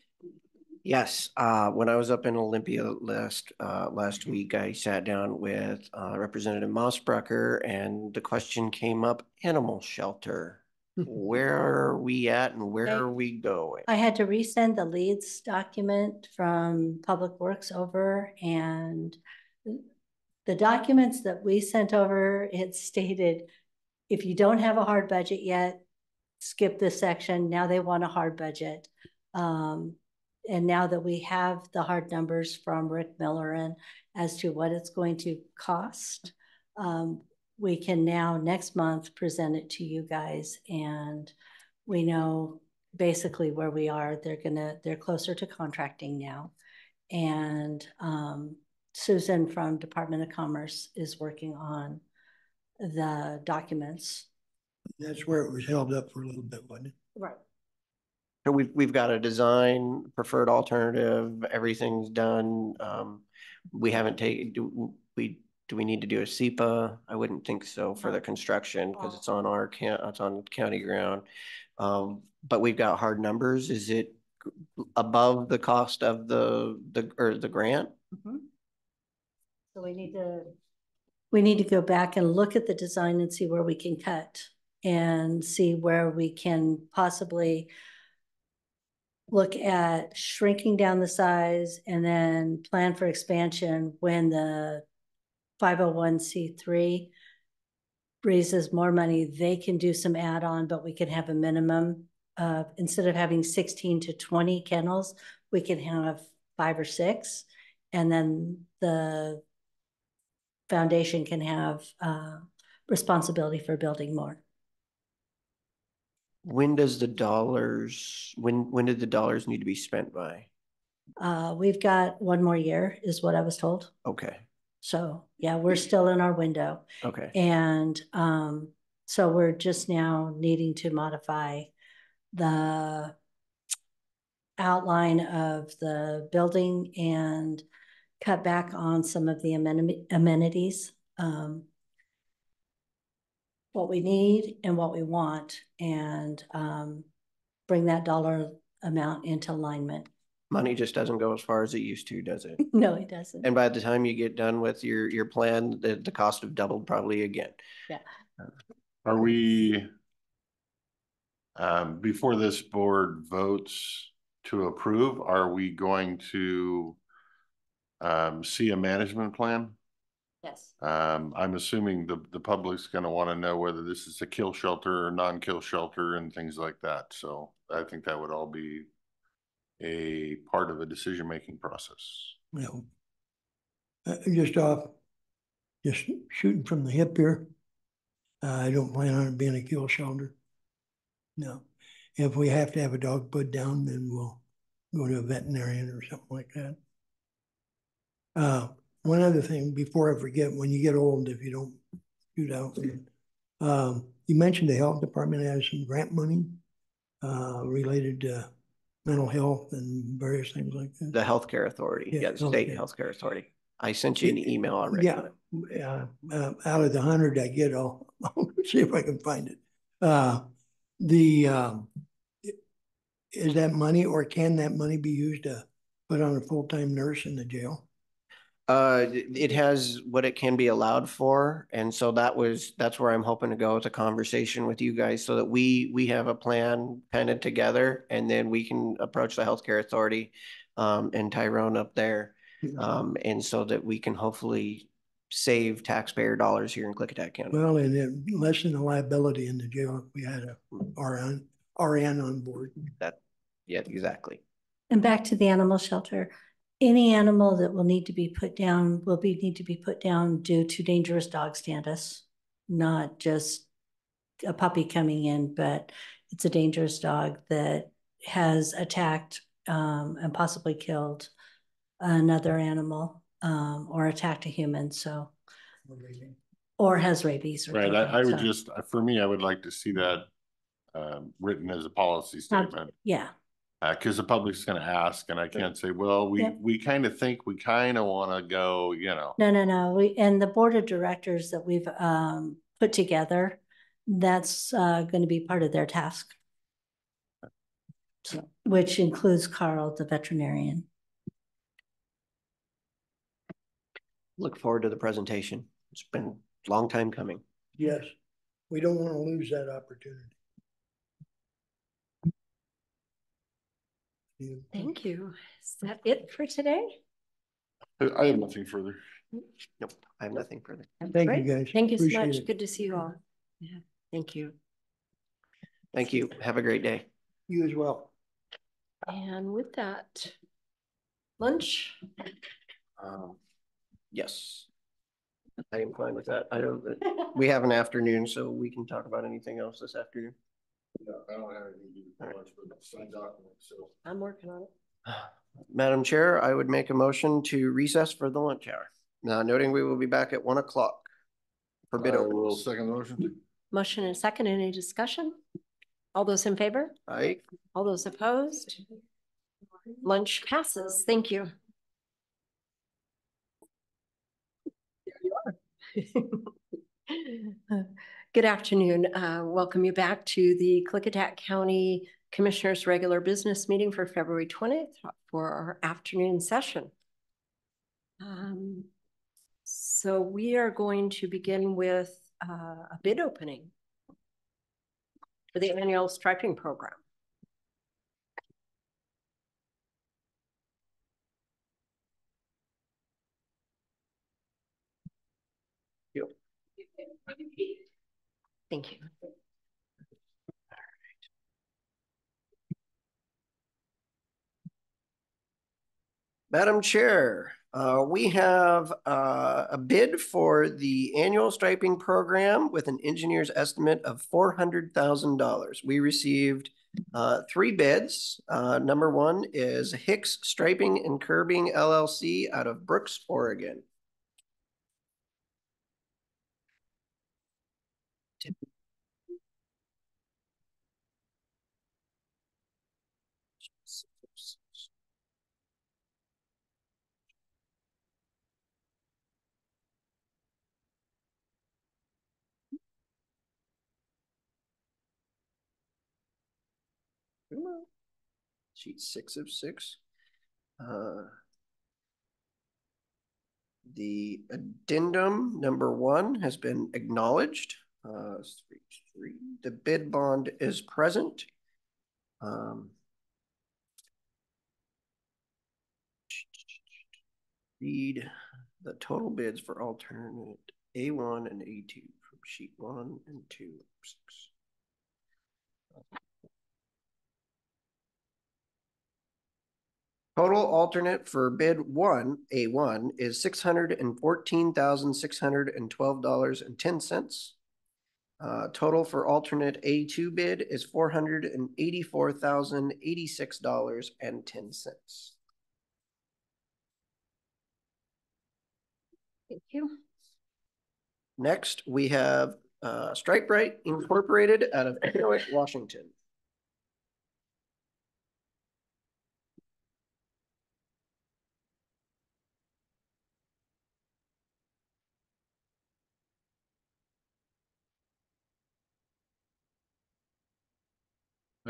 S3: Yes, when I was up in Olympia last week, I sat down with Representative Mossbrucker, and the question came up: animal shelter. Where are we at, and where are we going?
S21: I had to resend the leads document from Public Works over, and the documents that we sent over, it stated, if you don't have a hard budget yet, skip this section. Now they want a hard budget. And now that we have the hard numbers from Rick Miller and as to what it's going to cost, we can now next month present it to you guys, and we know basically where we are. They're closer to contracting now. And Susan from Department of Commerce is working on the documents.
S18: That's where it was held up for a little bit, wasn't it?
S21: Right.
S3: So we've got a design, preferred alternative, everything's done. We haven't taken, do we need to do a SEPA? I wouldn't think so for the construction, because it's on it's on county ground. But we've got hard numbers. Is it above the cost of the grant?
S21: So we need to go back and look at the design and see where we can cut, and see where we can possibly look at shrinking down the size, and then plan for expansion when the 501c3 raises more money. They can do some add-on, but we can have a minimum of, instead of having 16 to 20 kennels, we can have 5 or 6, and then the foundation can have responsibility for building more.
S3: When does the dollars, when did the dollars need to be spent by?
S21: We've got 1 more year is what I was told.
S3: Okay.
S21: So yeah, we're still in our window.
S3: Okay.
S21: And so we're just now needing to modify the outline of the building and cut back on some of the amenities. What we need and what we want, and bring that dollar amount into alignment.
S3: Money just doesn't go as far as it used to, does it?
S21: No, it doesn't.
S3: And by the time you get done with your plan, the cost have doubled probably again.
S21: Yeah.
S4: Are we, before this board votes to approve, are we going to see a management plan?
S21: Yes.
S4: I'm assuming the public's going to want to know whether this is a kill shelter or non-kill shelter and things like that. So I think that would all be a part of a decision-making process.
S18: No. Just shooting from the hip here. I don't plan on it being a kill shelter. No. If we have to have a dog put down, then we'll go to a veterinarian or something like that. One other thing before I forget, when you get old, if you don't shoot out, you mentioned the health department has some grant money related to mental health and various things like that.
S3: The healthcare authority, yeah, the state healthcare authority. I sent you an email already.
S18: Yeah, out of the 100 I get, I'll see if I can find it. Is that money, or can that money be used to put on a full-time nurse in the jail?
S3: It has what it can be allowed for, and so that's where I'm hoping to go with a conversation with you guys, so that we have a plan kind of together, and then we can approach the healthcare authority and Tyrone up there, and so that we can hopefully save taxpayer dollars here in Klickitat County.
S18: Well, and it lessened the liability in the jail. We had a RN on board.
S3: Yeah, exactly.
S21: And back to the animal shelter. Any animal that will need to be put down need to be put down due to dangerous dog status, not just a puppy coming in, but it's a dangerous dog that has attacked and possibly killed another animal or attacked a human. So, or has rabies. Or
S4: right.
S21: something,
S4: I would
S21: so.
S4: just, for me, I would like to see that written as a policy statement.
S21: Yeah.
S4: Because the public's going to ask, and I can't say, well, we kind of think we kind of want to go, you know.
S21: No. And the board of directors that we've put together, that's going to be part of their task. So, which includes Carl, the veterinarian.
S3: Look forward to the presentation. It's been a long time coming.
S18: Yes, we don't want to lose that opportunity.
S1: Thank you. Is that it for today?
S4: I have nothing further.
S3: Nope, I have nothing further.
S18: Thank you, guys.
S1: Thank you so
S18: Appreciate
S1: much.
S18: it.
S1: Good to see you all. Yeah, thank you.
S3: Thank you. Have a great day.
S18: You as well.
S1: And with that, lunch?
S3: Yes. I am fine with that. We have an afternoon, so we can talk about anything else this afternoon.
S4: Yeah, I don't have anything to do with lunch, but signed documents, so.
S1: I'm working on it.
S3: Madam Chair, I would make a motion to recess for the lunch hour. Now, noting we will be back at 1 o'clock for bid openings.
S4: Will second motion.
S1: Motion and second. Any discussion? All those in favor?
S3: Aye.
S1: All those opposed? Lunch passes. Thank you. Good afternoon. Welcome you back to the Klickitat County Commissioners' regular business meeting for February 20th for our afternoon session. So we are going to begin with a bid opening for the annual striping program. Thank you.
S3: Madam Chair, we have a bid for the annual striping program with an engineer's estimate of $400,000. We received 3 bids. Number 1 is Hicks Striping and Curbing LLC out of Brooks, Oregon. Sheet 6 of 6. The addendum number 1 has been acknowledged. The bid bond is present. Read the total bids for alternate A1 and A2 from sheet 1 and 2 of 6. Total alternate for bid 1, A1, is $614,612.10. Total for alternate A2 bid is $484,086.10.
S1: Thank you.
S3: Next, we have Stripe Bright Incorporated out of Kennewick, Washington.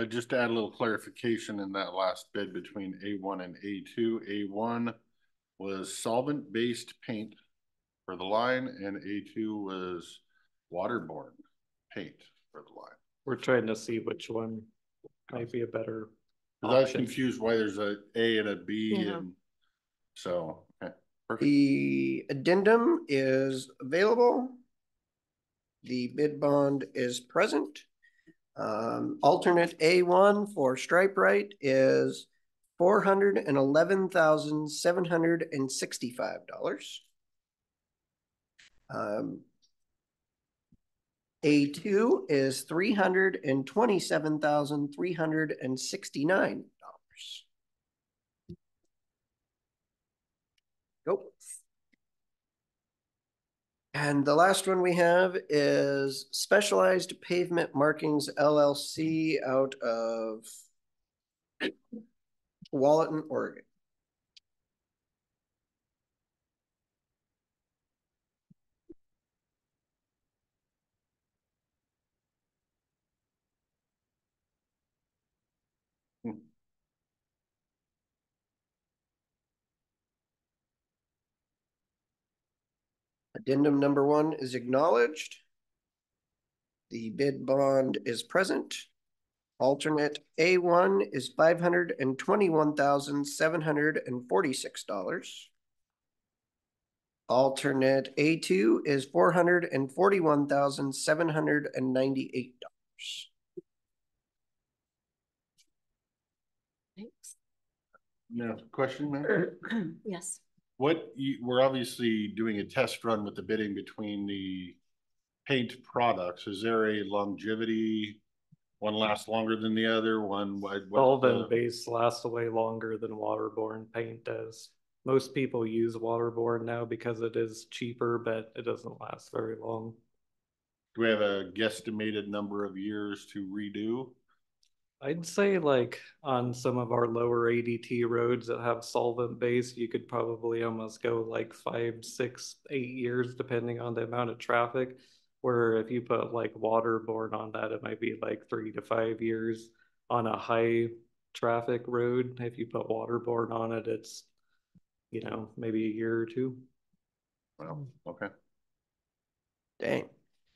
S4: Just to add a little clarification in that last bid between A1 and A2. A1 was solvent-based paint for the line, and A2 was waterborne paint for the line.
S5: We're trying to see which one might be a better option.
S4: I was confused why there's a A and a B, and so
S3: The addendum is available. The bid bond is present. Alternate A1 for stripe right is $411,765. A2 is $327,369. Go. And the last one we have is Specialized Pavement Markings LLC out of Walton, Oregon. Addendum number 1 is acknowledged. The bid bond is present. Alternate A1 is $521,746. Alternate A2 is $441,798.
S1: Thanks.
S4: No question, man?
S1: Yes.
S4: We're obviously doing a test run with the bidding between the paint products. Is there a longevity? One lasts longer than the other.
S5: Solvent base lasts way longer than waterborne paint does. Most people use waterborne now because it is cheaper, but it doesn't last very long.
S4: Do we have a guesstimated number of years to redo?
S5: I'd say like on some of our lower ADT roads that have solvent base, you could probably almost go like 5, 6, 8 years, depending on the amount of traffic. Where if you put like waterborne on that, it might be like 3 to 5 years on a high traffic road. If you put waterborne on it, it's, you know, maybe a year or 2.
S4: Well, okay.
S3: Dang.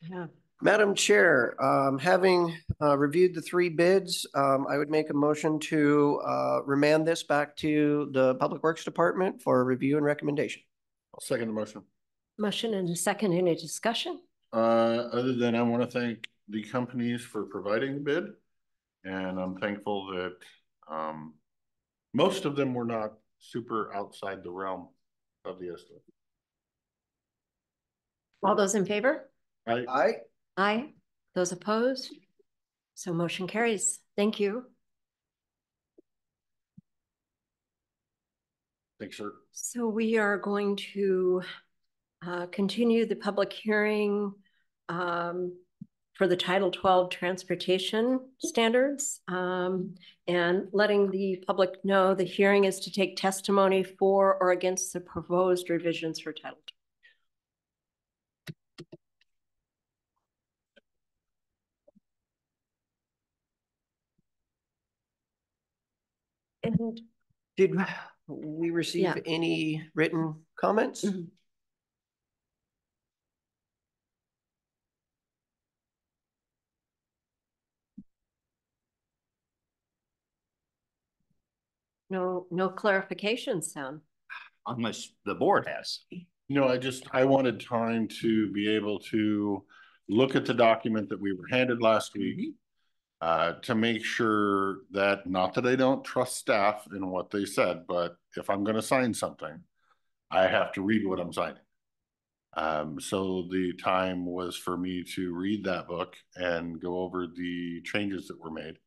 S1: Yeah.
S3: Madam Chair, having reviewed the 3 bids, I would make a motion to remand this back to the Public Works Department for review and recommendation.
S4: I'll second the motion.
S1: Motion and a second. Any discussion?
S4: Other than I want to thank the companies for providing the bid, and I'm thankful that most of them were not super outside the realm of the estimate.
S1: All those in favor?
S4: Aye.
S3: Aye.
S1: Aye. Those opposed? So motion carries. Thank you.
S4: Thanks, sir.
S1: So we are going to continue the public hearing for the Title 12 transportation standards and letting the public know the hearing is to take testimony for or against the proposed revisions for Title 12. And
S3: did we receive any written comments?
S1: Mm-hmm. No clarifications sound.
S17: Unless the board has.
S4: No, I wanted time to be able to look at the document that we were handed last week to make sure that, not that I don't trust staff in what they said, but if I'm going to sign something, I have to read what I'm signing. So the time was for me to read that book and go over the changes that were made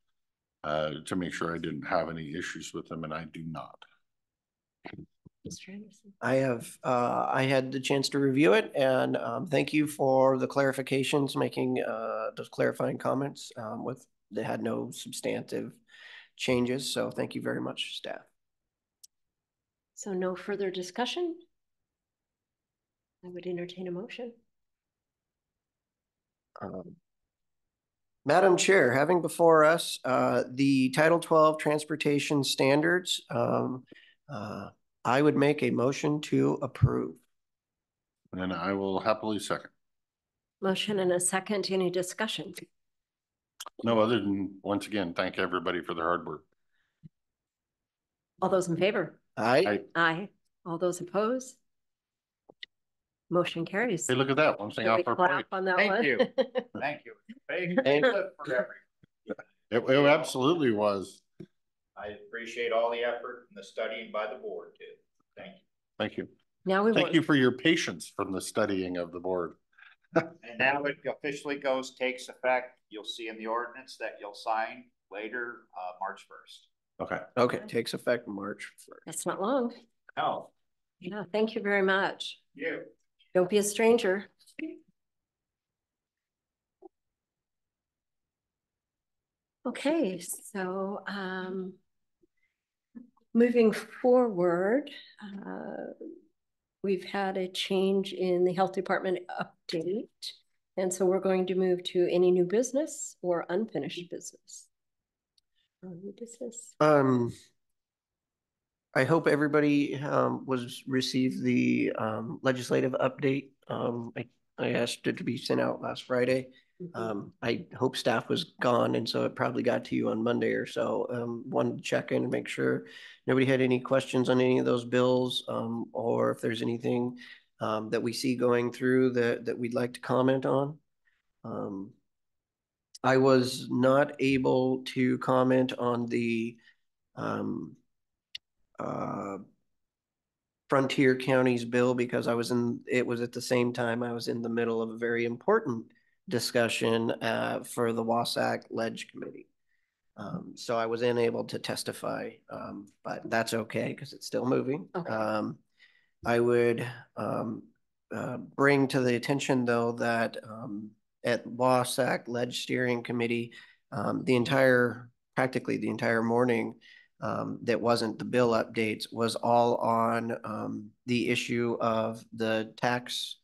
S4: to make sure I didn't have any issues with them, and I do not.
S1: Mr. Anderson.
S3: I had the chance to review it, and thank you for the clarifications, making those clarifying comments they had no substantive changes. So thank you very much, staff.
S1: So no further discussion. I would entertain a motion.
S3: Madam Chair, having before us the Title 12 transportation standards, I would make a motion to approve.
S4: And I will happily second.
S1: Motion and a second. Any discussion?
S4: No, other than, once again, thank everybody for their hard work.
S1: All those in favor?
S3: Aye.
S1: Aye. All those opposed? Motion carries.
S4: Hey, look at that. One thing
S1: Can
S4: off
S1: we
S4: our
S1: clap
S4: plate.
S1: on that
S17: Thank
S1: one?
S17: you. Thank you. Big input for everyone.
S4: It absolutely was.
S17: I appreciate all the effort and the studying by the board too. Thank you.
S4: Thank you.
S1: Now we
S4: Thank you for your patience from the studying of the board.
S17: And now it officially takes effect. You'll see in the ordinance that you'll sign later, March 1st.
S4: Okay.
S3: Okay, takes effect March 1st.
S1: That's not long.
S17: No.
S1: Yeah, thank you very much.
S17: You.
S1: Don't be a stranger. Okay, so moving forward, we've had a change in the health department update. And so we're going to move to any new business or unfinished business. New business.
S3: I hope everybody received the legislative update. I asked it to be sent out last Friday. I hope staff was gone, and so it probably got to you on Monday or so. Wanted to check in and make sure nobody had any questions on any of those bills, or if there's anything that we see going through that we'd like to comment on. I was not able to comment on the Frontier County's bill because it was at the same time I was in the middle of a very important discussion for the Wassac Ledge Committee. So I was unable to testify, but that's okay because it's still moving. Okay. I would bring to the attention though that at Wassac Ledge Steering Committee, practically the entire morning, that wasn't the bill updates was all on the issue of the tax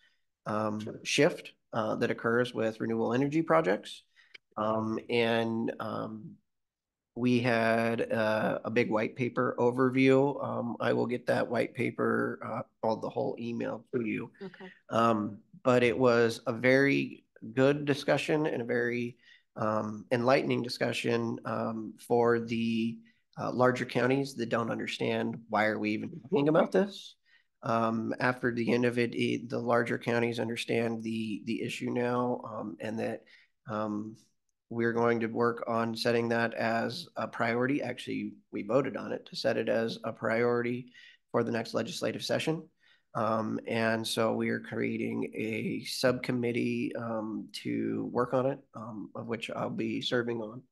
S3: shift that occurs with renewable energy projects. We had a big white paper overview. I will get that white paper, the whole email to you. Okay. But it was a very good discussion and a very enlightening discussion for the larger counties that don't understand why are we even talking about this. After the end of it, the larger counties understand the issue now, and that we're going to work on setting that as a priority. Actually, we voted on it to set it as a priority for the next legislative session. And so we are creating a subcommittee to work on it, of which I'll be serving on.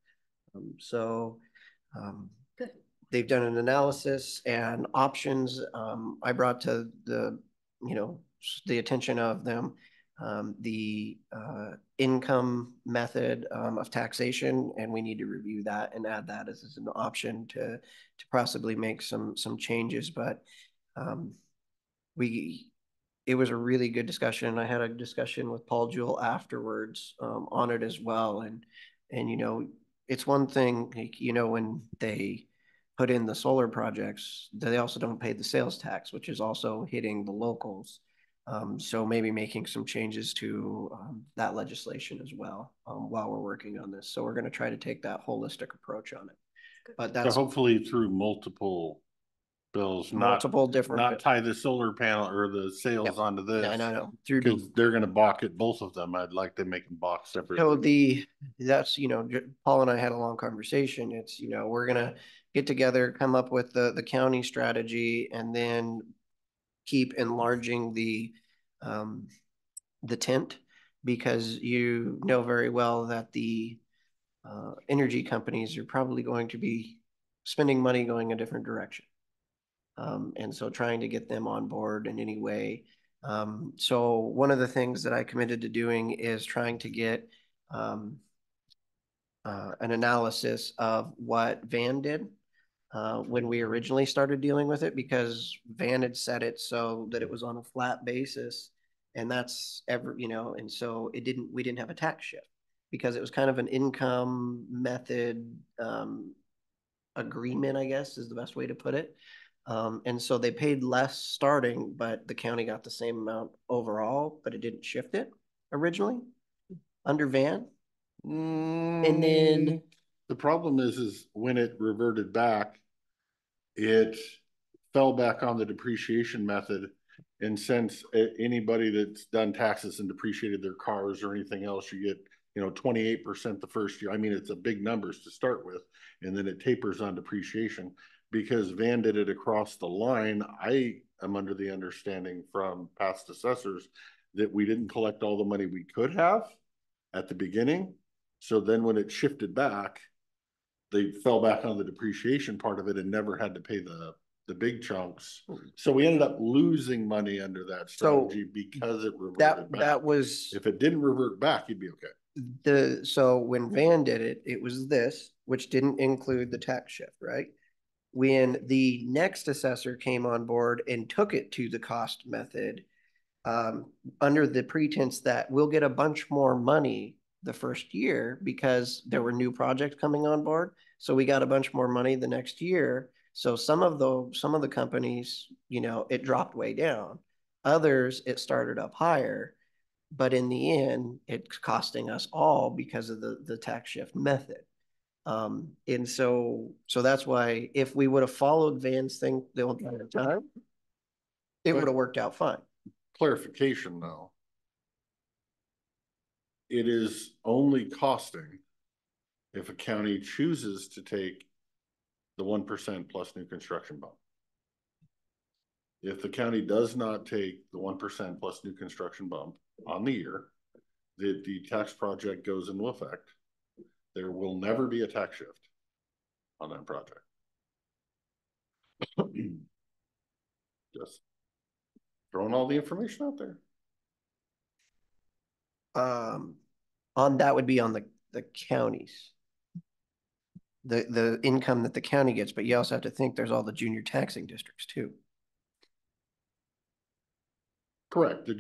S3: Good. They've done an analysis and options. I brought to the attention of them the income method of taxation, and we need to review that and add that as an option to possibly make some changes. But it was a really good discussion. I had a discussion with Paul Jewell afterwards on it as well, and it's one thing when they put in the solar projects, they also don't pay the sales tax, which is also hitting the locals. So maybe making some changes to that legislation as well while we're working on this. So we're going to try to take that holistic approach on it. But that's
S4: so hopefully through multiple bills,
S3: different,
S4: not tie the solar panel or the sales onto this.
S3: No.
S4: Because they're going to balk at both of them. I'd like to make them balk separately.
S3: So that's Paul and I had a long conversation. It's we're going to get together, come up with the county strategy, and then keep enlarging the tent, because very well that the energy companies are probably going to be spending money going a different direction. And so trying to get them on board in any way. So one of the things that I committed to doing is trying to get an analysis of what Van did when we originally started dealing with it, because Van had set it so that it was on a flat basis, and that's and so we didn't have a tax shift because it was kind of an income method agreement, I guess is the best way to put it. And so they paid less starting, but the county got the same amount overall, but it didn't shift it originally under Van. And then
S4: the problem is when it reverted back, it fell back on the depreciation method, And since anybody that's done taxes and depreciated their cars or anything else, you get, 28% the first year. I mean, it's a big numbers to start with, and then it tapers on depreciation. Because Van did it across the line, I am under the understanding from past assessors that we didn't collect all the money we could have at the beginning. So then when it shifted back, they fell back on the depreciation part of it and never had to pay the big chunks. So we ended up losing money under that strategy because it reverted back.
S3: That was,
S4: if it didn't revert back, you'd be okay.
S3: So when Van did it, it was this, which didn't include the tax shift, right? When the next assessor came on board and took it to the cost method, under the pretense that we'll get a bunch more money the first year because there were new projects coming on board. So we got a bunch more money the next year. So some of the companies, it dropped way down. Others, it started up higher. But in the end, it's costing us all because of the tax shift method. And so that's why if we would have followed Van's thing the entire time, it would have worked out fine.
S4: Clarification though. It is only costing if a county chooses to take the 1% plus new construction bump. If the county does not take the 1% plus new construction bump on the year, the tax project goes into effect. There will never be a tax shift on that project. Just throwing all the information out there.
S3: On that would be on the counties. The income that the county gets, but you also have to think there's all the junior taxing districts too.
S4: Correct.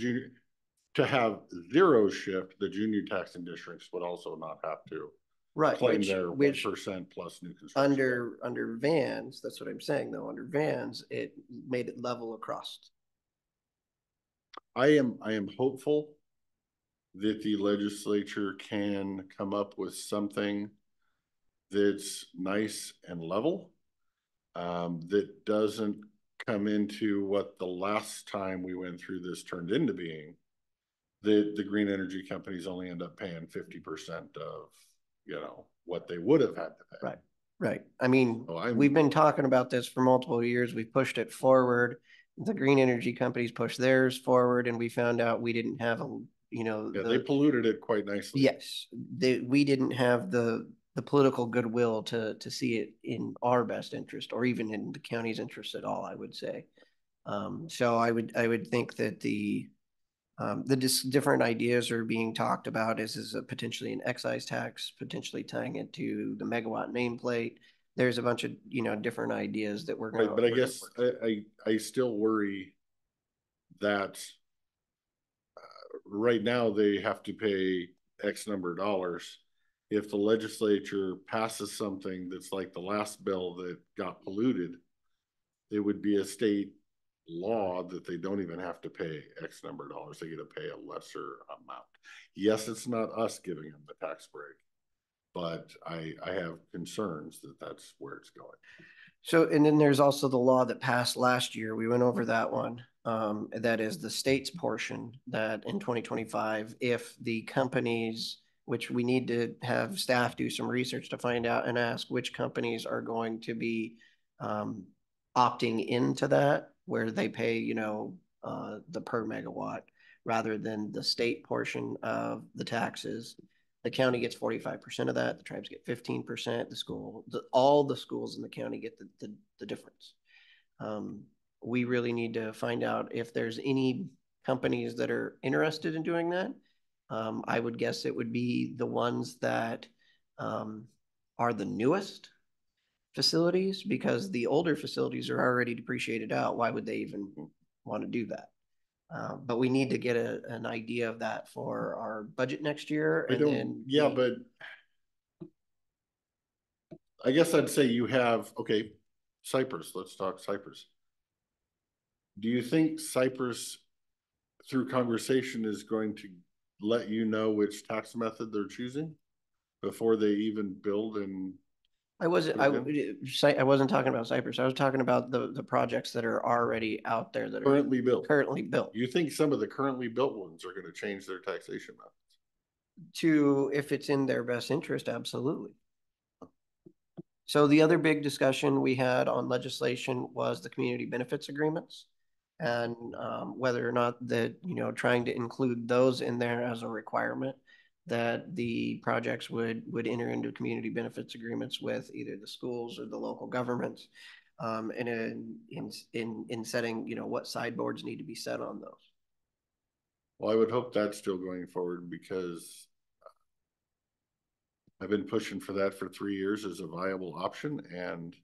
S4: To have zero shift, the junior taxing districts would also not have to claim their 1% plus new construction.
S3: Under Vans, that's what I'm saying though. Under Vans, it made it level across.
S4: I am hopeful that the legislature can come up with something that's nice and level, that doesn't come into what the last time we went through this turned into being, that the green energy companies only end up paying 50% of, what they would have had to pay.
S3: Right. I mean, we've been talking about this for multiple years. We've pushed it forward. The green energy companies pushed theirs forward, and we found out we didn't have
S4: they polluted it quite nicely.
S3: Yes, we didn't have the political goodwill to see it in our best interest, or even in the county's interest at all, I would say. So I would think that the different ideas are being talked about is potentially an excise tax, potentially tying it to the megawatt nameplate. There's a bunch of different ideas that we're going to.
S4: But I guess I still worry that right now they have to pay X number of dollars. If the legislature passes something that's like the last bill that got polluted, it would be a state law that they don't even have to pay X number of dollars. They get to pay a lesser amount. Yes, it's not us giving them the tax break, but I have concerns that that's where it's going.
S3: So, and then there's also the law that passed last year. We went over that one. That is the state's portion that in 2025, if the companies, which we need to have staff do some research to find out and ask which companies are going to be opting into that, where they pay, the per megawatt rather than the state portion of the taxes. The county gets 45% of that. The tribes get 15%. All the schools in the county get the difference. We really need to find out if there's any companies that are interested in doing that. I would guess it would be the ones that are the newest facilities, because the older facilities are already depreciated out. Why would they even want to do that? But we need to get an idea of that for our budget next year.
S4: But I guess I'd say you have, Cypress, let's talk Cypress. Do you think Cypress through conversation is going to let you know which tax method they're choosing before they even build? And
S3: I wasn't talking about Cypress. I was talking about the projects that are already out there that
S4: Currently
S3: are
S4: built.
S3: currently built.
S4: You think some of the currently built ones are going to change their taxation methods?
S3: If it's in their best interest, absolutely. So the other big discussion we had on legislation was the community benefits agreements, and whether or not that, trying to include those in there as a requirement, that the projects would enter into community benefits agreements with either the schools or the local governments, and in setting, what sideboards need to be set on those.
S4: Well, I would hope that's still going forward, because I've been pushing for that for 3 years as a viable option, and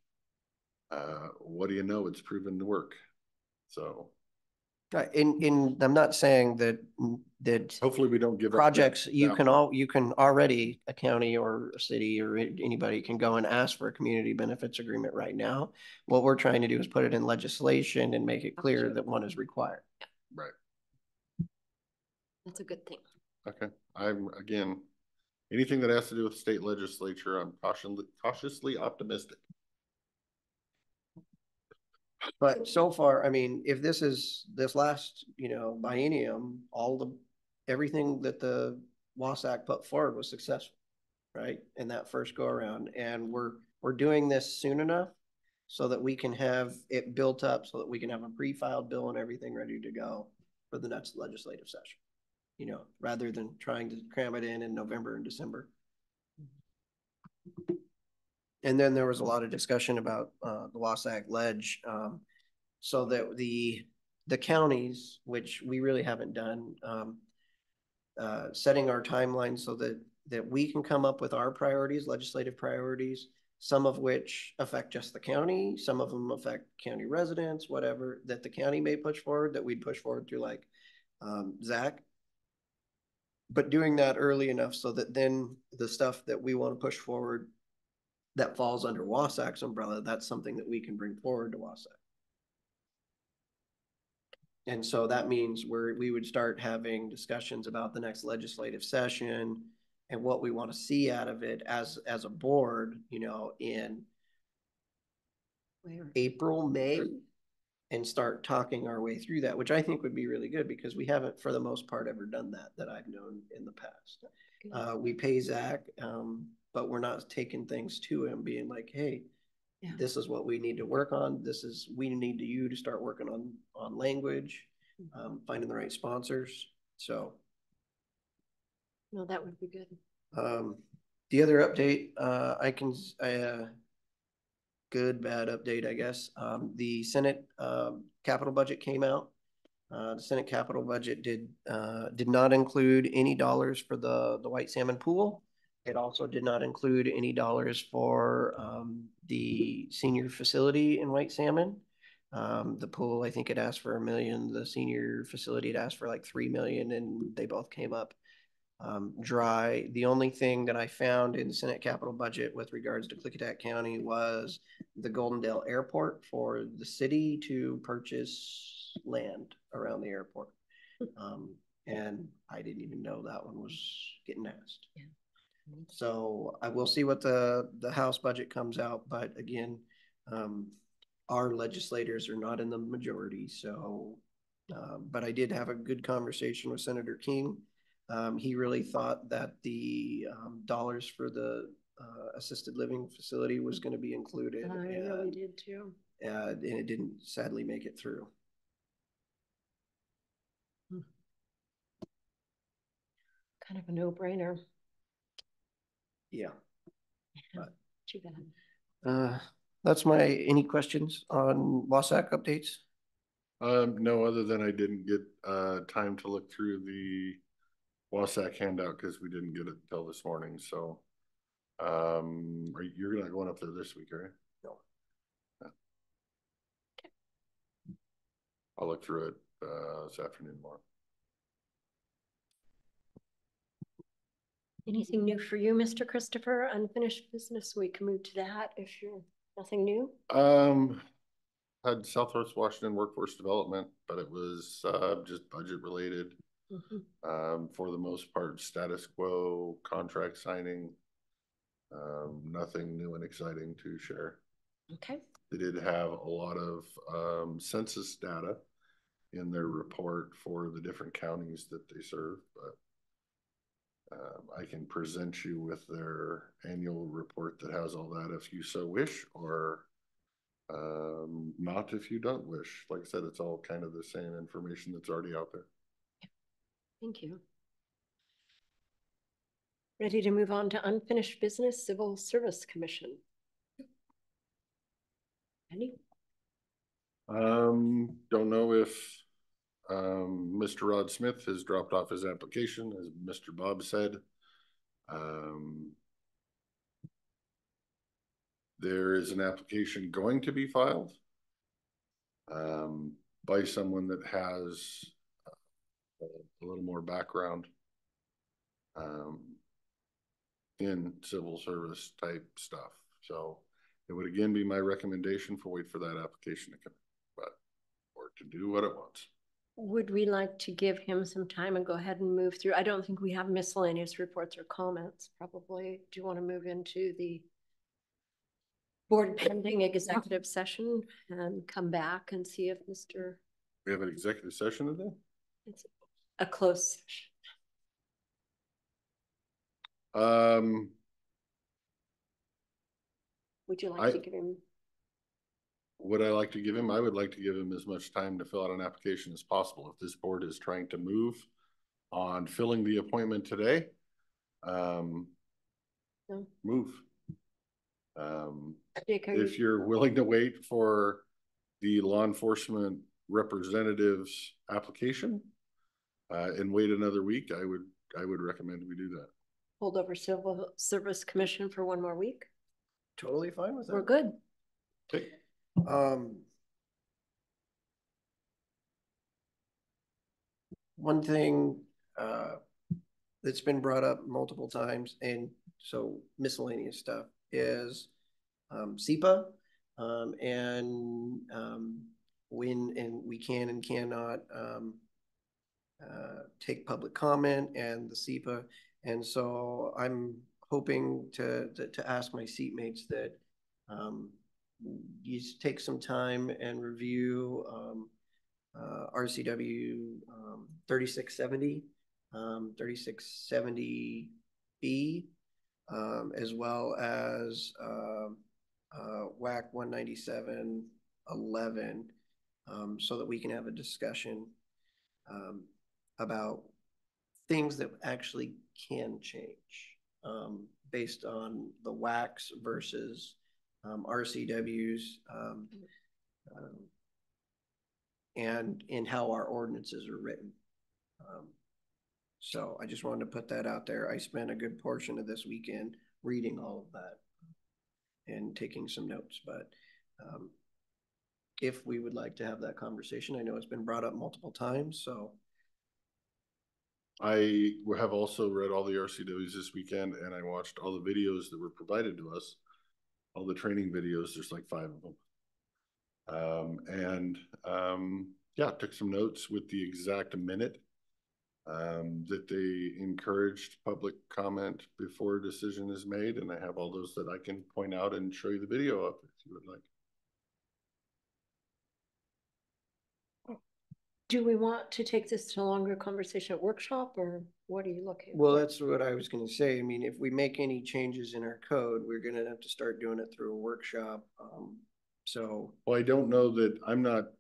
S4: what do you know? It's proven to work. So,
S3: I'm not saying that
S4: hopefully we don't give
S3: projects
S4: up
S3: you can already, a county or a city or anybody can go and ask for a community benefits agreement right now. What we're trying to do is put it in legislation and make it clear that one is required.
S4: Right.
S1: That's a good thing.
S4: Okay. Again, anything that has to do with state legislature, I'm cautiously optimistic.
S3: But so far, I mean, if this last, biennium, everything that the WASAC put forward was successful, right? In that first go around. And we're doing this soon enough so that we can have it built up, so that we can have a pre-filed bill and everything ready to go for the next legislative session, rather than trying to cram it in November and December. And then there was a lot of discussion about the WASAC ledge, so that the counties, which we really haven't done, setting our timeline so that we can come up with our priorities, legislative priorities, some of which affect just the county, some of them affect county residents, whatever, that the county may push forward, that we'd push forward through like Zach. But doing that early enough so that then the stuff that we want to push forward that falls under WASAC's umbrella, that's something that we can bring forward to WASAC. And so that means we would start having discussions about the next legislative session and what we want to see out of it as a board, in April, May, and start talking our way through that, which I think would be really good, because we haven't, for the most part, ever done that I've known in the past. We pay Zach, but we're not taking things to him being like, hey, this is what we need to work on. We need you to start working on language, finding the right sponsors. So.
S1: No, that would be good.
S3: The other update, good, bad update, I guess. The Senate capital budget came out. The Senate capital budget did not include any dollars for the white salmon pool. It also did not include any dollars for the senior facility in white salmon. The pool, I think it asked for $1 million. The senior facility had asked for like $3 million, and they both came up dry. The only thing that I found in the Senate capital budget with regards to Klickitat County was the Goldendale Airport for the city to purchase land around the airport. And I didn't even know that one was getting asked. Yeah. So I will see what the House budget comes out, but again, our legislators are not in the majority. So, but I did have a good conversation with Senator King. He really thought that the dollars for the assisted living facility was going to be included.
S1: I really did too.
S3: And it didn't sadly make it through.
S1: Kind of a no-brainer.
S3: Yeah. But,
S1: too bad.
S3: That's any questions on WASAC updates?
S4: No, other than I didn't get time to look through the WASAC handout because we didn't get it until this morning. So you're not going up there this week, right?
S3: No.
S4: Yeah. Okay. I'll look through it this afternoon more.
S1: Anything new for you, Mr. Christopher? Unfinished business, we can move to that if you're nothing new.
S4: Had Southwest Washington Workforce Development, but it was just budget related. For the most part, status quo, contract signing. Nothing new and exciting to share.
S1: Okay.
S4: They did have a lot of census data in their report for the different counties that they serve, but I can present you with their annual report that has all that if you so wish, or not if you don't wish. Like I said, it's all kind of the same information that's already out there.
S1: Thank you. Ready to move on to unfinished business, Civil Service Commission. Any?
S4: Don't know if Mr. Rod Smith has dropped off his application, as Mr. Bob said. There is an application going to be filed by someone that has a little more background in civil service type stuff. So it would again be my recommendation for wait for that application to come, or to do what it wants.
S1: Would we like to give him some time and go ahead and move through? I don't think we have miscellaneous reports or comments. Probably. Do you want to move into the board pending executive session and come back and see if Mr.
S4: We have an executive session today?
S1: It's a closed session. Would you like to give him?
S4: Would I like to give him? I would like to give him as much time to fill out an application as possible. If this board is trying to move on filling the appointment today, move. If you're willing to wait for the law enforcement representative's application and wait another week, I would recommend we do that.
S1: Hold over Civil Service Commission for one more week.
S3: Totally fine with that.
S1: We're good.
S4: Okay.
S3: One thing that's been brought up multiple times, and so miscellaneous stuff, is SEPA and when and we can and cannot take public comment and the SEPA. And so I'm hoping to ask my seatmates that you take some time and review RCW 3670, 3670B, as well as WAC 19711, so that we can have a discussion about things that actually can change based on the WACs versus RCWs, and in how our ordinances are written. So I just wanted to put that out there. I spent a good portion of this weekend reading all of that and taking some notes, but if we would like to have that conversation, I know it's been brought up multiple times, so.
S4: I have also read all the RCWs this weekend, and I watched all the videos that were provided to us, all the training videos. There's like 5 of them. Yeah, took some notes with the exact minute that they encouraged public comment before a decision is made. And I have all those that I can point out and show you the video of if you would like.
S1: Do we want to take this to a longer conversation at workshop, or what are you looking
S3: Well,
S1: for?
S3: that's what I was going to say. I mean, if we make any changes in our code, we're going to have to start doing it through a workshop. So.
S4: Well, I don't know that I'm not,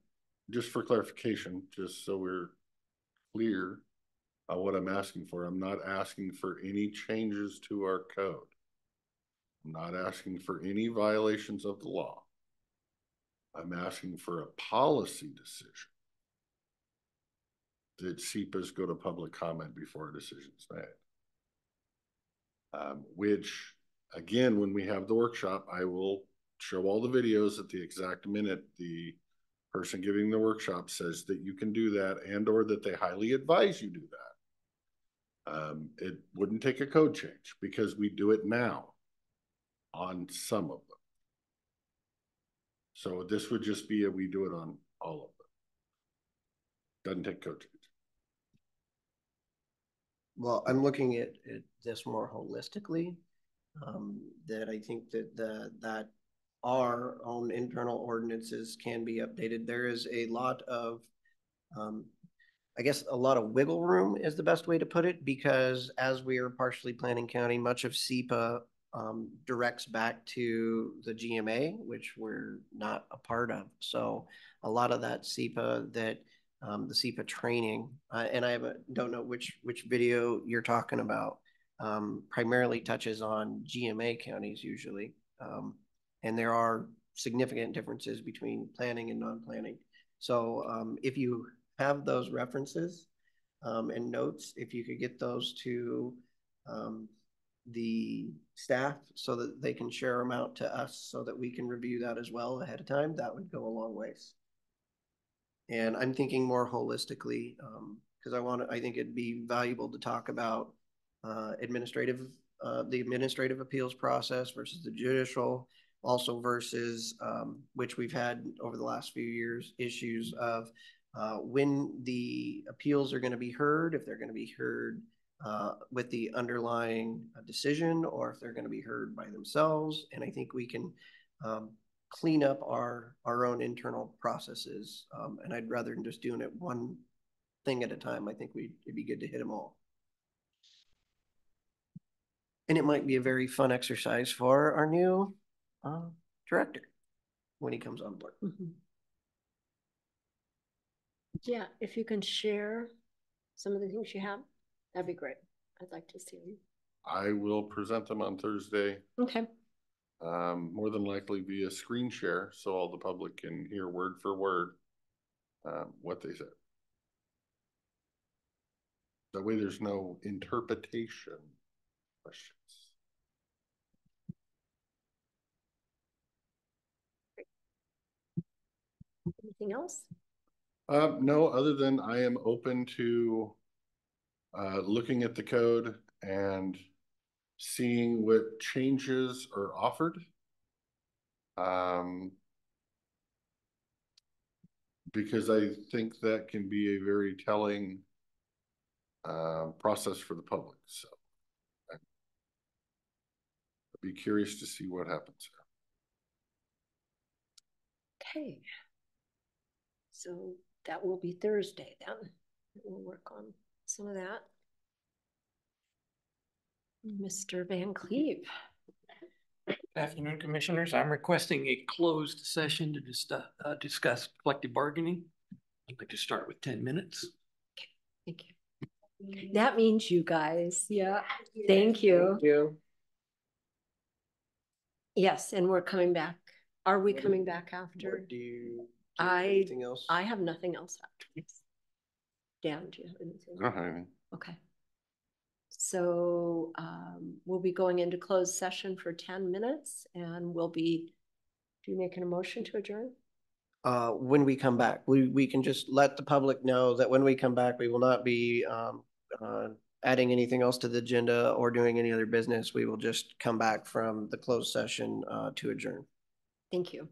S4: just for clarification, just so we're clear on what I'm asking for. I'm not asking for any changes to our code. I'm not asking for any violations of the law. I'm asking for a policy decision that SEPAs go to public comment before a decision is made. Which, again, when we have the workshop, I will show all the videos at the exact minute the person giving the workshop says that you can do that, and or that they highly advise you do that. It wouldn't take a code change because we do it now on some of them. So this would just be we do it on all of them. Doesn't take code change.
S3: Well, I'm looking at this more holistically. that I think that our own internal ordinances can be updated. There is a lot of, I guess a lot of wiggle room is the best way to put it, because as we are partially planning county, much of SEPA directs back to the GMA, which we're not a part of. So a lot of that SEPA that the SEPA training, and I don't know which video you're talking about, primarily touches on GMA counties usually. And there are significant differences between planning and non-planning. So if you have those references and notes, if you could get those to the staff so that they can share them out to us so that we can review that as well ahead of time, that would go a long ways. And I'm thinking more holistically because I think it'd be valuable to talk about the administrative appeals process versus the judicial, also versus which we've had over the last few years, issues of when the appeals are going to be heard, if they're going to be heard with the underlying decision, or if they're going to be heard by themselves. And I think we can clean up our own internal processes. And I'd rather than just doing it one thing at a time, I think it'd be good to hit them all. And it might be a very fun exercise for our new director when he comes on board.
S1: Mm-hmm. Yeah, if you can share some of the things you have, that'd be great. I'd like to see them.
S4: I will present them on Thursday.
S1: Okay.
S4: More than likely via screen share, so all the public can hear word for word what they said. That way there's no interpretation questions.
S1: Anything else?
S4: No, other than I am open to looking at the code and seeing what changes are offered. Because I think that can be a very telling process for the public. So I'd be curious to see what happens
S1: here. Okay. So that will be Thursday then. We'll work on some of that. Mr. Van Cleve.
S6: Good afternoon, Commissioners. I'm requesting a closed session to discuss collective bargaining. I'd like to start with 10 minutes.
S1: Okay, thank you. That means you guys. Yeah. Thank you.
S3: Thank you.
S1: Yes, and we're coming back. Are we coming back after?
S3: Do you have anything else?
S1: I have nothing else after this. Dan, do you have anything?
S4: I don't have anything.
S1: Okay. So we'll be going into closed session for 10 minutes and we'll be, do you making a motion to adjourn?
S3: When we come back, we can just let the public know that when we come back, we will not be adding anything else to the agenda or doing any other business. We will just come back from the closed session to adjourn.
S1: Thank you.